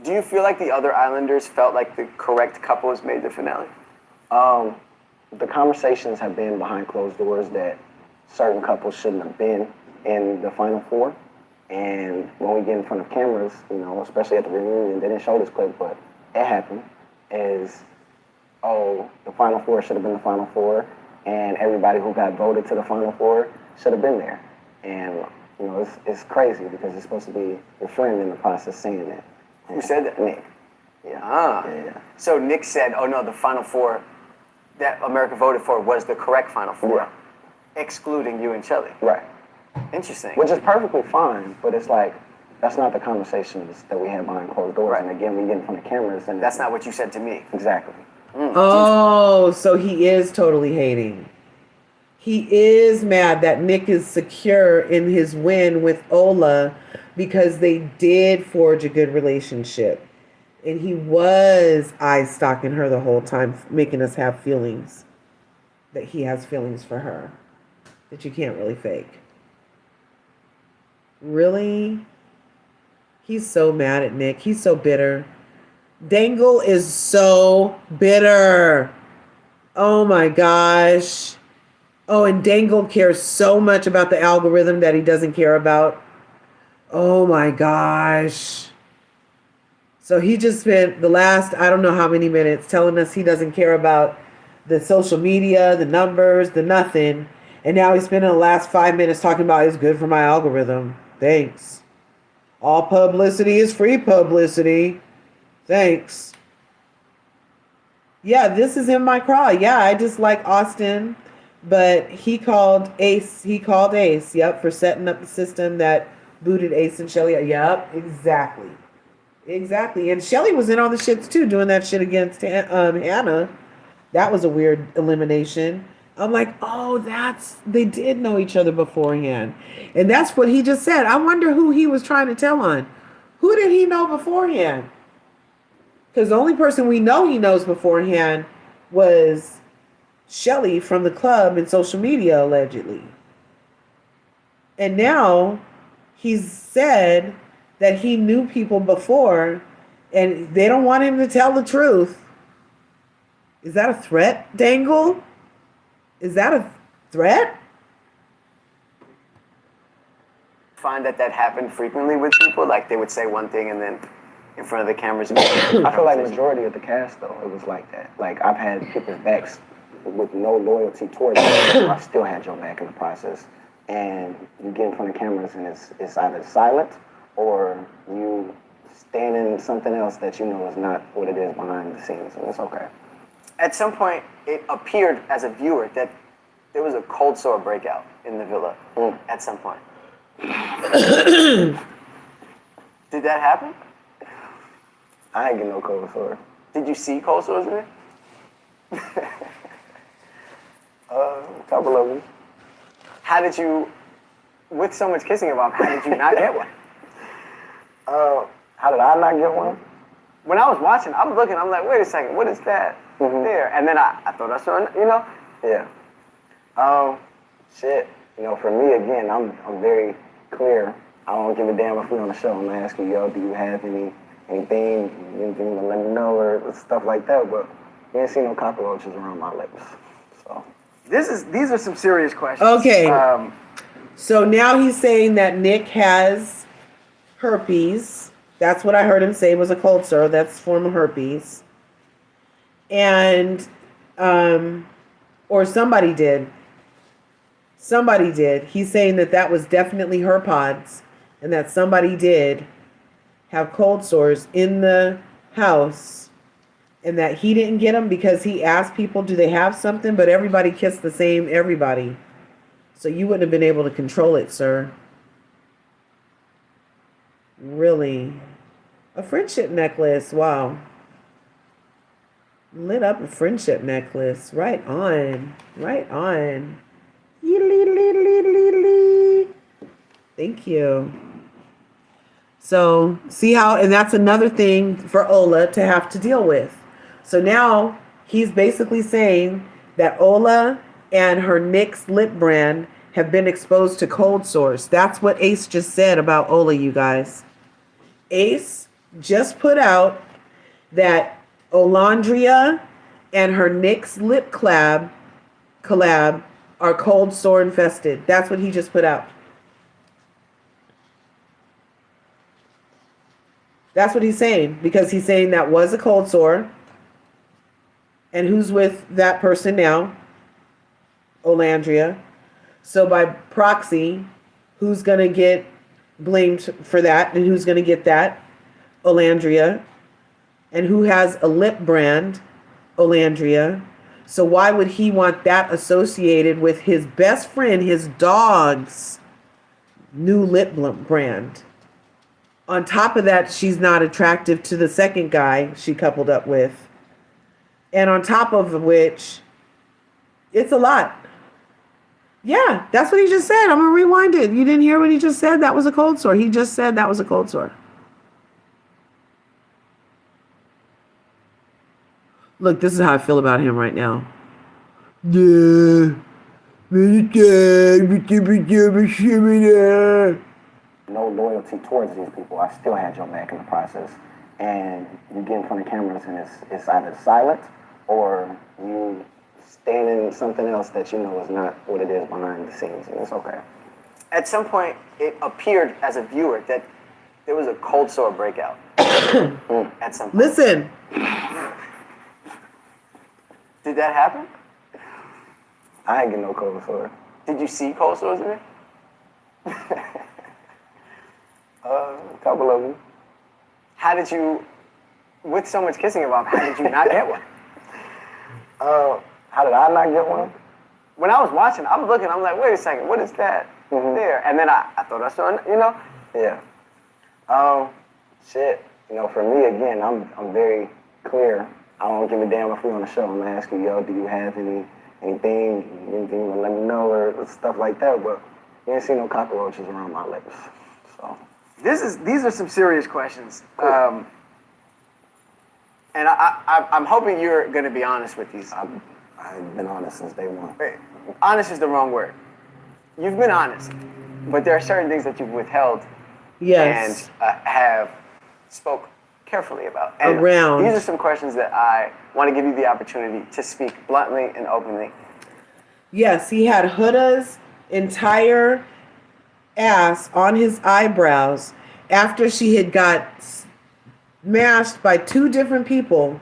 Do you feel like the other Islanders felt like the correct couples made the finale? The conversations have been behind closed doors that certain couples shouldn't have been in the Final Four. And when we get in front of cameras, especially at the reunion, they didn't show this clip, but it happened, is, the Final Four should have been the Final Four, and everybody who got voted to the Final Four should have been there. And, it's crazy because it's supposed to be your friend in the process saying that. Who said that? Nick. Yeah. So Nick said, oh no, the Final Four that America voted for was the correct Final Four, Yeah. excluding you and Shelly. Right. Interesting. Which is perfectly fine, but it's like, that's not the conversations that we had behind closed doors. Right. And again, we get in front of cameras and That's not what you said to me. Exactly. Oh, so he is totally hating. He is mad that Nick is secure in his win with Ola because they did forge a good relationship. And he was eye-stalking her the whole time, making us have feelings. That he has feelings for her. That you can't really fake. Really? He's so mad at Nick. He's so bitter. Dangle is so bitter. Oh my gosh. Oh, and Dangle cares so much about the algorithm that he doesn't care about. Oh my gosh. So he just spent the last, I don't know how many minutes telling us he doesn't care about the social media, the numbers, the nothing. And now he's spending the last 5 minutes talking about it's good for my algorithm. Thanks. All publicity is free publicity. Thanks. Yeah, this is in my craw. Yeah, I just like Austin, but he called Ace. Yep, for setting up the system that booted Ace and Shelly. Yep, exactly. Exactly. And Shelly was in on the shits too, doing that shit against Hannah. That was a weird elimination. I'm like, oh, they did know each other beforehand. And that's what he just said. I wonder who he was trying to tell on. Who did he know beforehand? Because the only person we know he knows beforehand was Shelly from the club and social media, allegedly. And now he's said that he knew people before and they don't want him to tell the truth. Is that a threat, Dangle? Is that a threat? Find that happened frequently with people. Like they would say one thing and then in front of the cameras. I feel like the majority of the cast, though, it was like that. Like, I've had people's backs with no loyalty towards me. I still had your back in the process. And you get in front of cameras and it's either silent or you stand in something else that you know is not what it is behind the scenes. And it's okay. At some point, it appeared as a viewer that there was a cold sore breakout in the villa at some point. Did that happen? I ain't get no cold sore. Did you see cold sores in it? A couple of them. How did you, with so much kissing involved, how did you not get one? How did I not get one? When I was watching, I'm looking, I'm like, wait a second, what is that there? And then I thought I saw, Yeah. Shit. You know, for me, again, I'm very clear. I don't give a damn if we're on the show. I'm gonna ask you, yo, do you have anything you to let me know or stuff like that? But you ain't seen no cockroaches around my lips. So these are some serious questions. Okay. So now he's saying that Nick has herpes. That's what I heard him say was a cold sore. That's a form of herpes. And, or somebody did. Somebody did. He's saying that was definitely herpods and that somebody did have cold sores in the house and that he didn't get them because he asked people, do they have something? But everybody kissed the same everybody. So you wouldn't have been able to control it, sir. Really? A friendship necklace. Wow. Lit up a friendship necklace. Right on. Right on. Thank you. So see how, and that's another thing for Ola to have to deal with. So now he's basically saying that Ola and her NYX lip brand have been exposed to cold sores. That's what Ace just said about Ola, you guys. Ace just put out that Olandria and her NYX lip collab are cold sore infested. That's what he just put out. That's what he's saying, because he's saying that was a cold sore. And who's with that person now? Olandria. So by proxy, who's going to get blamed for that? And who's going to get that? Olandria. And who has a lip brand? Olandria. So why would he want that associated with his best friend, his dog's new lip brand? On top of that, she's not attractive to the second guy she coupled up with. And on top of which, it's a lot. Yeah, that's what he just said. I'm going to rewind it. You didn't hear what he just said? That was a cold sore. He just said that was a cold sore. Look, this is how I feel about him right now. Yeah. No loyalty towards these people. I still had your back in the process. And you get in front of cameras and it's either silent or you stand in something else that you know is not what it is behind the scenes. And it's okay. At some point, it appeared as a viewer that there was a cold sore breakout. At some point. Listen. Did that happen? I ain't get no cold sore. Did you see cold sores in it? A couple of them. How did you, with so much kissing involved, how did you not get one? How did I not get one? When I was watching, I'm looking, I'm like, wait a second, what is that there? And then I thought I saw, Yeah. Shit. You know, for me, again, I'm very clear. I don't give a damn if we're on the show. I'm gonna ask you, yo, do you have anything you wanna let me know or stuff like that? But you ain't seen no cockroaches around my lips. So These are some serious questions. And I'm hoping you're going to be honest with these. I've been honest since day one. Honest is the wrong word. You've been honest, but there are certain things that you've withheld Yes. and have spoke carefully about. And Around. These are some questions that I want to give you the opportunity to speak bluntly and openly. Yes, he had Huda's entire ass on his eyebrows after she had got smashed by 2 different people.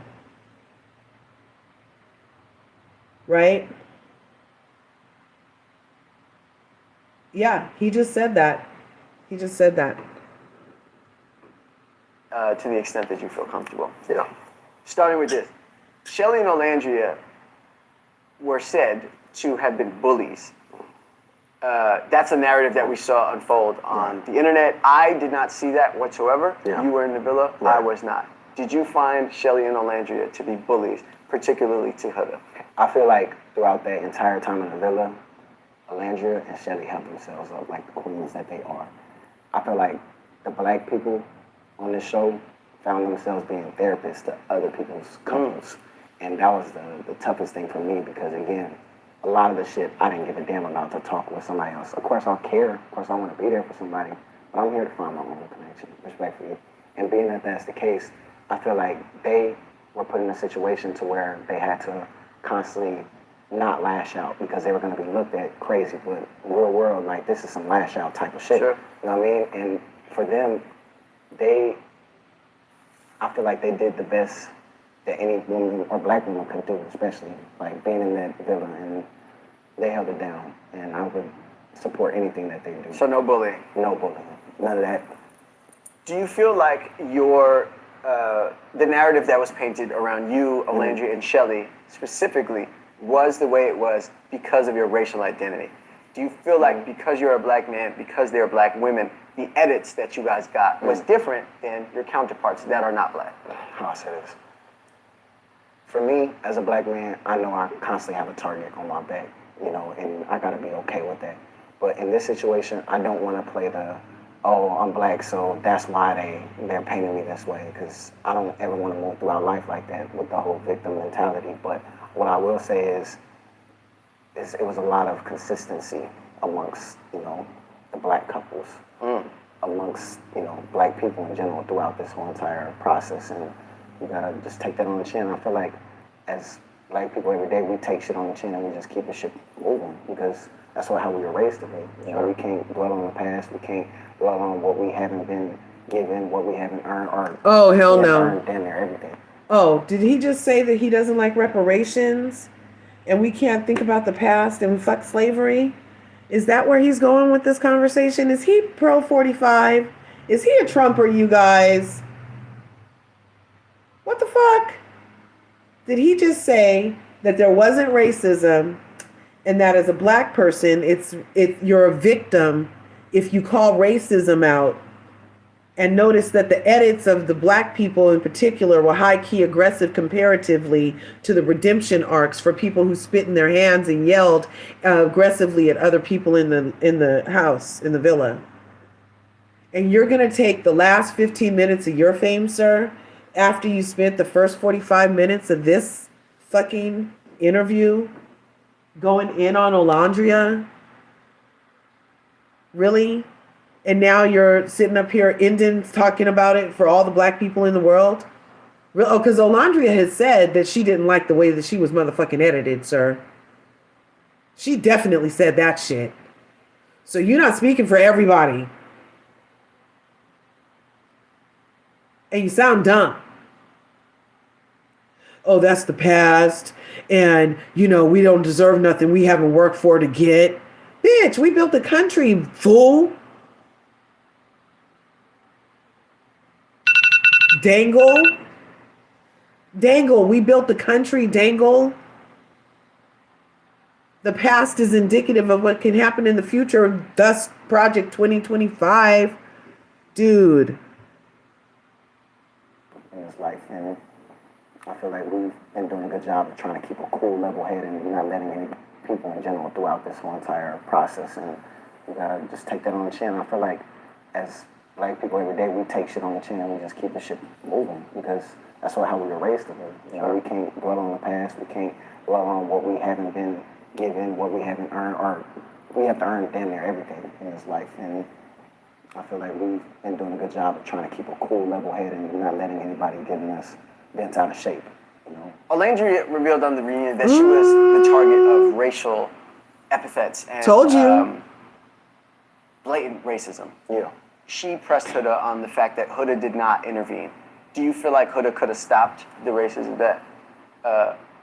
Right? Yeah, he just said that. He just said that. To the extent that you feel comfortable. Yeah. Starting with this. Shelly and Olandria were said to have been bullies. That's a narrative that we saw unfold on the internet. I did not see that whatsoever. Yeah. You were in the villa. Right. I was not. Did you find Shelly and Olandria to be bullies, particularly to Huda? I feel like throughout that entire time in the villa, Alandria and Shelly held themselves up like the queens that they are. I feel like the black people on this show found themselves being therapists to other people's couples. And that was the toughest thing for me because, again, a lot of the shit I didn't give a damn about to talk with somebody else. Of course, I'll care. Of course, I want to be there for somebody. But I'm here to find my own connection, respectfully. And being that that's the case, I feel like they were put in a situation to where they had to constantly not lash out because they were going to be looked at crazy. But real world, like, this is some lash out type of shit. Sure. You know what I mean? And for them, I feel like they did the best that any woman or black woman could do, especially like being in that villa, and they held it down. And I would support anything that they do. So no bullying. No bullying, none of that. Do you feel like the narrative that was painted around you, Olandria, and Shelly specifically was the way it was because of your racial identity? Do you feel like because you're a black man, because they're black women, the edits that you guys got was different than your counterparts that are not black? How I say this. For me, as a black man, I know I constantly have a target on my back, you know, and I gotta be okay with that. But in this situation, I don't want to play oh, I'm black, so that's why they're painting me this way, because I don't ever want to move throughout life like that with the whole victim mentality. But what I will say is it was a lot of consistency amongst, you know, the black couples, amongst, you know, black people in general throughout this whole entire process. And you gotta just take that on the chin. I feel like as black people every day, we take shit on the chin and we just keep the shit moving because that's how we were raised to be. You know, we can't dwell on the past. We can't dwell on what we haven't been given, what we haven't earned, or Oh, hell we haven't no. earned damn near everything. Oh, did he just say that he doesn't like reparations and we can't think about the past and fuck slavery? Is that where he's going with this conversation? Is he pro 45? Is he a Trumper, you guys? What the fuck? Did he just say that there wasn't racism and that as a black person, you're a victim if you call racism out? And notice that the edits of the black people in particular were high-key aggressive comparatively to the redemption arcs for people who spit in their hands and yelled aggressively at other people in the house, in the villa. And you're going to take the last 15 minutes of your fame, sir, after you spent the first 45 minutes of this fucking interview going in on Olandria? Really? And now you're sitting up here, Indians, talking about it for all the black people in the world? Oh, because Olandria has said that she didn't like the way that she was motherfucking edited, sir. She definitely said that shit. So you're not speaking for everybody. And you sound dumb. Oh, that's the past. And, you know, we don't deserve nothing we haven't worked for to get. Bitch, we built the country, fool. Dangle, we built the country, Dangle. The past is indicative of what can happen in the future, thus Project 2025. Dude. this life. And I feel like we've been doing a good job of trying to keep a cool, level head and not letting any people in general throughout this whole entire process. And we gotta just take that on the chin. I feel like as black people every day, we take shit on the chin and we just keep the shit moving because that's how we were raised to live. You know, we can't dwell on the past. We can't dwell on what we haven't been given, what we haven't earned, or we have to earn damn near everything in this life. And I feel like we've been doing a good job of trying to keep a cool, level head and not letting anybody getting us bent out of shape. You know. Olandria revealed on the reunion that she was the target of racial epithets and Told you. Blatant racism. Yeah. She pressed Huda on the fact that Huda did not intervene. Do you feel like Huda could have stopped the racism that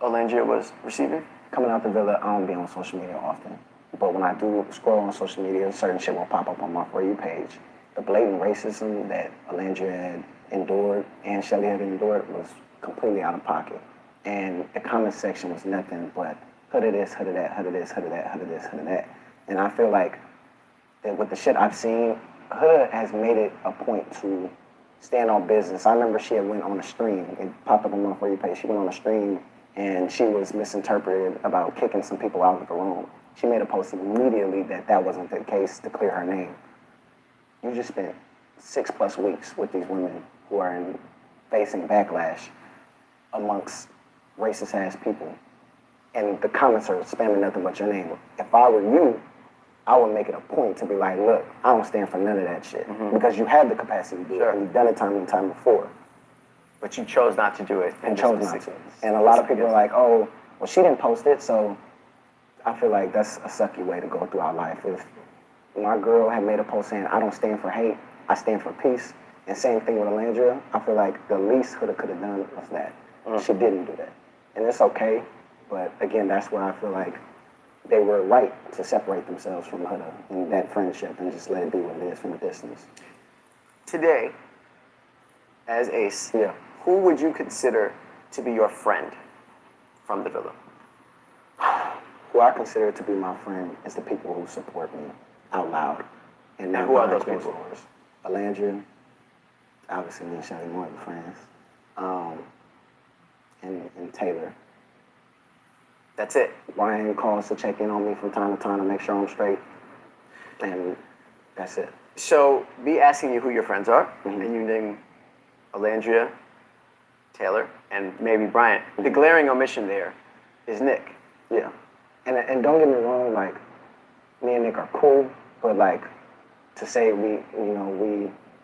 Olandria was receiving? Coming out the villa, I don't be on social media often. But when I do scroll on social media, certain shit will pop up on my For You page. The blatant racism that Olandria had endured and Shelly had endured was completely out of pocket. And the comment section was nothing but Huda this, Huda that, Huda this, Huda that, Huda this, Huda that. And I feel like that with the shit I've seen, Huda has made it a point to stand on business. I remember she had went on a stream. It popped up on my For You page. She went on a stream and she was misinterpreted about kicking some people out of the room. She made a post immediately that that wasn't the case to clear her name. You just spent 6+ weeks with these women who are facing backlash amongst racist ass people. And the comments are spamming nothing but your name. If I were you, I would make it a point to be like, look, I don't stand for none of that shit. Because you had the capacity to do it, and you've done it time and time before. But you chose not to do it. And chose not to. And a lot of people are like, oh, well, she didn't post it, so I feel like that's a sucky way to go through our life. If my girl had made a post saying, I don't stand for hate, I stand for peace, and same thing with Olandria, I feel like the least Huda could have done was that. She didn't do that. And it's okay, but again, that's where I feel like they were right to separate themselves from Huda in that friendship and just let it be what it is from a distance. Today, as Ace, Yeah. who would you consider to be your friend from the villa? Who I consider to be my friend is the people who support me out loud. And who are those behind people? closed doors. Alandria, obviously me and Shelly more than friends, and Taylor. That's it. Brian calls to check in on me from time to time to make sure I'm straight, and that's it. So, be asking you who your friends are, and you name Olandria, Taylor, and maybe Bryant. The glaring omission there is Nick. Yeah. And don't get me wrong, like, me and Nick are cool, but like, to say we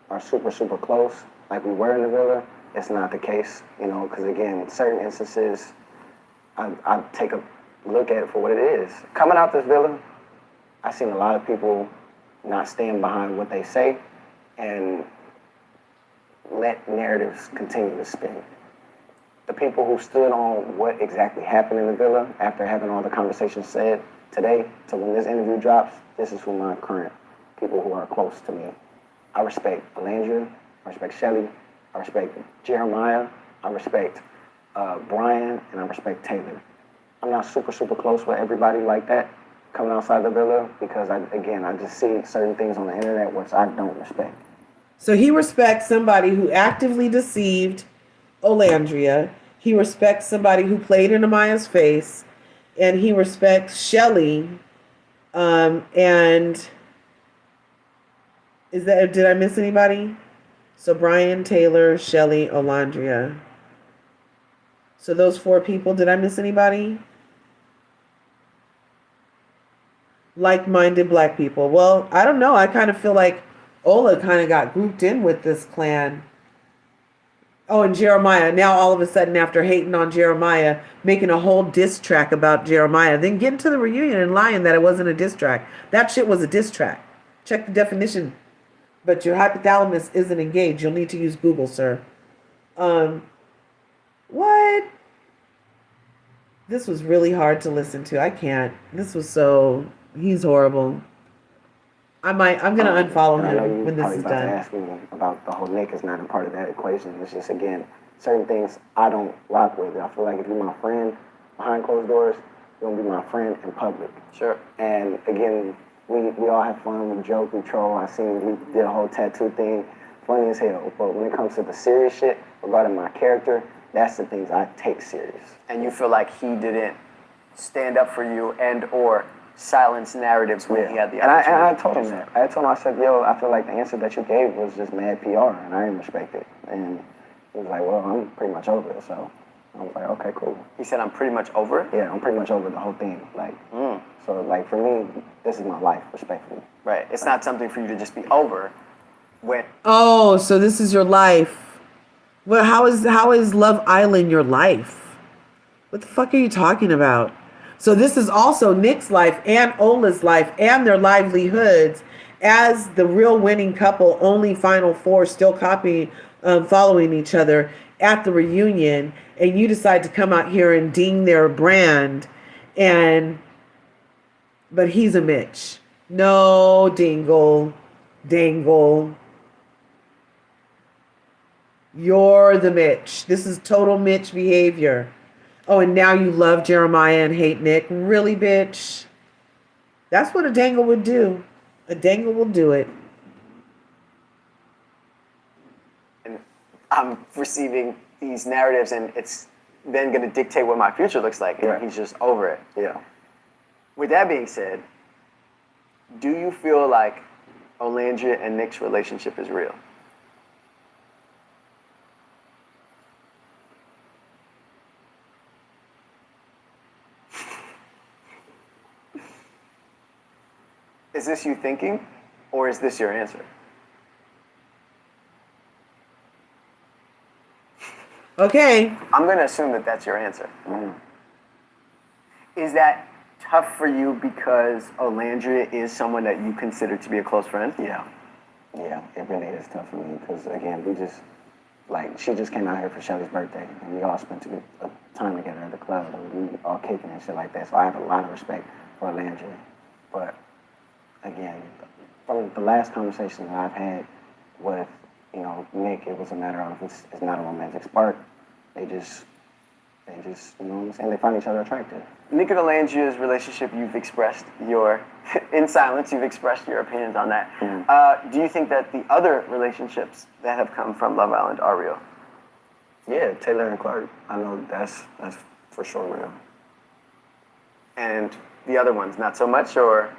are super, super close, like we were in the villa, it's not the case, because again, certain instances, I take a look at it for what it is. Coming out this villa, I've seen a lot of people not stand behind what they say and let narratives continue to spin. The people who stood on what exactly happened in the villa after having all the conversations said today, to when this interview drops, this is who my current people who are close to me. I respect Olandria, I respect Shelly, I respect Jeremiah, I respect Brian, and I respect Taylor. I'm not super, super close with everybody like that coming outside the villa because, I just see certain things on the internet which I don't respect. So he respects somebody who actively deceived Olandria. He respects somebody who played in Amaya's face. And he respects Shelly. And did I miss anybody? So Brian, Taylor, Shelly, Olandria. So those 4 people, did I miss anybody? Like-minded black people. Well, I don't know. I kind of feel like Ola kind of got grouped in with this clan. Oh, and Jeremiah. Now all of a sudden, after hating on Jeremiah, making a whole diss track about Jeremiah, then getting to the reunion and lying that it wasn't a diss track. That shit was a diss track. Check the definition. But your hypothalamus isn't engaged. You'll need to use Google, sir. What? This was really hard to listen to. I can't. This was so... He's horrible. I'm gonna unfollow him when this is done. I know you probably about to ask me about the whole Nick is not a part of that equation. It's just, again, certain things I don't rock with. I feel like if you're my friend behind closed doors, you're gonna be my friend in public. Sure. And again, we all have fun, we joke, we troll. I seen we did a whole tattoo thing funny as hell. But when it comes to the serious shit regarding my character, that's the things I take serious. And you feel like he didn't stand up for you and or silence narratives when he had the opportunity. And I told him that. I told him, I said, yo, I feel like the answer that you gave was just mad PR, and I didn't respect it. And he was like, well, I'm pretty much over it. So I was like, okay, cool. He said, I'm pretty much over it? Yeah, I'm pretty much over the whole thing. Like, so like for me, this is my life, respectfully. Right. It's not something for you to just be over when. Oh, so this is your life. Well, how is Love Island your life? What the fuck are you talking about? So this is also Nick's life and Ola's life and their livelihoods as the real winning couple, only Final Four still following each other at the reunion, and you decide to come out here and ding their brand, but he's a Mitch. No, dangle. You're the Mitch. This is total Mitch behavior. Oh, and now you love Jeremiah and hate Nick. Really, bitch? That's what a dangle would do. A dangle will do it. And I'm receiving these narratives, and it's then going to dictate what my future looks like, and he's just over it. Yeah. With that being said, do you feel like Olandria and Nick's relationship is real? Is this you thinking, or is this your answer? Okay. I'm going to assume that that's your answer. Is that tough for you because Olandria is someone that you consider to be a close friend? Yeah. Yeah, it really is tough for me because, again, she just came out here for Shelly's birthday, and we all spent a time together at the club, and we all kicking and shit like that, so I have a lot of respect for Olandria. But, again, from the last conversation that I've had with, Nick, it was a matter of it's not a romantic spark. They just, you know what I'm saying? They find each other attractive. Nick and Olandria's relationship, you've expressed in silence, you've expressed your opinions on that. Do you think that the other relationships that have come from Love Island are real? Yeah, Taylor and Clark, I know that's for sure real. And the other ones, not so much, or?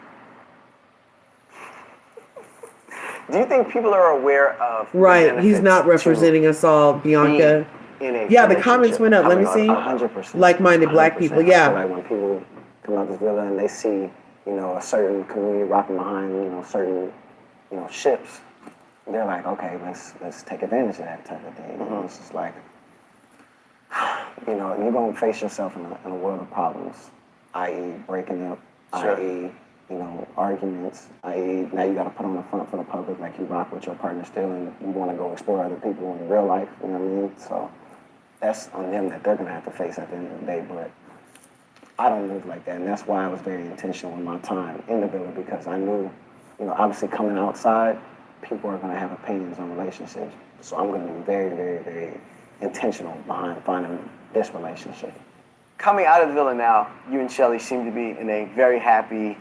Do you think people are aware of Right, he's not representing us all, Bianca. Yeah, the comments went up. Let me see. 100%. Like-minded black people, yeah. Like when people come out this villa and they see, a certain community rocking behind, certain, ships, they're like, okay, let's take advantage of that type of thing. It's just like, you're going to face yourself in a world of problems, i.e. breaking up, i.e., arguments, i.e. now you got to put on the front for the public like you rock with your partner still and you want to go explore other people in real life, you know what I mean? So that's on them that they're going to have to face at the end of the day, but I don't move like that, and that's why I was very intentional in my time in the villa because I knew, obviously coming outside, people are going to have opinions on relationships, so I'm going to be very, very, very intentional behind finding this relationship. Coming out of the villa now, you and Shelly seem to be in a very happy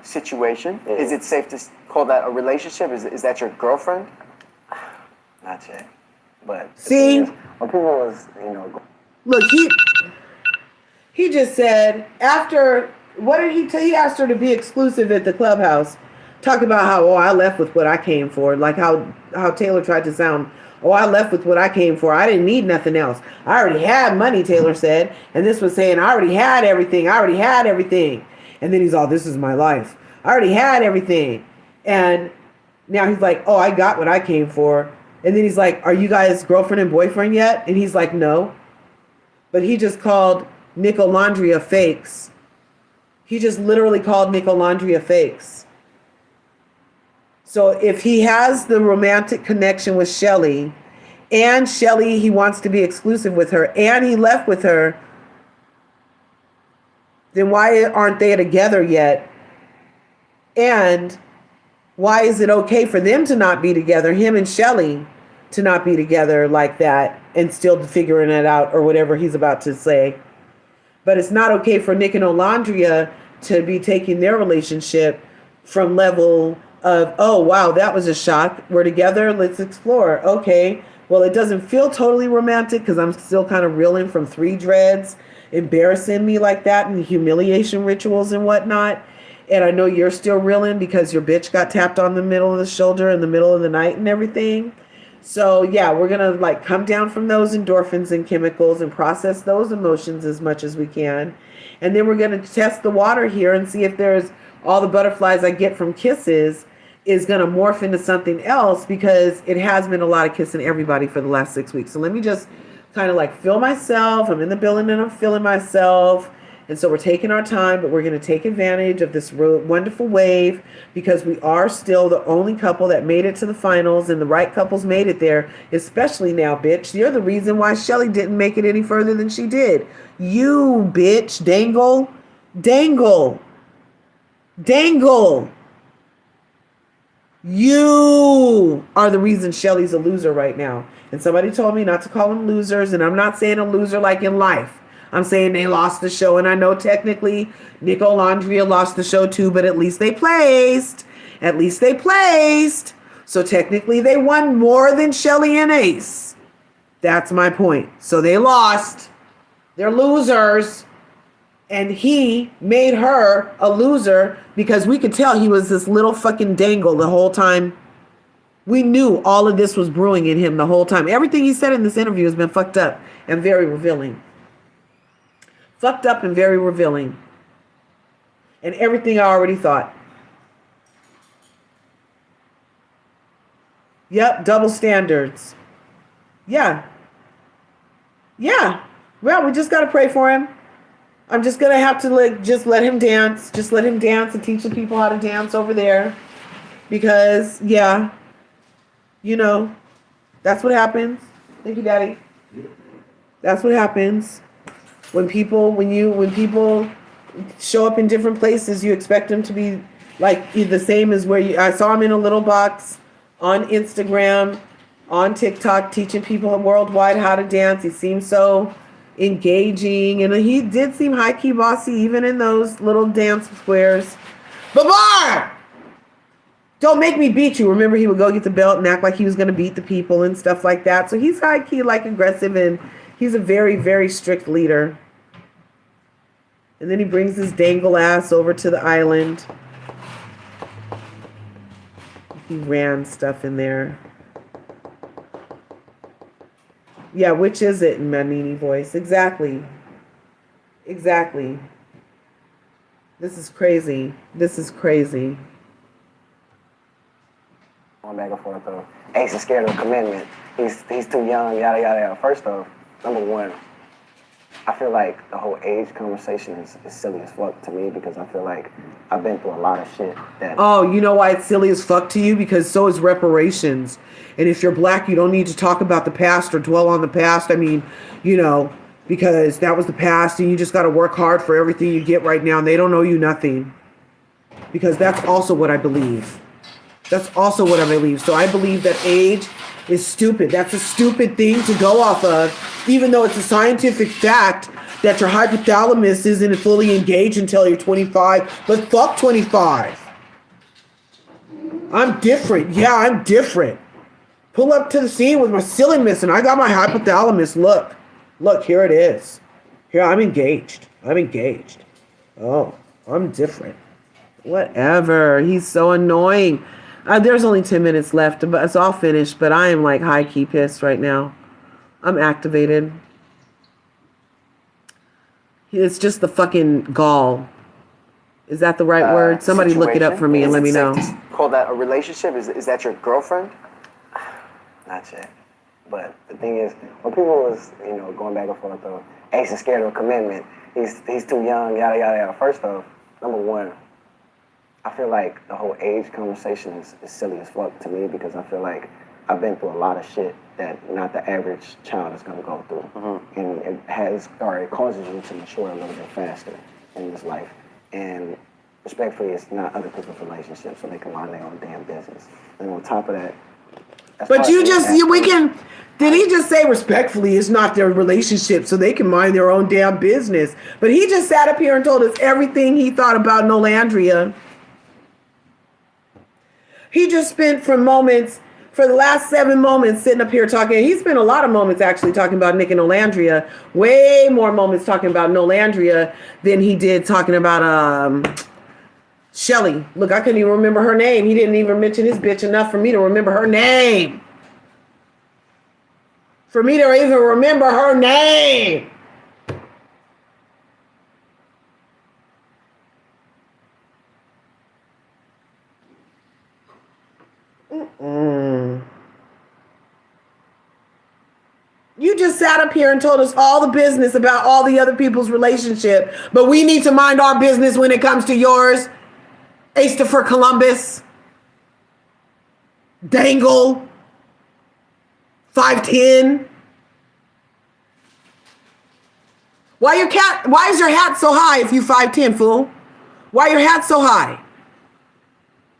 situation. Yeah. Is it safe to call that a relationship? Is that your girlfriend? Not yet. But see, when people was, look, he just said after what did he tell? He asked her to be exclusive at the clubhouse. Talk about how I left with what I came for, like how Taylor tried to sound. I left with what I came for. I didn't need nothing else. I already had money, Taylor said, and this was saying I already had everything. And then he's all, this is my life. I already had everything. And now he's like, I got what I came for. And then he's like, are you guys girlfriend and boyfriend yet? And he's like, no. But he just called Nicolandria fakes. He just literally called Nicolandria fakes. So if he has the romantic connection with Shelly, and Shelly, he wants to be exclusive with her, and he left with her, then why aren't they together yet? And why is it okay for them to not be together, him and Shelly to not be together like that and still figuring it out or whatever he's about to say? But it's not okay for Nick and Olandria to be taking their relationship from level of, oh, wow, that was a shock. We're together. Let's explore. Okay. Well, it doesn't feel totally romantic because I'm still kind of reeling from 3 dreads embarrassing me like that and humiliation rituals and whatnot. And I know you're still reeling because your bitch got tapped on the middle of the shoulder in the middle of the night and everything. So yeah, we're going to like come down from those endorphins and chemicals and process those emotions as much as we can. And then we're going to test the water here and see if there's all the butterflies I get from kisses is going to morph into something else, because it has been a lot of kissing everybody for the last 6 weeks. So let me just kind of like feel myself. I'm in the building and I'm feeling myself. And so we're taking our time, but we're going to take advantage of this wonderful wave, because we are still the only couple that made it to the finals, and the right couples made it there, especially now, bitch. You're the reason why Shelly didn't make it any further than she did. You, bitch. Dangle. Dangle. Dangle. You are the reason Shelly's a loser right now. And somebody told me not to call them losers, and I'm not saying a loser like in life. I'm saying they lost the show, and I know technically Nicolandria lost the show too, but at least they placed. At least they placed. So technically they won more than Shelly and Ace. That's my point. So they lost. They're losers. And he made her a loser because we could tell he was this little fucking dangle the whole time. We knew all of this was brewing in him the whole time. Everything he said in this interview has been fucked up and very revealing. Fucked up and very revealing. And everything I already thought. Yep, double standards. Yeah. Yeah. Well, we just got to pray for him. I'm just going to have to just let him dance. Just let him dance and teach the people how to dance over there. Because, yeah, you know, that's what happens. Thank you, Daddy. That's what happens. When people show up in different places, you expect them to be like the same as where I saw him in a little box on Instagram, on TikTok, teaching people worldwide how to dance. He seems so engaging, and he did seem high-key bossy even in those little dance squares. Babar! Don't make me beat you. Remember, he would go get the belt and act like he was going to beat the people and stuff like that. So he's high-key, like, aggressive, and he's a very, very strict leader. And then he brings his dangle ass over to the island. He ran stuff in there. Yeah, which is it in Manini voice? Exactly. Exactly. This is crazy. This is crazy. Going back and forth though. Ace is scared of commitment. He's too young, yada yada yada. First off, number one, I feel like the whole age conversation is silly as fuck to me, because I feel like I've been through a lot of shit that... Oh, you know why it's silly as fuck to you? Because so is reparations. And if you're black, you don't need to talk about the past or dwell on the past. I mean, you know, because that was the past, and you just got to work hard for everything you get right now, and they don't owe you nothing. Because that's also what I believe. That's also what I believe. So I believe that age is stupid. That's a stupid thing to go off of, even though it's a scientific fact that your hypothalamus isn't fully engaged until you're 25. But fuck 25. I'm different. Yeah, I'm different. Pull up to the scene with my ceiling missing. I got my hypothalamus. Look, here it is. Here, I'm engaged. Oh, I'm different. Whatever. He's so annoying. There's only 10 minutes left, but it's all finished. But I am like high-key pissed right now. I'm activated. It's just the fucking gall. Is that the right word? Somebody look it up for me and let me know. Call that a relationship? Is that your girlfriend? Not yet. But the thing is, when people was, going back and forth though, Ace is scared of commitment. He's too young, yada yada yada. First off, number one, I feel like the whole age conversation is silly as fuck to me, because I feel like I've been through a lot of shit that not the average child is going to go through. Mm-hmm. And it causes you to mature a little bit faster in this life. And respectfully, it's not other people's relationships, so they can mind their own damn business. And on top of that, but did he just say respectfully it's not their relationship so they can mind their own damn business? But he just sat up here and told us everything he thought about Nolandria. He just spent for the last 7 moments sitting up here talking. He spent a lot of moments actually talking about Nick and Nicolandria. Way more moments talking about Nicolandria than he did talking about Shelly. Look, I couldn't even remember her name. He didn't even mention his bitch enough for me to remember her name. For me to even remember her name. You just sat up here and told us all the business about all the other people's relationship, but we need to mind our business when it comes to yours. Christopher Columbus. Dangle. 5'10". Why is your hat so high if you 5'10", fool? Why your hat so high?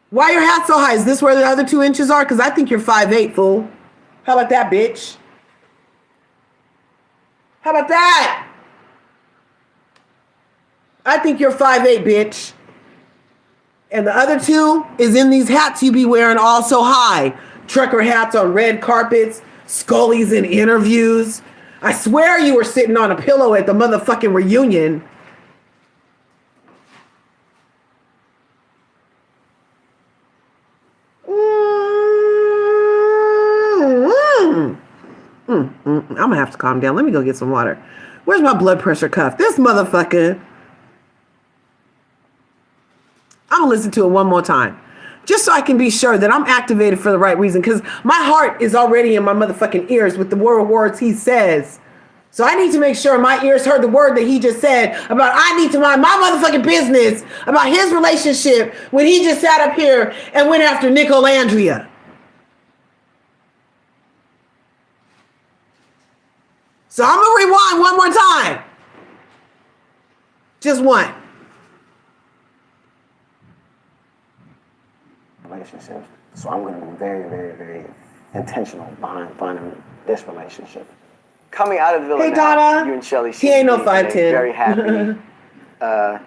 Why your hat so high? Is this where the other 2 inches are? Because I think you're 5'8", fool. How about that, bitch? How about that? I think you're 5'8", bitch. And the other 2 is in these hats you be wearing all so high. Trucker hats on red carpets, Scully's in interviews. I swear you were sitting on a pillow at the motherfucking reunion. I'm gonna have to calm down. Let me go get some water. Where's my blood pressure cuff? This motherfucker. I'm gonna listen to it one more time, just so I can be sure that I'm activated for the right reason, because my heart is already in my motherfucking ears with the words he says. So I need to make sure my ears heard the word that he just said about I need to mind my motherfucking business about his relationship when he just sat up here and went after Nicolandria. So I'm gonna rewind one more time. Just one. Relationship. So I'm going to be very, very, very intentional behind finding this relationship. Coming out of the villa Hey, now, Donna. you and Shelly He ain't no seem to be in a 5'10". very happy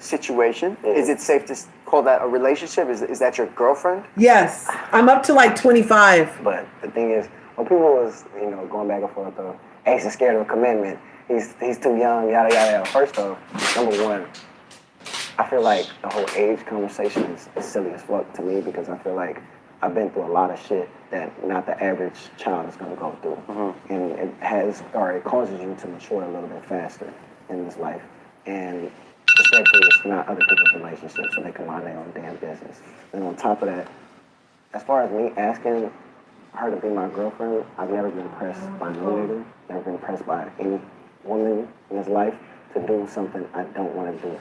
situation. Is it safe to call that a relationship? Is that your girlfriend? Yes, I'm up to like 25. But the thing is, when people was, going back and forth, Ace is scared of a commitment. He's too young, yada, yada, yada. First off, number one, I feel like the whole age conversation is silly as fuck to me, because I feel like I've been through a lot of shit that not the average child is going to go through. Mm-hmm. And it causes you to mature a little bit faster in this life. And especially it's not other people's relationships, so they can mind their own damn business. And on top of that, as far as me asking her to be my girlfriend, I've never been impressed by no nigga, never been impressed by any woman in this life to do something I don't want to do.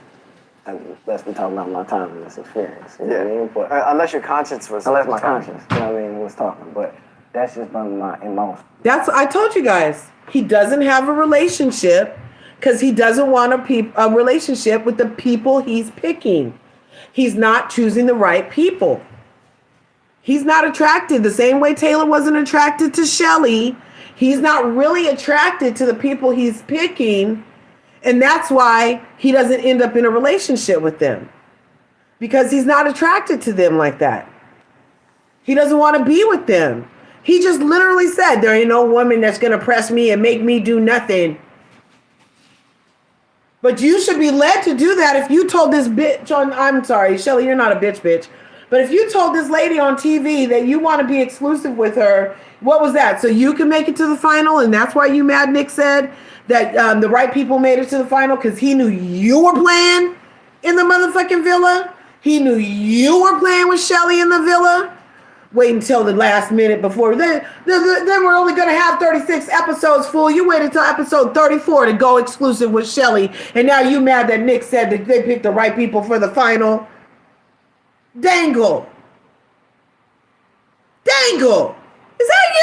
Unless we talk about my time in this experience. You know what I mean? But unless your conscience was... Unless my conscience, was talking. But that's just been my emotion. I told you guys, he doesn't have a relationship because he doesn't want a relationship with the people he's picking. He's not choosing the right people. He's not attracted the same way Taylor wasn't attracted to Shelly. He's not really attracted to the people he's picking. And that's why he doesn't end up in a relationship with them, because he's not attracted to them like that. He doesn't want to be with them. He just literally said, there ain't no woman that's going to press me and make me do nothing. But you should be led to do that if you told this bitch I'm sorry, Shelly, you're not a bitch. But if you told this lady on TV that you want to be exclusive with her, what was that? So you can make it to the final, and that's why you mad Nick said that the right people made it to the final, because he knew you were playing in the motherfucking villa. He knew you were playing with Shelly in the villa. Wait until the last minute before. Then we're only going to have 36 episodes, fool. You waited until episode 34 to go exclusive with Shelly. And now you mad that Nick said that they picked the right people for the final. Dangle. Is that you?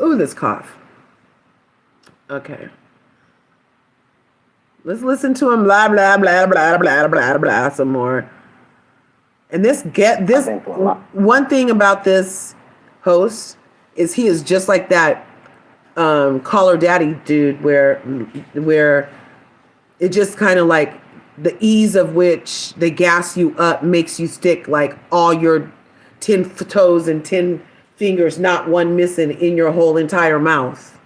Ooh, this cough. Okay. Let's listen to him blah blah blah blah blah blah blah some more. And this one thing about this host is he is just like that Call Her Daddy dude where It just kind of like the ease of which they gas you up makes you stick like all your 10 toes and 10 fingers, not one missing, in your whole entire mouth.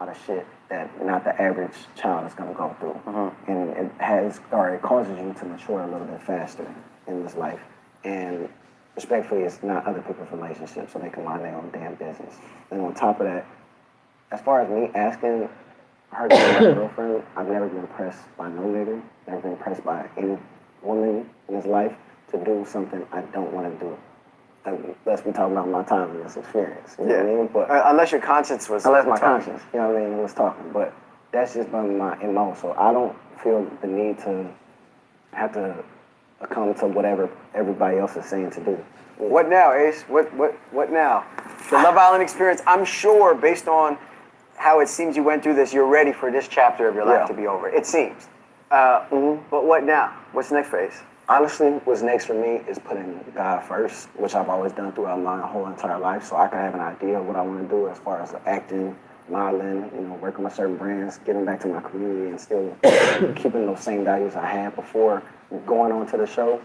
A lot of shit that not the average child is gonna go through, and it has, or it causes you to mature a little bit faster in this life. And respectfully, it's not other people's relationships, so they can mind their own damn business. And on top of that, as far as me asking her to be my girlfriend, I've never been impressed by no nigga, never been impressed by any woman in his life to do something I don't want to do. Unless we talk about my time in this experience. You know what I mean? But unless your conscience was. unless my talking. conscience, you know what I mean, was talking. But that's just been my MO. So I don't feel the need to have to come to whatever everybody else is saying to do. What now, Ace? What now? The Love Island experience, I'm sure, based on how it seems you went through this, you're ready for this chapter of your life to be over. It seems. But what now? What's next for Ace? Honestly, what's next for me is putting God first, which I've always done throughout my whole entire life, so I can have an idea of what I want to do as far as acting, modeling, working with certain brands, giving back to my community, and still keeping those same values I had before going on to the show.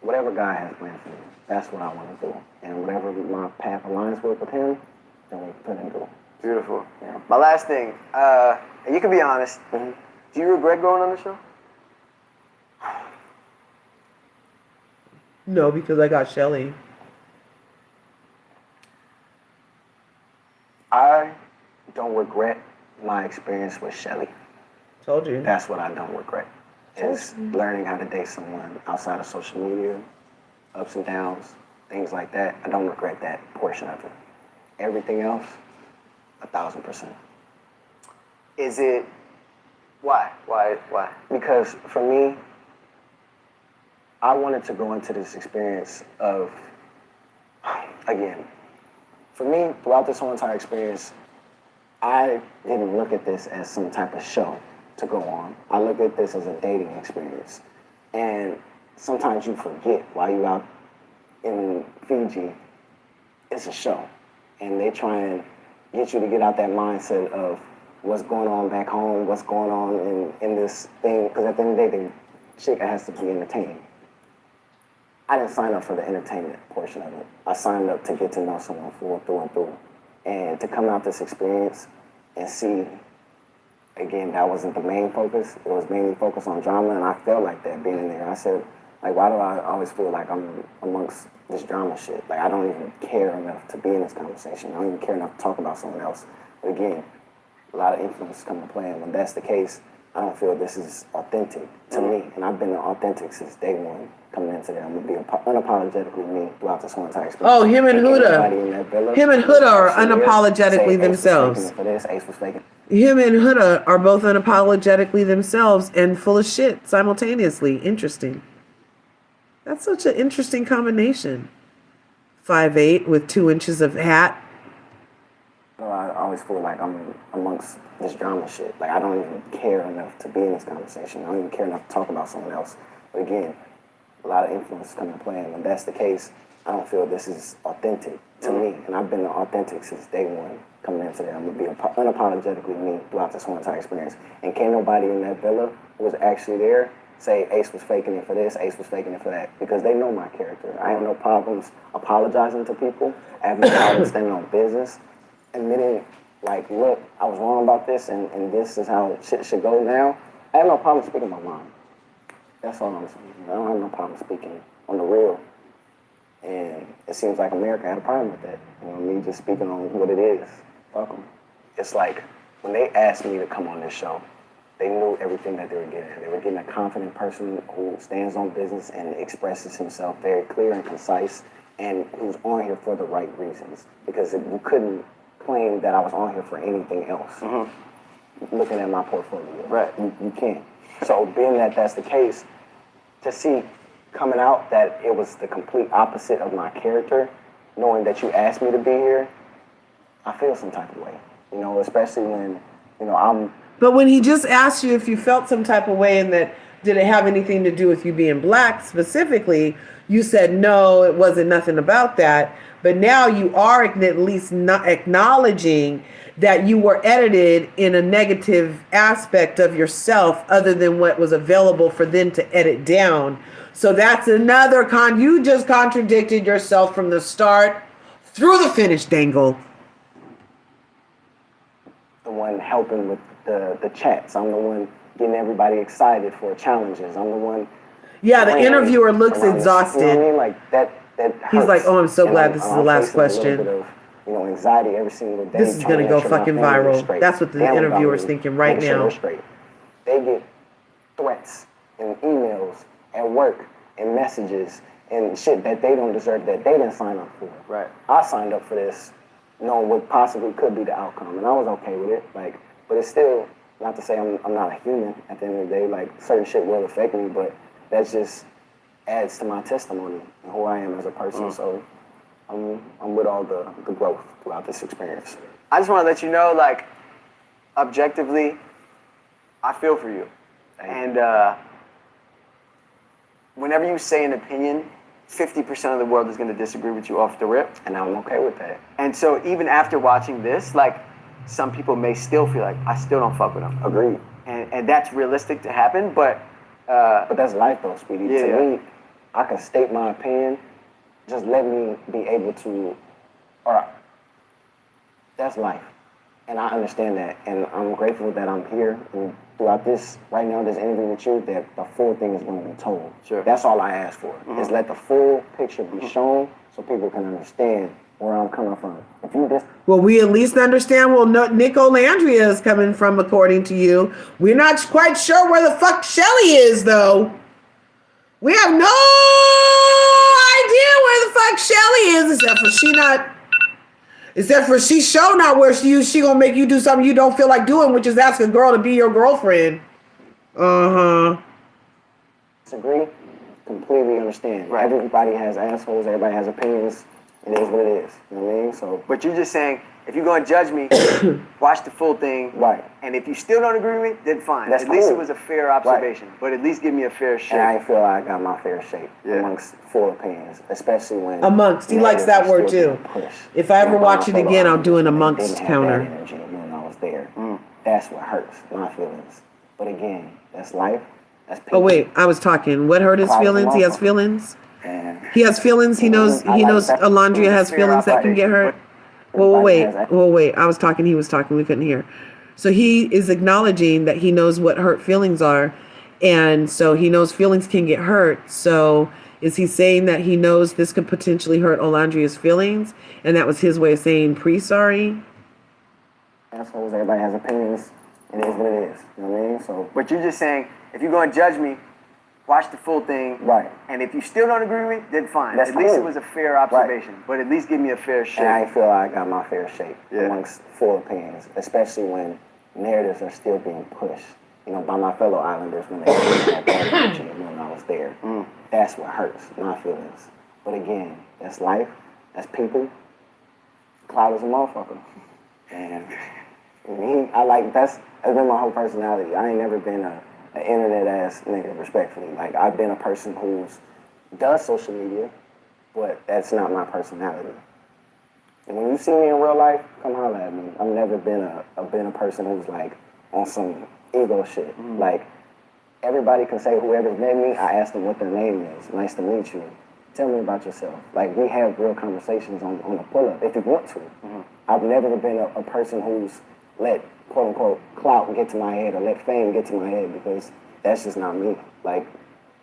Whatever God has planned for me, that's what I want to do. And whatever my path aligns with him, then we put him through. Beautiful. Yeah. My last thing, and you can be honest, do you regret going on the show? No, because I got Shelly. I don't regret my experience with Shelly. Told you. That's what I don't regret. Is learning how to date someone outside of social media, ups and downs, things like that. I don't regret that portion of it. Everything else, 1,000%. Is it, why? Because for me, I wanted to go into this experience of, again, for me, throughout this whole entire experience, I didn't look at this as some type of show to go on. I look at this as a dating experience. And sometimes you forget while you're out in Fiji, it's a show. And they try and get you to get out that mindset of what's going on back home, what's going on in this thing. Because at the end of the day, the chick has to be entertained. I didn't sign up for the entertainment portion of it. I signed up to get to know someone through and through. And to come out this experience and see, again, that wasn't the main focus. It was mainly focused on drama, and I felt like that being in there. I said, why do I always feel like I'm amongst this drama shit? I don't even care enough to be in this conversation. I don't even care enough to talk about someone else. But again, a lot of influence come to play, and when that's the case, I don't feel this is authentic to me. And I've been authentic since day one coming into there. I'm going to be unapologetically me throughout this whole entire experience. Oh, him and Huda. Him and Huda are unapologetically themselves. Ace was faking. Him and Huda are both unapologetically themselves and full of shit simultaneously. Interesting. That's such an interesting combination. 5'8" with 2 inches of hat. I always feel like I'm amongst this drama shit. I don't even care enough to be in this conversation. I don't even care enough to talk about someone else. But again, a lot of influence come to play, and when that's the case, I don't feel this is authentic to me. And I've been authentic since day one coming into there. I'm going to be unapologetically me throughout this whole entire experience. And can't nobody in that villa who was actually there say Ace was faking it for this, Ace was faking it for that, because they know my character. I have no problems apologizing to people. I have no problems standing on business. Admitting, look, I was wrong about this, and this is how shit should go now. I have no problem speaking my mind. That's all I'm saying. I don't have no problem speaking on the real. And it seems like America had a problem with that. Me just speaking on what it is. Fuck them. It's like, when they asked me to come on this show, they knew everything that they were getting. They were getting a confident person who stands on business and expresses himself very clear and concise, and who's on here for the right reasons. Because you couldn't claim that I was on here for anything else. Looking at my portfolio. Right. You can't. So being that that's the case, to see coming out that it was the complete opposite of my character, knowing that you asked me to be here, I feel some type of way. Especially when, I'm... But when he just asked you if you felt some type of way and that did it have anything to do with you being black specifically, you said no, it wasn't nothing about that. But now you are at least not acknowledging that you were edited in a negative aspect of yourself other than what was available for them to edit down. So that's another you just contradicted yourself from the start through the finish, Dangle. The one helping with the chats. I'm the one getting everybody excited for challenges. I'm the one. Yeah, the interviewer looks exhausted. You know what I mean? Like that hurts. He's like, oh, I'm so And glad this is the last question. A little bit of, anxiety every single day. This is going to go fucking viral. That's what the interviewer's thinking right now. They get threats and emails at work and messages and shit that they don't deserve, that they didn't sign up for. Right. I signed up for this knowing what possibly could be the outcome, and I was okay with it. Like, but it's still not to say I'm not a human at the end of the day. Like, certain shit will affect me, but that just adds to my testimony and who I am as a person. So I'm with all the growth throughout this experience. I just want to let you know, like, objectively, I feel for you. And whenever you say an opinion, 50% of the world is going to disagree with you off the rip. And I'm okay with that. And so even after watching this, like, some people may still feel like, I still don't fuck with them. Agreed. And that's realistic to happen, but that's life though, Speedy. Yeah. To me, I can state my opinion. Just let me be able to, that's life. And I understand that. And I'm grateful that I'm here. And throughout this, right now, this interview with you, that the full thing is going to be told. Sure. That's all I ask for, is let the full picture be shown so people can understand where I'm coming from. If you just... Well, we at least understand where nicolandria is coming from, according to you. We're not quite sure where the fuck Shelly is, though. We have no idea where the fuck Shelly is, except for she show not where she gonna make you do something you don't feel like doing, which is ask a girl to be your girlfriend. Disagree? Completely understand. Right. Everybody has assholes. Everybody has opinions. It is what it is. You know what I mean? So, But you're just saying, if you're going to judge me, watch the full thing. Right. And if you still don't agree with me, then fine. That's at least cool. it was a fair observation. But at least give me a fair shake. and I feel like I got my fair shake amongst full opinions, especially when... He likes that word too. If I ever watch it again, I'll do an amongst counter. That energy when I was there. That's what hurts my feelings. But again, that's life. That's people. Oh wait, I was talking. What hurt his feelings? He has feelings. And He has feelings. He knows. Alondria has feelings that can get hurt. Well, wait. I was talking. He was talking. We couldn't hear. So he is acknowledging that he knows what hurt feelings are, and so he knows feelings can get hurt. So is he saying that he knows this could potentially hurt Alondria's feelings, and that was his way of saying pre-sorry? assholes, everybody has opinions. It is what it is. You know what I mean? So, But you're just saying, if you're going to judge me, watch the full thing. right. And if you still don't agree with me, then fine. That's at least cool. it was a fair observation. But at least give me a fair shake. And I feel like I got my fair shake amongst full opinions, especially when narratives are still being pushed, you know, by my fellow islanders when they had bad energy when I was there. That's what hurts my feelings. But again, that's life. That's people. Cloud is a motherfucker. And me, that's been my whole personality. I ain't never been an internet ass nigga, respectfully. Like, I've been a person who's does social media, but that's not my personality. And when you see me in real life, come holler at me. I've never been a person who's like on some ego shit. Like, everybody can say whoever's met me, I ask them what their name is. Nice to meet you. Tell me about yourself. Like, we have real conversations on a pull-up, if you want to. I've never been a person who's let, quote-unquote, clout get to my head or let fame get to my head, because that's just not me. Like,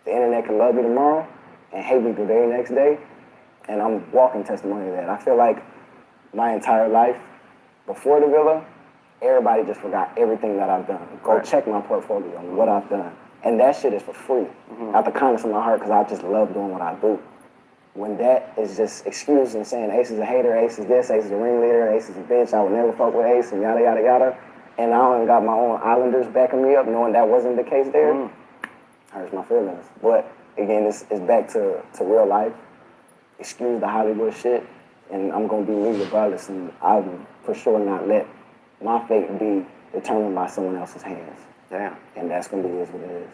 the internet can love me tomorrow and hate me the very next day, and I'm walking testimony of that. I feel like my entire life, before the villa, everybody just forgot everything that I've done. Go check my portfolio on what I've done. And that shit is for free, out the kindness of my heart, because I just love doing what I do. When that is just excused and saying Ace is a hater, Ace is this, Ace is a ringleader, Ace is a bitch, I would never fuck with Ace, and yada, yada, yada, and I only got my own islanders backing me up, knowing that wasn't the case there, hurts my feelings. But again, it's back to real life. Excuse the Hollywood shit, and I'm gonna be me regardless, and I will for sure not let my fate be determined by someone else's hands. Damn. And that's gonna be what it is.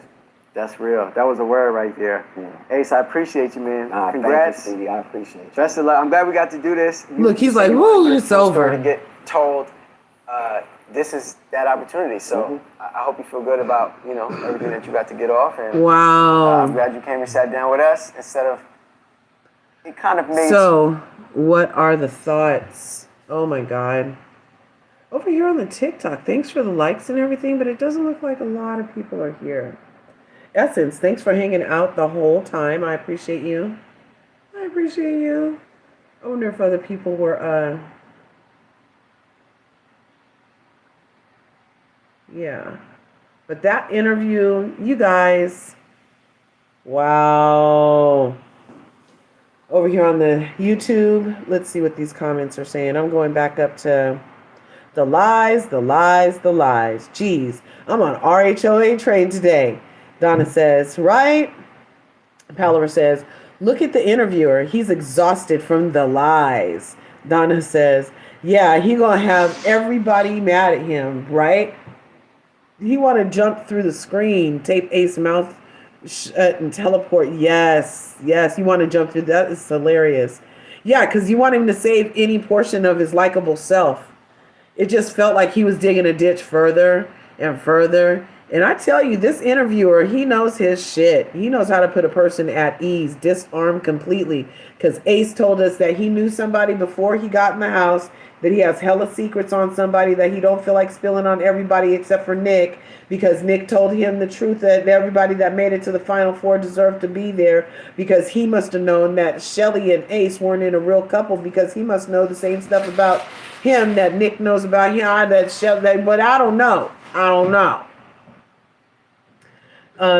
That's real. That was a word right there. Yeah. Ace, I appreciate you, man. Thank Congrats. you, Stevie. I appreciate you. Best of luck. I'm glad we got to do this. Look, he's like, you woo, wanted it's your story over. to get told. This is that opportunity. So I hope you feel good about everything that you got to get off. And Wow. I'm glad you came and sat down with us instead of. It kind of made. So, what are the thoughts? Oh my God. Over here on the TikTok, thanks for the likes and everything, but it doesn't look like a lot of people are here. Essence, thanks for hanging out the whole time. I appreciate you. I appreciate you. I wonder if other people were, yeah. But that interview, you guys, wow. Over here on the YouTube, let's see what these comments are saying. I'm going back up to the lies, the lies, the lies. Geez, I'm on RHOA train today. Donna says, right? Palaver says, look at the interviewer. He's exhausted from the lies. Donna says, yeah, he gonna have everybody mad at him, right? He want to jump through the screen, tape Ace mouth shut and teleport. Yes, you want to jump through. That is hilarious. Yeah, because you want him to save any portion of his likable self. It just felt like he was digging a ditch further and further. And I tell you, this interviewer, he knows his shit. He knows how to put a person at ease, disarm completely. Because Ace told us that he knew somebody before he got in the house, that he has hella secrets on somebody that he don't feel like spilling on everybody except for Nick, because Nick told him the truth that everybody that made it to the Final Four deserved to be there, because he must have known that Shelly and Ace weren't in a real couple, because he must know the same stuff about him that Nick knows about him, but I don't know.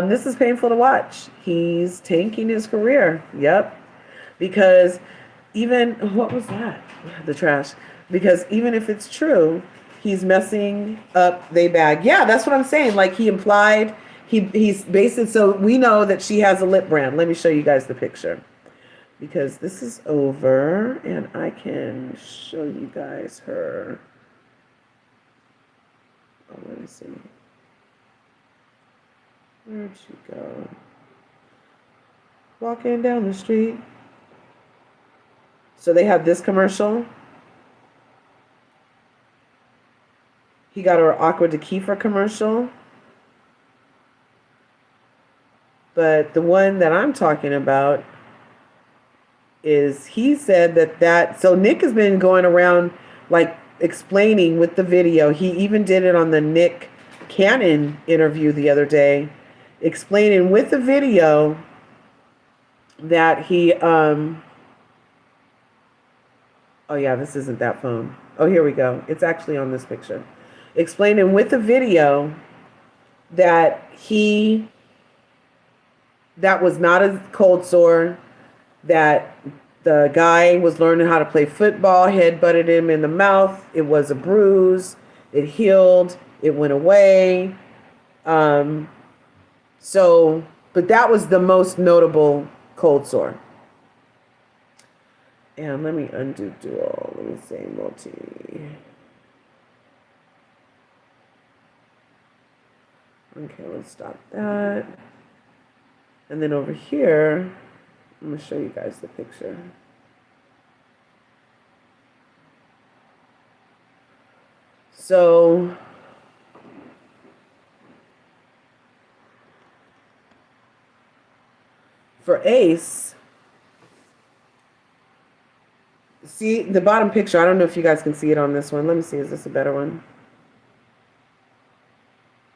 This is painful to watch. He's tanking his career. Yep. Because even, what was that? The trash. Because even if it's true, he's messing up they bag. Yeah, that's what I'm saying. Like he implied, he's basically, so we know that she has a lip brand. Let me show you guys the picture. Because this is over and I can show you guys her. Oh, let me see. Where'd she go? Walking down the street. So they have this commercial. He got her Aqua de Kefir commercial. But the one that I'm talking about is he said so Nick has been going around like explaining with the video. He even did it on the Nick Cannon interview the other day, explaining with the video that he oh yeah, this isn't that phone. Oh, here we go. It's actually on this picture. Explaining with the video that that was not a cold sore, that the guy was learning how to play football, head butted him in the mouth. It was a bruise. It healed. It went away. But that was the most notable cold sore. And let me undo dual. Let me say multi. Okay, let's stop that. And then over here, I'm going to show you guys the picture. So for Ace, see the bottom picture. I don't know if you guys can see it on this one. Let me see. Is this a better one?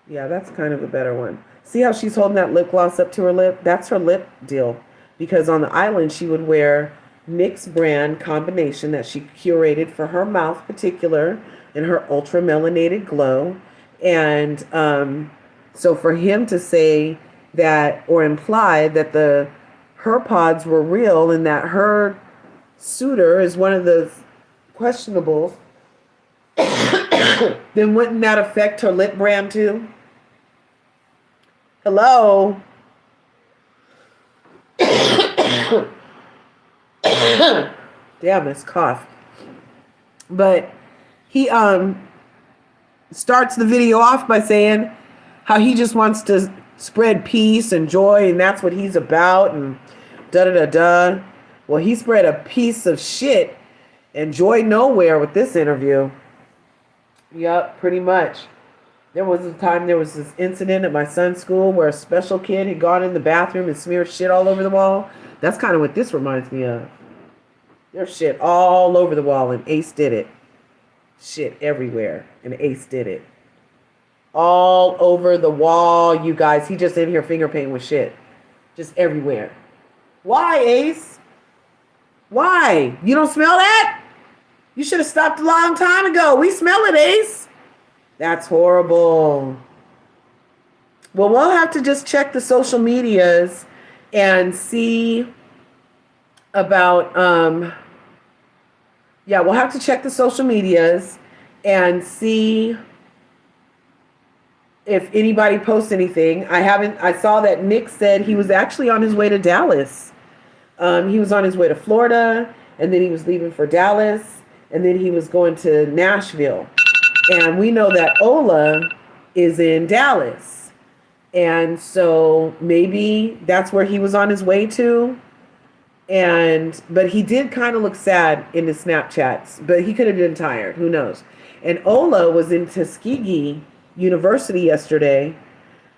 Yeah, that's kind of a better one. See how she's holding that lip gloss up to her lip? That's her lip deal. Because on the island, she would wear Nick's brand combination that she curated for her mouth particular and her ultra melanated glow. And so for him to say that or imply that her pods were real and that her suitor is one of the questionables, then wouldn't that affect her lip brand too? Hello? Damn, this cough. But he starts the video off by saying how he just wants to spread peace and joy, and that's what he's about, and da-da-da-da. Well, he spread a piece of shit and joy nowhere with this interview. Yup, pretty much. There was a time there was this incident at my son's school where a special kid had gone in the bathroom and smeared shit all over the wall. That's kind of what this reminds me of. There's shit all over the wall, and Ace did it. Shit everywhere, and Ace did it. All over the wall, you guys. He just in here finger painting with shit. Just everywhere. Why, Ace? Why? You don't smell that? You should have stopped a long time ago. We smell it, Ace. That's horrible. Well, we'll have to just check the social medias and see about, we'll have to check the social medias and see if anybody posts anything. I saw that Nick said he was actually on his way to Dallas. He was on his way to Florida, and then he was leaving for Dallas, and then he was going to Nashville. And we know that Ola is in Dallas. And so maybe that's where he was on his way to. But he did kind of look sad in his Snapchats, but he could have been tired. Who knows? And Ola was in Tuskegee University yesterday.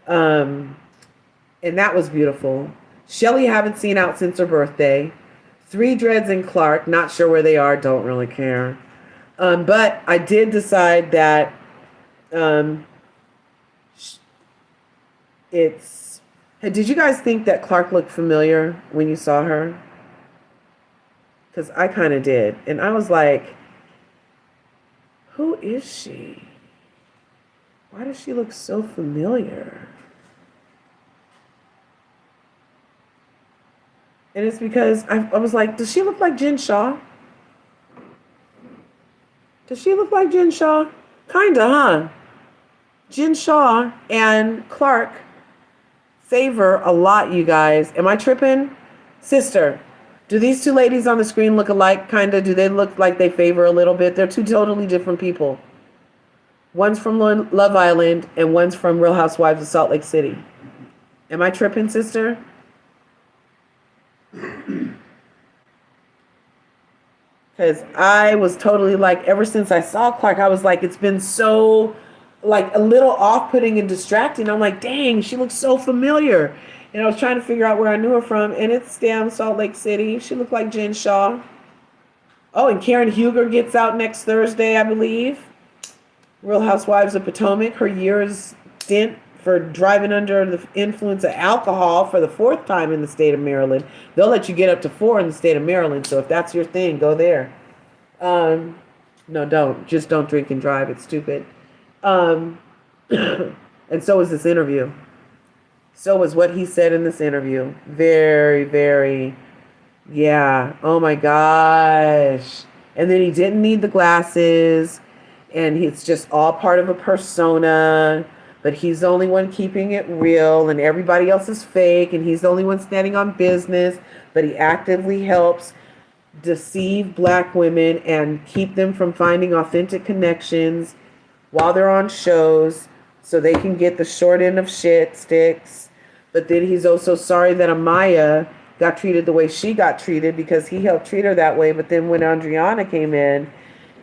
And that was beautiful. Shelly haven't seen out since her birthday. 3 Dreads and Clark, not sure where they are, don't really care. But I did decide that did you guys think that Clark looked familiar when you saw her? Because I kind of did. And I was like, who is she? Why does she look so familiar? And it's because I was like, does she look like Jen Shaw? Does she look like Jen Shaw? Kinda, huh? Jen Shaw and Clark favor a lot, you guys. Am I tripping? Sister, do these 2 ladies on the screen look alike, kinda? Do they look like they favor a little bit? They're 2 totally different people. One's from Love Island and one's from Real Housewives of Salt Lake City. Am I tripping, sister? Because I was totally like, ever since I saw Clark, I was like, it's been so, like, a little off-putting and distracting. I'm like, dang, she looks so familiar. And I was trying to figure out where I knew her from, and it's damn Salt Lake City. She looked like Jen Shaw. Oh, and Karen Huger gets out next Thursday, I believe. Real Housewives of Potomac, her year's stint for driving under the influence of alcohol for the 4th time in the state of Maryland. They'll let you get up to 4 in the state of Maryland. So if that's your thing, go there. No, don't. Just don't drink and drive. It's stupid. And so was this interview. So was what he said in this interview. Very, very, yeah. Oh my gosh. And then he didn't need the glasses. And it's just all part of a persona. But he's the only one keeping it real, and everybody else is fake, and he's the only one standing on business. But he actively helps deceive Black women and keep them from finding authentic connections while they're on shows so they can get the short end of shit sticks. But then he's also sorry that Amaya got treated the way she got treated because he helped treat her that way. But then when Adriana came in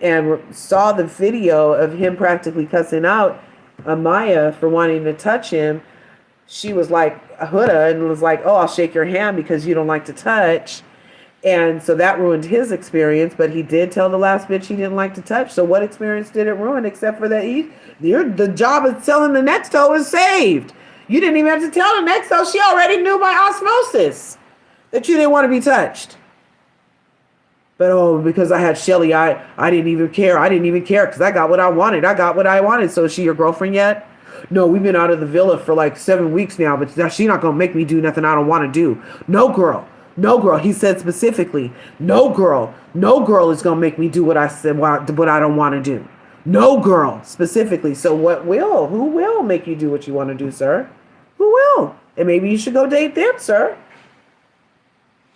and saw the video of him practically cussing out Amaya for wanting to touch him, she was like a huda and was like, oh, I'll shake your hand because you don't like to touch. And so that ruined his experience, but he did tell the last bitch he didn't like to touch. So what experience did it ruin except for that the job of selling the next toe is saved. You didn't even have to tell the next toe. She already knew by osmosis that you didn't want to be touched. But oh, because I had Shelly, I didn't even care. I didn't even care because I got what I wanted. I got what I wanted. So is she your girlfriend yet? No, we've been out of the villa for like 7 weeks now, but she's not going to make me do nothing I don't want to do. No girl. No girl. He said specifically, no girl is going to make me do what I said, what I don't want to do. No girl specifically. So who will make you do what you want to do, sir? Who will? And maybe you should go date them, sir.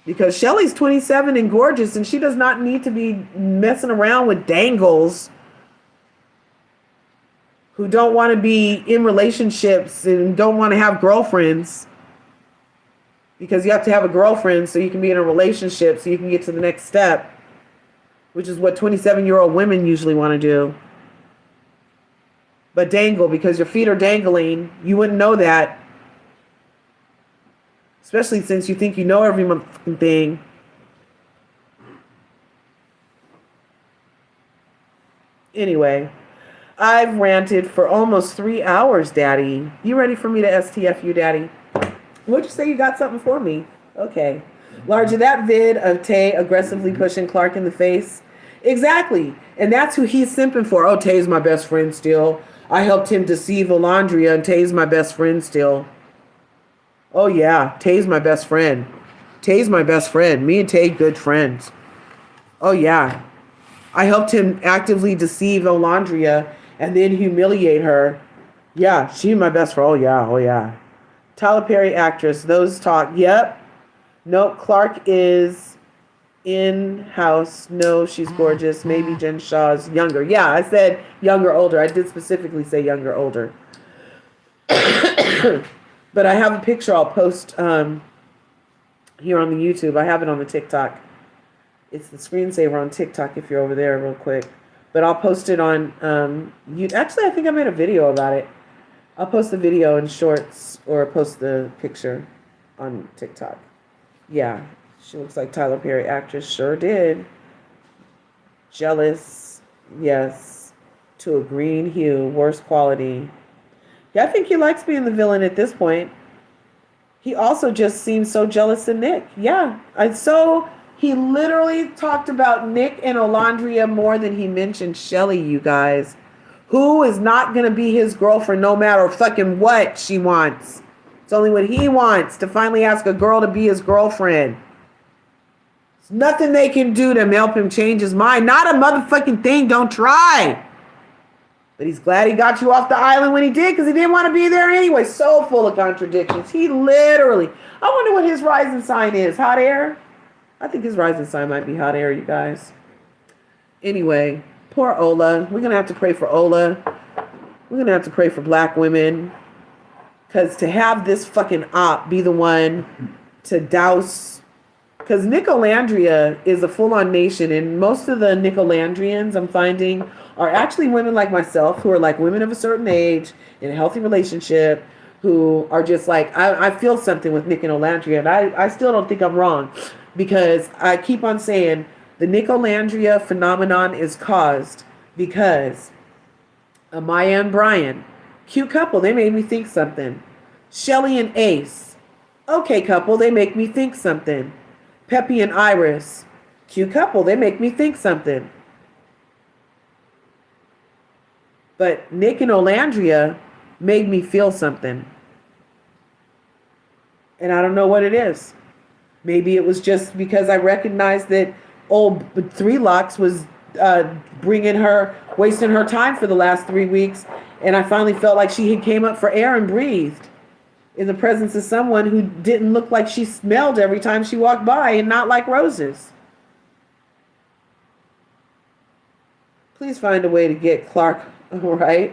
Because Shelly's 27 and gorgeous, and she does not need to be messing around with dangles who don't want to be in relationships and don't want to have girlfriends, because you have to have a girlfriend so you can be in a relationship so you can get to the next step, which is what 27-year-old women usually want to do. But dangle, because your feet are dangling, you wouldn't know that. Especially since you think you know every motherfucking thing. Anyway, I've ranted for almost 3 hours, Daddy. You ready for me to STF you, Daddy? What'd you say? You got something for me? Okay. Larger, that vid of Tay aggressively pushing Clark in the face. Exactly. And that's who he's simping for. Oh, Tay's my best friend still. I helped him deceive Alondria, and Tay's my best friend still. Oh, yeah. Tay's my best friend. Tay's my best friend. Me and Tay, good friends. Oh, yeah. I helped him actively deceive Alondria and then humiliate her. Yeah, she's my best friend. Oh, yeah. Oh, yeah. Tyler Perry actress. Those talk. Yep. Nope. Clark is in-house. No, she's gorgeous. Maybe Jen Shaw's younger. Yeah, I said younger, older. I did specifically say younger, older. But I have a picture I'll post here on the YouTube. I have it on the TikTok. It's the screensaver on TikTok if you're over there real quick. But I'll post it on actually, I think I made a video about it. I'll post the video in shorts or post the picture on TikTok. Yeah, she looks like Tyler Perry actress. Sure did. Jealous. Yes. To a green hue. Worst quality. Yeah, I think he likes being the villain at this point. He also just seems so jealous of Nick. Yeah. He literally talked about Nick and Alondria more than he mentioned Shelly, you guys. Who is not going to be his girlfriend no matter fucking what she wants. It's only what he wants, to finally ask a girl to be his girlfriend. There's nothing they can do to help him change his mind. Not a motherfucking thing. Don't try. But he's glad he got you off the island when he did, because he didn't want to be there anyway. So full of contradictions. He literally... I wonder what his rising sign is. Hot air? I think his rising sign might be hot air, you guys. Anyway, poor Ola. We're going to have to pray for Ola. We're going to have to pray for black women. Because to have this fucking op be the one to douse... Because Nicolandria is a full-on nation, and most of the Nicolandrians I'm finding are actually women like myself, who are like women of a certain age, in a healthy relationship, who are just like, I feel something with Nick and Olandria, and I still don't think I'm wrong, because I keep on saying the Nicolandria phenomenon is caused because Amaya and Brian, cute couple, they made me think something. Shelly and Ace, okay couple, they make me think something. Peppy and Iris, cute couple, they make me think something. But Nick and Olandria made me feel something. And I don't know what it is. Maybe it was just because I recognized that old Three Locks was wasting her time for the last 3 weeks. And I finally felt like she had came up for air and breathed in the presence of someone who didn't look like she smelled every time she walked by and not like roses. Please find a way to get Clark right.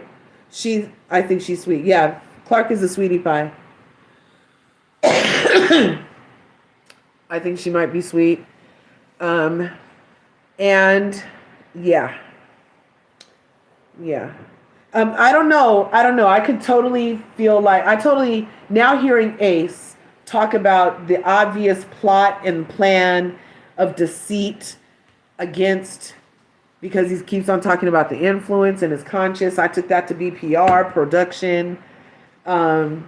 I think she's sweet. Yeah, Clark is a sweetie pie. I think she might be sweet. And yeah. I don't know. I could totally feel like now hearing Ace talk about the obvious plot and plan of deceit against, because he keeps on talking about the influence and his conscious. I took that to be PR, production. I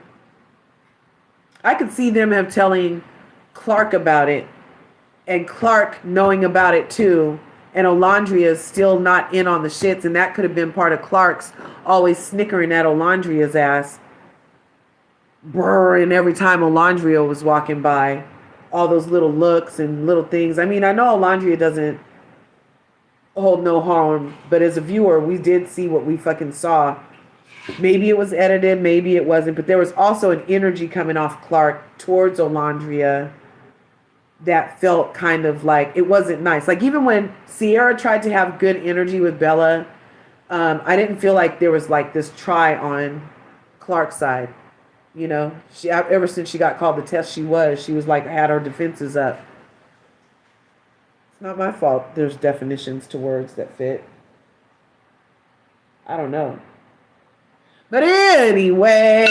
could see them telling Clark about it, and Clark knowing about it too. And Olandria is still not in on the shits, and that could have been part of Clark's always snickering at Olandria's ass. Brrr, and every time Olandria was walking by, all those little looks and little things. I mean, I know Olandria doesn't hold no harm, but as a viewer, we did see what we fucking saw. Maybe it was edited, maybe it wasn't, but there was also an energy coming off Clark towards Olandria that felt kind of like it wasn't nice. Like even when Sierra tried to have good energy with Bella, I didn't feel like there was like this try on Clark's side. You know, she ever since she got called the test, she was like had her defenses up. It's not my fault. There's definitions to words that fit. I don't know. But anyway,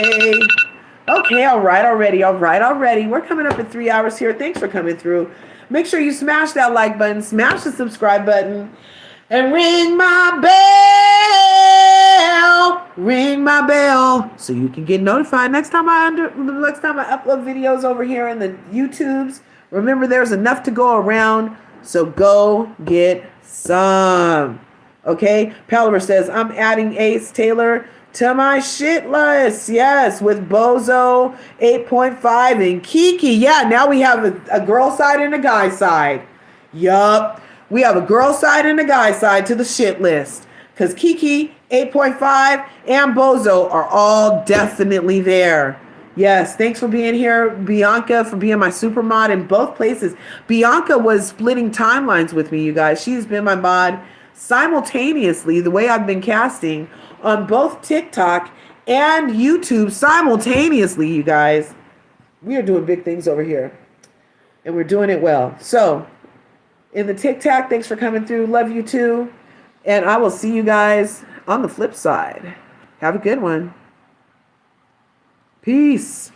okay, all right already. We're coming up at 3 hours here. Thanks for coming through. Make sure you smash that like button, smash the subscribe button, and ring my bell, so you can get notified next time I upload videos over here in the YouTubes. Remember, there's enough to go around, so go get some. Okay, Palaver says, I'm adding Ace Taylor to my shit list. Yes, with Bozo 8.5 and Kiki. Yeah, now we have a girl side and a guy side. Yup. We have a girl side and a guy side to the shit list. Because Kiki, 8.5, and Bozo are all definitely there. Yes, thanks for being here, Bianca, for being my super mod in both places. Bianca was splitting timelines with me, you guys. She's been my mod simultaneously, the way I've been casting on both TikTok and YouTube simultaneously, you guys. We are doing big things over here, and we're doing it well. So, in the TikTok, thanks for coming through. Love you too. And I will see you guys on the flip side. Have a good one. Peace.